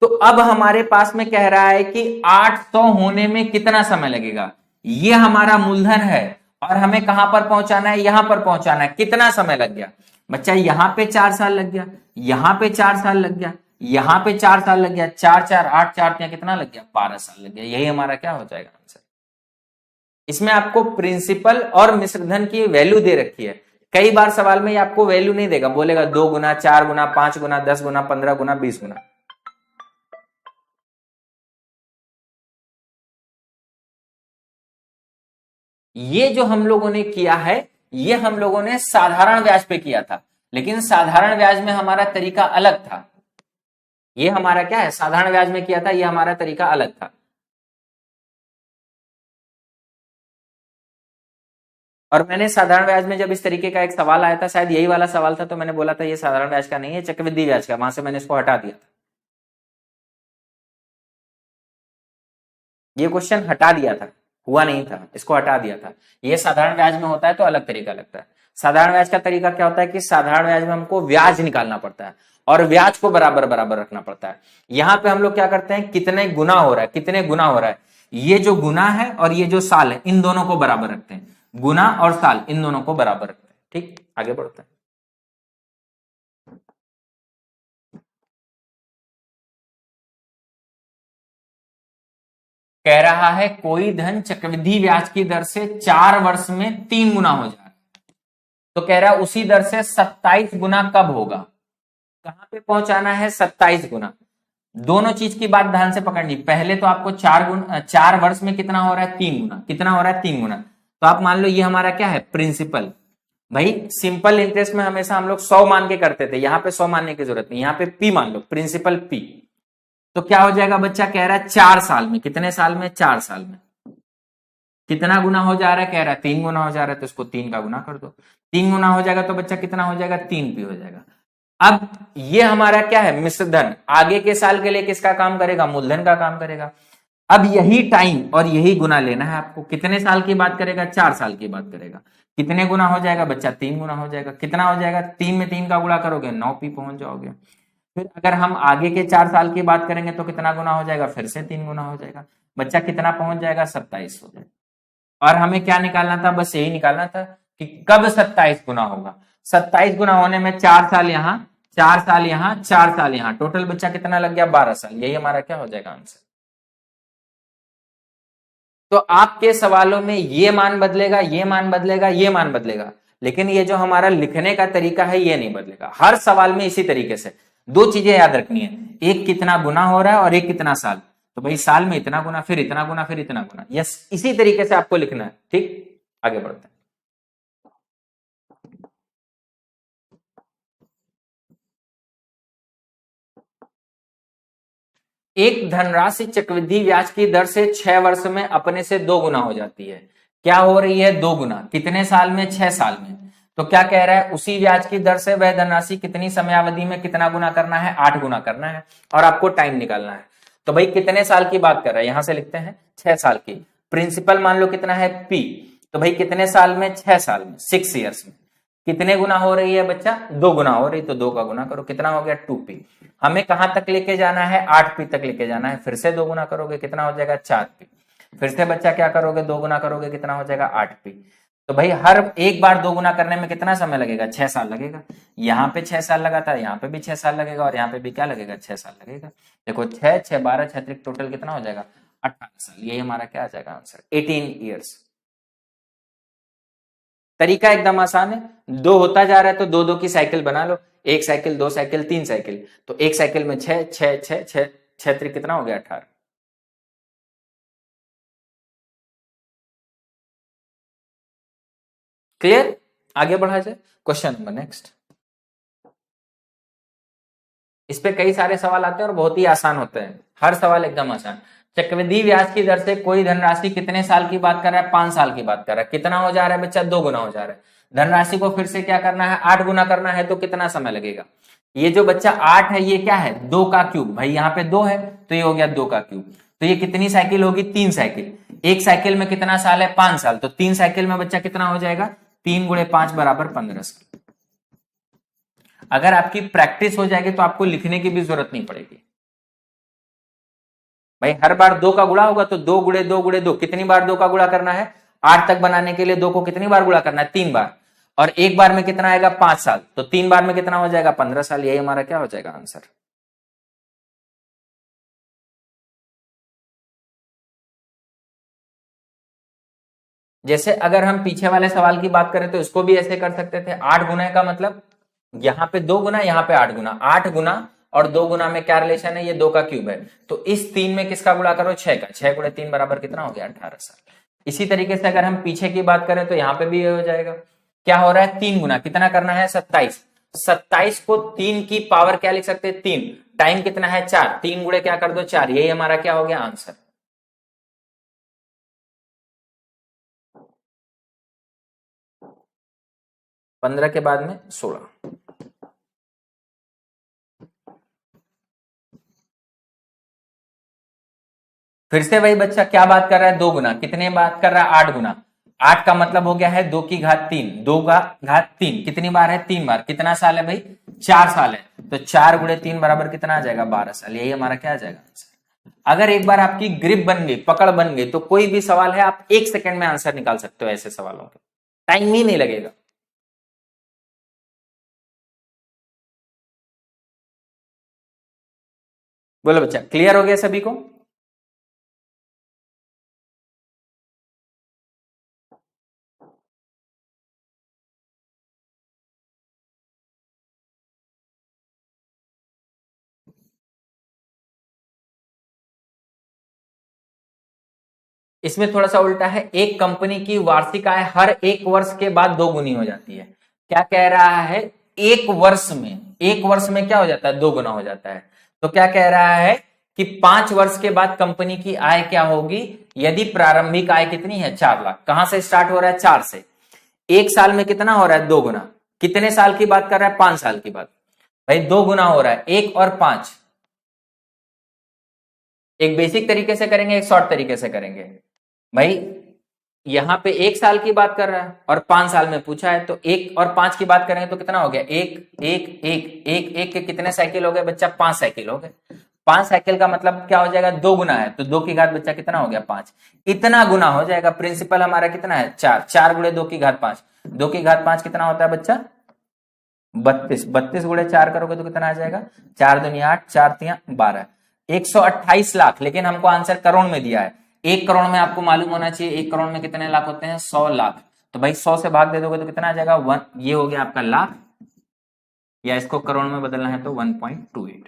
तो अब हमारे पास में कह रहा है कि 800 होने में कितना समय लगेगा? ये हमारा मूलधन है और हमें कहां पर पहुंचाना है? यहां पर पहुंचाना है। कितना समय लग गया बच्चा? यहां पे 4 साल लग गया, यहां पे 4 साल लग गया, यहां पे 4 साल लग गया। 4 4 8 4 कितना लग गया? 12 साल लग गया। यही हमारा क्या हो जाएगा आंसर। इसमें आपको प्रिंसिपल और मिश्रधन की वैल्यू दे रखी है। कई बार सवाल में ये आपको वैल्यू नहीं देगा, बोलेगा 2 गुना, 4 गुना, 5 गुना, 10 गुना, 15 गुना, 20 गुना। ये जो हम लोगों ने किया है, ये हम लोगों ने साधारण ब्याज पे किया था, लेकिन साधारण ब्याज में हमारा तरीका अलग था। ये हमारा क्या है? साधारण ब्याज में किया था, ये हमारा तरीका अलग था। और मैंने साधारण ब्याज में जब इस तरीके का एक सवाल आया था, शायद यही वाला सवाल था, तो मैंने बोला था ये साधारण ब्याज का नहीं है, चक्रवृद्धि ब्याज का। वहां से मैंने इसको हटा दिया था, ये क्वेश्चन हटा दिया था, हुआ नहीं था, इसको हटा दिया था। ये साधारण ब्याज में होता है तो अलग तरीका लगता है। साधारण ब्याज का तरीका क्या होता है कि साधारण ब्याज में हमको ब्याज निकालना पड़ता है और ब्याज को बराबर बराबर रखना पड़ता है। यहां पे हम लोग क्या करते हैं? कितने गुना हो रहा है, कितने गुना हो रहा है, ये जो गुना है और ये जो साल है, इन दोनों को बराबर रखते हैं। गुना और साल इन दोनों को बराबर रखते हैं। ठीक, आगे बढ़ते हैं। कह रहा है कोई धन चक्रवृद्धि ब्याज की दर से 4 वर्ष में 3 गुना हो जाए, तो कह रहा है उसी दर से 27 गुना कब होगा? कहां पे पहुंचाना है? 27 गुना। दोनों चीज की बात ध्यान से पकड़नी। पहले तो आपको 4 वर्ष में कितना हो रहा है? 3 गुना। कितना हो रहा है? 3 गुना। तो आप मान लो ये हमारा क्या है? प्रिंसिपल। भाई सिंपल इंटरेस्ट में हमेशा हम लोग 100 मान के करते थे, यहां पे 100 मानने की जरूरत नहीं, यहां पे पी मान लो, प्रिंसिपल पी। तो क्या हो जाएगा बच्चा? कह रहा है 4 साल में। कितने साल में? 4 साल में। कितना गुना हो जा रहा है? कह रहा है 3 गुना हो जा रहा है, तो इसको 3 का गुना कर दो। 3 गुना हो जाएगा तो बच्चा कितना हो जाएगा? 3 पी हो जाएगा। अब ये हमारा क्या है? मिश्रधन। आगे के साल के लिए किसका काम करेगा? मूलधन का काम करेगा। अब यही टाइम और यही गुना लेना है आपको। कितने साल की बात करेगा? 4 साल की बात करेगा। कितने गुना हो जाएगा बच्चा? 3 गुना हो जाएगा। कितना हो जाएगा? 3 में 3 का गुणा करोगे 9 पी पहुंच जाओगे। फिर अगर हम आगे के 4 साल की बात करेंगे तो कितना गुना हो जाएगा? फिर से 3 गुना हो जाएगा। बच्चा कितना पहुंच जाएगा? 27 हो जाएगा। और हमें क्या निकालना था? बस यही निकालना था कि कब 27 गुना होगा। 27 गुना होने में 4 साल यहां, 4 साल यहां, 4 साल यहां, टोटल बच्चा कितना लग गया? 12 साल। यही हमारा क्या हो जाएगा आंसर। तो आपके सवालों में ये मान बदलेगा, ये मान बदलेगा, ये मान बदलेगा, लेकिन ये जो हमारा लिखने का तरीका है ये नहीं बदलेगा। हर सवाल में इसी तरीके से 2 चीजें याद रखनी है, एक कितना गुना हो रहा है और एक कितना साल। तो भाई साल में इतना गुना, फिर इतना गुना, फिर इतना गुना। यस, इसी तरीके से आपको लिखना है। ठीक, आगे बढ़ते हैं। एक धनराशि चक्रवृद्धि ब्याज की दर से 6 वर्ष में अपने से 2 गुना हो जाती है। क्या हो रही है? 2 गुना। कितने साल में? 6 साल में। तो क्या कह रहा है? उसी ब्याज की दर से वह धनराशि कितनी समयावधि में कितना गुना करना है? 8 गुना करना है, और आपको टाइम निकालना है। तो भाई कितने साल की बात कर रहा है? यहां से लिखते हैं 6 साल की। प्रिंसिपल मान लो कितना है? पी। तो भाई कितने साल में? 6 साल में, 6 ईयर्स में। कितने गुना हो रही है बच्चा? 2 गुना हो रही, तो 2 का गुना करो, कितना हो गया 2p। हमें कहां तक लेके जाना है? 8p तक लेके जाना है, फिर से 2 गुना करोगे कितना हो जाएगा 4p। फिर से बच्चा क्या करोगे? 2 गुना करोगे कितना हो जाएगा 8p। तो भाई हर एक बार 2 गुना करने में कितना समय लगेगा? 6 साल लगेगा। यहाँ पे 6 साल लगा था, यहाँ पे भी 6 साल लगेगा, और यहाँ पे भी क्या लगेगा? 6 साल लगेगा। देखो 6 6 12 6 टोटल कितना हो जाएगा? 18 साल। यही हमारा क्या आ जाएगा आंसर? 18 ईयर्स। तरीका एकदम आसान है, 2 होता जा रहा है तो 2 2 की साइकिल बना लो, 1 साइकिल 2 साइकिल 3 साइकिल, तो 1 साइकिल में 6 6 6 6 6 त्रिक कितना हो गया? 18। क्लियर? आगे बढ़ा जाए, क्वेश्चन नंबर नेक्स्ट। इस पे कई सारे सवाल आते हैं और बहुत ही आसान होते हैं, हर सवाल एकदम आसान। चक्रवृद्धि ब्याज की दर से कोई धनराशि कितने साल की बात कर रहा है? 5 साल की बात कर रहा है। कितना हो जा रहा है बच्चा? 2 गुना हो जा रहा है। धनराशि को फिर से क्या करना है? 8 गुना करना है, तो कितना समय लगेगा? ये जो बच्चा 8 है, ये क्या है? 2 का क्यूब। भाई यहाँ पे 2 है तो ये हो गया 2 का क्यूब। तो ये कितनी साइकिल होगी? 3 साइकिल। एक साइकिल में कितना साल है? 5 साल। तो 3 साइकिल में बच्चा कितना हो जाएगा? 3 गुणे 5 बराबर 15 साल। अगर आपकी प्रैक्टिस हो जाएगी तो आपको लिखने की भी जरूरत नहीं पड़ेगी। भाई हर बार 2 का गुणा होगा तो 2 गुणे 2 गुणे 2, कितनी बार 2 का गुणा करना है? 8 तक बनाने के लिए 2 को कितनी बार गुणा करना है? 3 बार। और एक बार में कितना आएगा? 5 साल। तो 3 बार में कितना हो जाएगा? 15 साल। यही हमारा क्या हो जाएगा आंसर। जैसे अगर हम पीछे वाले सवाल की बात करें तो इसको भी ऐसे कर सकते थे, 8 गुना का मतलब यहां पे 2 गुना, यहां पे 8 गुना। 8 गुना और 2 गुना में क्या रिलेशन है? ये 2 का क्यूब है। तो इस 3 में किसका गुणा करो? 6 का। 6 गुणे 3 बराबर कितना हो गया? 18 साल। इसी तरीके से अगर हम पीछे की बात करें तो यहां पे भी ये हो जाएगा। क्या हो रहा है? 3 गुना, कितना करना है? 27। 27 को 3 की पावर क्या लिख सकते हैं? 3। टाइम कितना है? 4। 3 गुणे क्या कर दो? 4। यही हमारा क्या हो गया आंसर। 15 के बाद में 16। फिर से वही बच्चा क्या बात कर रहा है? 2 गुना। कितने बात कर रहा है? 8 गुना। 8 का मतलब हो गया है 2 की घात 3। 2 का घात 3 कितनी बार है? 3 बार। कितना साल है भाई? 4 साल है। तो 4 गुणे 3 बराबर कितना आ जाएगा? 12 साल। यही हमारा क्या आ जाएगा आंसर। अगर एक बार आपकी ग्रिप बन गई, पकड़ बन गई, तो कोई भी सवाल है आप 1 सेकंड में आंसर निकाल सकते हो। ऐसे सवालों के टाइम ही नहीं लगेगा। बोलो बच्चा, क्लियर हो गया सभी को? इसमें थोड़ा सा उल्टा है, एक कंपनी की वार्षिक आय हर 1 वर्ष के बाद 2 गुनी हो जाती है। क्या कह रहा है? 1 वर्ष में, 1 वर्ष में क्या हो जाता है? 2 गुना हो जाता है। तो क्या कह रहा है कि 5 वर्ष के बाद कंपनी की आय क्या होगी? यदि प्रारंभिक आय कितनी है? 4 लाख। कहां से स्टार्ट हो रहा है? 4 से। 1 साल में कितना हो रहा है? 2 गुना। कितने साल की बात कर रहा है? 5 साल की बात। भाई 2 गुना हो रहा है, 1 और 5। एक बेसिक तरीके से करेंगे, एक शॉर्ट तरीके से करेंगे। भाई यहां पे 1 साल की बात कर रहा है और 5 साल में पूछा है, तो 1 और 5 की बात करेंगे तो कितना हो गया? एक एक एक एक एक के कितने साइकिल हो गए बच्चा? 5 साइकिल हो गए। 5 साइकिल का मतलब क्या हो जाएगा? 2 गुना है, तो 2 की घात बच्चा कितना हो गया? 5। इतना गुना हो जाएगा। प्रिंसिपल हमारा कितना है? 4। 4 गुणे 2 की घात 5। 2 की घात 5 कितना होता है बच्चा? 32। 32 गुणे 4 करोगे तो कितना आ जाएगा? 4 दूनी 8, 4 तिया 12। 128 लाख। लेकिन हमको आंसर करोड़ में दिया है। 1 करोड़ में आपको मालूम होना चाहिए 1 करोड़ में कितने लाख होते हैं? 100 लाख। तो भाई 100 से भाग दे दोगे तो कितना आ जाएगा? 1। ये हो गया आपका लाख, या इसको करोड़ में बदलना है तो 1.28।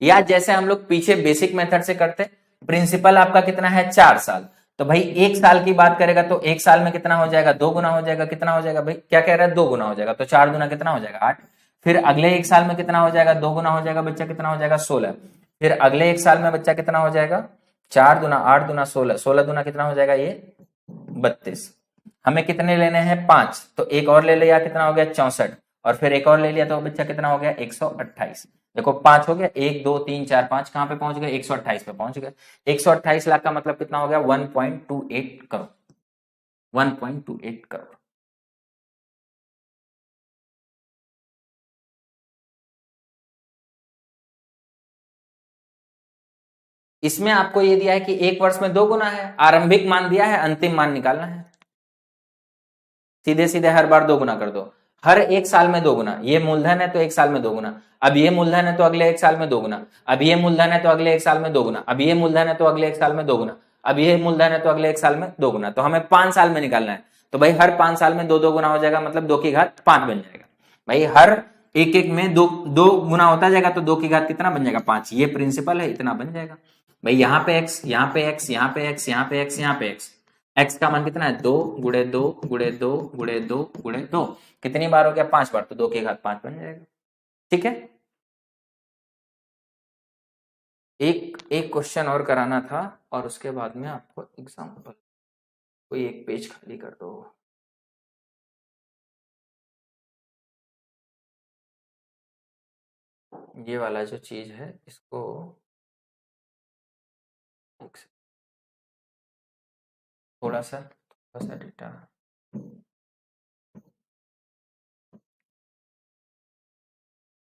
या जैसे हम लोग पीछे बेसिक मेथड से करते, प्रिंसिपल आपका कितना है? 4 साल। तो भाई 1 साल की बात करेगा तो 1 साल में कितना हो जाएगा? 2 गुना हो जाएगा। कितना हो जाएगा भाई? क्या कह रहा है? 2 गुना हो जाएगा। तो 4 गुना कितना हो जाएगा? 8। फिर अगले 1 साल में कितना हो जाएगा? 2 गुना हो जाएगा बच्चा। कितना हो जाएगा? 16। फिर अगले 1 साल में बच्चा कितना हो जाएगा? 4 दुना 8 दुना 16। 16 दुना कितना हो जाएगा? ये 32। हमें कितने लेने हैं? 5। तो एक और ले लिया, कितना हो गया? 64। और फिर एक और ले लिया तो बच्चा कितना हो गया? 128। देखो 5 हो गया, 1 2 3 4 5, कहां पे पहुंच गए? 128 पे पहुंच गए। 128 लाख का मतलब कितना हो गया? 1.28 करोड़। 1.28 करोड़। इसमें आपको ये दिया है कि 1 वर्ष में 2 गुना है, आरंभिक मान दिया है, अंतिम मान निकालना है। सीधे सीधे हर बार 2 गुना कर दो, हर 1 साल में 2 गुना। ये मूलधन है तो 1 साल में 2 गुना, अब ये मूलधन है तो अगले 1 साल में 2 गुना, अब ये मूलधन है तो अगले 1 साल में 2 गुना, अब ये मूलधन है तो अगले 1 साल में 2 गुना, अब ये मूलधन है तो अगले 1 साल में 2 गुना। तो हमें 5 साल में निकालना है, तो भाई हर 5 साल में 2 गुना हो जाएगा, मतलब 2 की घात 5 बन जाएगा। भाई हर एक एक में 2 गुना होता जाएगा तो 2 की घात कितना बन जाएगा, 5। ये प्रिंसिपल है, इतना बन जाएगा। भाई यहाँ पे x, यहाँ पे x, यहाँ पे x, यहाँ पे x, यहाँ पे x, x का मान कितना है, 2 गुणे 2 गुणे 2 गुणे 2 गुणे 2, कितनी बार हो गया, 5 बार, तो 2 की घात 5 बन जाएगा। ठीक है, एक एक क्वेश्चन और कराना था और उसके बाद में आपको एग्जाम्पल, कोई एक पेज खाली कर दो। ये वाला जो चीज है इसको थोड़ा सा डेटा,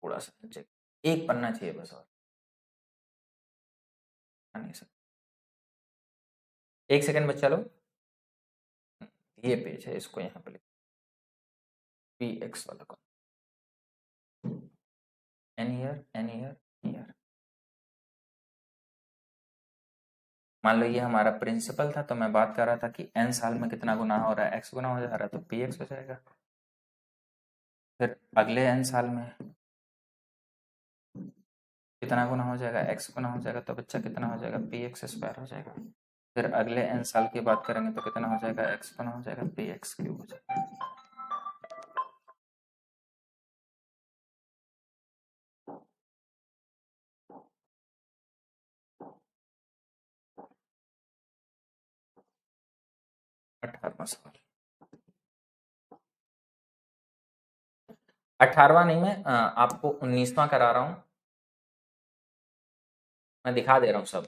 थोड़ा सा चेक, एक पन्ना चाहिए बस, और नहीं सर, 1 सेकंड बच्चा लो, ये पेज है, इसको यहाँ पे पी एक्स वाला का, एन ईयर एन ईयर ईयर। मान लो ये हमारा प्रिंसिपल था, तो मैं बात कर रहा था कि n साल में कितना गुना हो रहा है, x गुना हो जा रहा है, तो पी एक्स हो जाएगा। फिर अगले n साल में कितना गुना हो जाएगा, x गुना हो जाएगा, तो बच्चा कितना हो जाएगा, पी एक्स स्क्वायर हो जाएगा। फिर अगले n साल की बात करेंगे तो कितना हो जाएगा, x गुना हो जाएगा, पी एक्स क्यूब हो जाएगा। अठारहवां सवाल, 18वां नहीं, मैं आपको 19वां करा रहा हूं, मैं दिखा दे रहा हूं सब।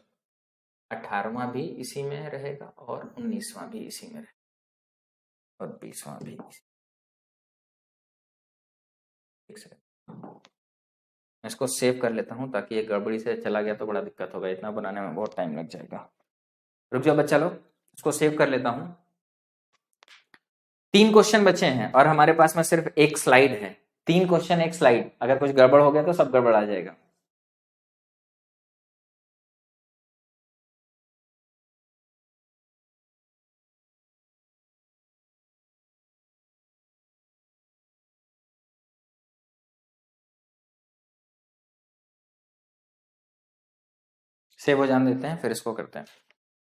18वां भी इसी में रहेगा और 19वां भी इसी में रहेगा और 20वां भी इसी। एक सेकंड, मैं इसको सेव कर लेता हूं, ताकि ये गड़बड़ी से चला गया तो बड़ा दिक्कत होगा, इतना बनाने में बहुत टाइम लग जाएगा। रुक जाओ बच्चा लोग, इसको सेव कर लेता हूं। 3 क्वेश्चन बचे हैं और हमारे पास में सिर्फ 1 स्लाइड है। 3 क्वेश्चन 1 स्लाइड, अगर कुछ गड़बड़ हो गया तो सब गड़बड़ आ जाएगा। सेव हो जाने देते हैं, फिर इसको करते हैं।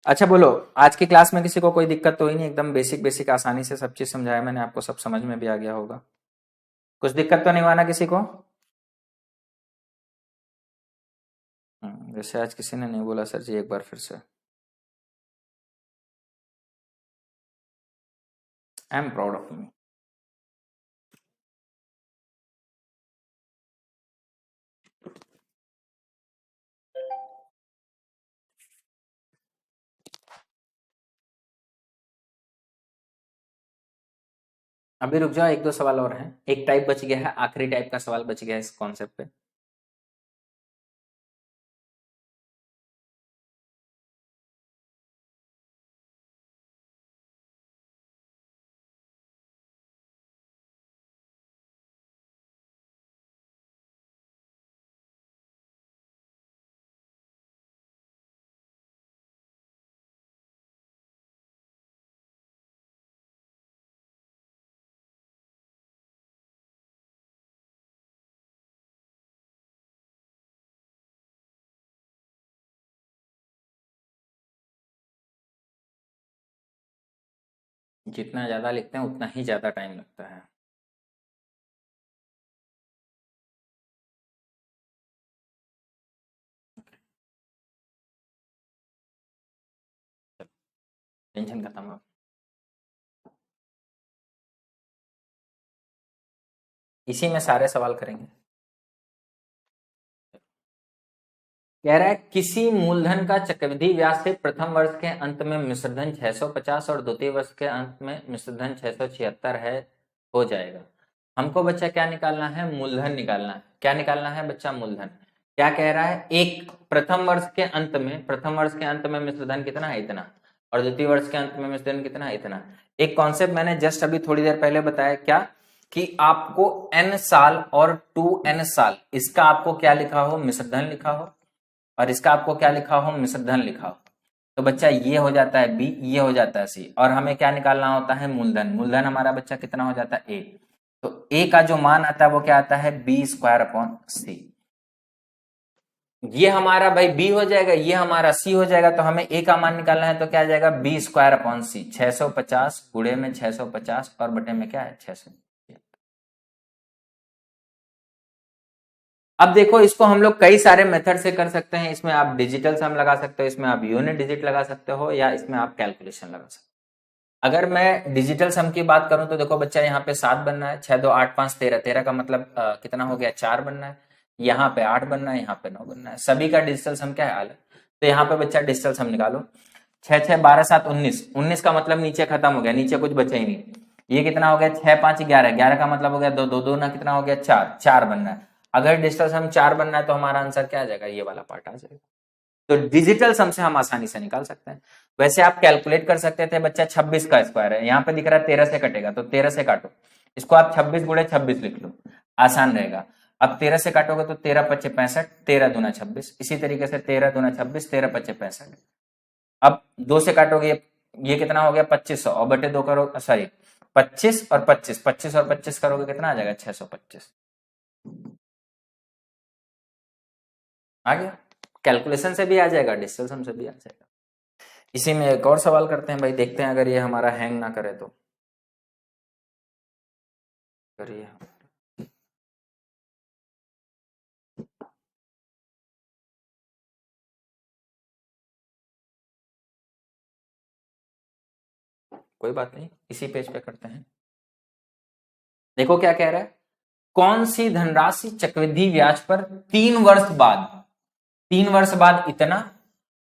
अच्छा बोलो, आज की क्लास में किसी को कोई दिक्कत तो ही नहीं, एकदम बेसिक बेसिक आसानी से सब चीज समझाया मैंने आपको, सब समझ में भी आ गया होगा, कुछ दिक्कत तो नहीं हुआ ना किसी को? वैसे आज किसी ने नहीं बोला सर जी, एक बार फिर से, I am proud of me. अभी रुक जाओ, 1-2 सवाल और हैं, एक टाइप बच गया है, आखिरी टाइप का सवाल बच गया है इस कॉन्सेप्ट पे। जितना ज्यादा लिखते हैं उतना ही ज्यादा टाइम लगता है। टेंशन खत्म हो, इसी में सारे सवाल करेंगे। कह रहा है किसी मूलधन का चक्रवृद्धि ब्याज से प्रथम वर्ष के अंत में मिश्रधन 650 और द्वितीय वर्ष के अंत में मिश्रधन 676 है, हो जाएगा। हमको बच्चा क्या निकालना है, मूलधन निकालना है। क्या निकालना है बच्चा, मूलधन। क्या कह रहा है, एक प्रथम वर्ष के अंत में मिश्र धन कितना है, इतना, और द्वितीय वर्ष के अंत में मिश्र धन कितना है, इतना। एक कॉन्सेप्ट मैंने जस्ट अभी थोड़ी देर पहले बताया, क्या कि आपको n साल और 2n साल, इसका आपको क्या लिखा हो, मिश्र धन लिखा हो, और इसका आपको क्या लिखा हो, मिश्र धन लिखा हो। तो बच्चा ये हो जाता है b, ये हो जाता है c, और हमें क्या निकालना होता है, मूलधन। मूलधन हमारा बच्चा कितना हो जाता है, a। तो a का जो मान आता है वो क्या आता है, b²/c। ये हमारा भाई b हो जाएगा, ये हमारा c हो जाएगा। तो हमें a का मान निकालना है तो क्या आ जाएगा, b²/c, 650 गुणे में 650 और बटे में क्या है, 600। अब देखो, इसको हम लोग कई सारे मेथड से कर सकते हैं। इसमें आप डिजिटल सम लगा सकते हो, इसमें आप यूनिट डिजिट लगा सकते हो, या इसमें आप कैलकुलेशन लगा सकते हो। अगर मैं डिजिटल सम की बात करूं तो देखो बच्चा, यहाँ पे 7 बनना है, 6 2 8 5 13, 13 का मतलब कितना हो गया, 4 बनना है। यहाँ पे 8 बनना है, यहाँ पे 9 बनना है। सभी का डिजिटल सम क्या है, अलग। तो यहाँ पे बच्चा डिजिटल सम निकालो। 6 6 12 7 19, 19 का मतलब नीचे खत्म हो गया, नीचे कुछ बचा ही नहीं। ये कितना हो गया, 6 5 11, 11 का मतलब हो गया 2 2 2 ना कितना हो गया, 4 4 बनना है। अगर डिजिटल सम 4 बनना है तो हमारा आंसर क्या आ जाएगा, ये वाला पार्ट आ जाएगा। तो डिजिटल सम से हम आसानी से निकाल सकते हैं। वैसे आप कैलकुलेट कर सकते थे बच्चा, 26 का स्क्वायर है, यहाँ पे दिख रहा है 13 से कटेगा, तो 13 से काटो, इसको आप 26 गुणे 26 लिख लो, आसान रहेगा। अब 13 से काटोगे तो 13 5 65, 13 दूना 26, इसी तरीके से 13 दूना 26, 13 5 65। अब 2 से काटोगे, ये कितना हो गया, 2500, और बटे 2 करो, सॉरी 25 और 25, 25 और 25 करोगे कितना आ जाएगा, 625। आ गया, कैलकुलेशन से भी आ जाएगा, डिजिटल सम से भी आ जाएगा। इसी में एक और सवाल करते हैं भाई, देखते हैं अगर ये हमारा हैंग ना करे तो। करिए, कोई बात नहीं, इसी पेज पे करते हैं। देखो क्या कह रहा है, कौन सी धनराशि चक्रवृद्धि ब्याज पर 3 वर्ष बाद, 3 वर्ष बाद इतना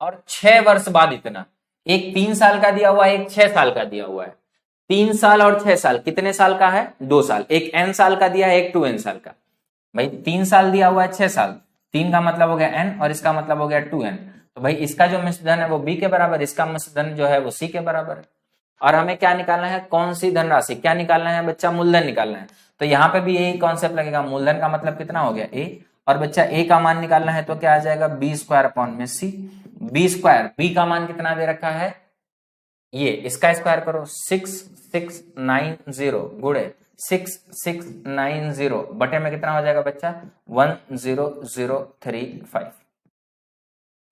और 6 वर्ष बाद इतना। एक 3 साल का दिया हुआ है, एक 6 साल का दिया हुआ है। 3 साल और 6 साल कितने साल का है, 2 साल। एक n साल का दिया है, एक 2n साल का। भाई 3 साल दिया हुआ है, 6 साल, 3 का मतलब हो गया n और इसका मतलब हो गया 2n। तो भाई इसका जो मिश्र धन है वो b के बराबर, इसका मिश्र धन जो है वो c के बराबर है। और हमें क्या निकालना है, कौन सी धनराशि, क्या निकालना है बच्चा, मूलधन निकालना है। तो यहाँ पे भी यही कॉन्सेप्ट लगेगा, मूलधन का मतलब कितना हो गया, a, और बच्चा a का मान निकालना है तो क्या आ जाएगा, b²/c। b² का मान कितना दे रखा है, ये इसका स्क्वायर करो, 6690 गुणे 6690 बटे में कितना हो जाएगा बच्चा, 10035।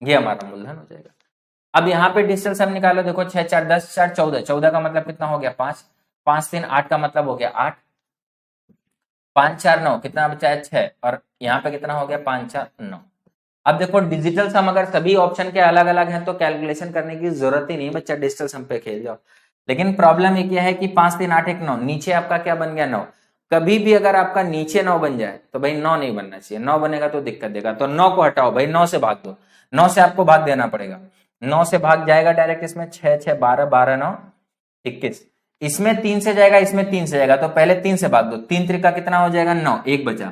ये हमारा मूलधन हो जाएगा। अब यहाँ पे डिजिटल सम निकालो, देखो 6 4 10 4 14, 14 का मतलब कितना हो गया, 5 5 3 8 का मतलब हो गया 8, 5 4 9 कितना बचा है, 6, और यहाँ पे कितना हो गया, 5 4 9। अब देखो डिजिटल सम अगर सभी ऑप्शन के अलग अलग हैं तो कैलकुलेशन करने की जरूरत ही नहीं, बच्चा डिजिटल सम पे खेल जाओ। लेकिन प्रॉब्लम ये क्या है कि 5 3 8 1 9, नीचे आपका क्या बन गया, 9। कभी भी अगर आपका नीचे 9 बन जाए तो भाई 9 नहीं बनना चाहिए, 9 बनेगा तो दिक्कत देगा। तो 9 को हटाओ भाई, 9 से भाग दो, 9 से आपको भाग देना पड़ेगा, 9 से भाग जाएगा डायरेक्ट इसमें, 6 6 12 12 9 21। इसमें 3 से जाएगा, इसमें 3 से जाएगा, तो पहले 3 से भाग दो, 3 त्रिका कितना हो जाएगा, 9, 1 बचा।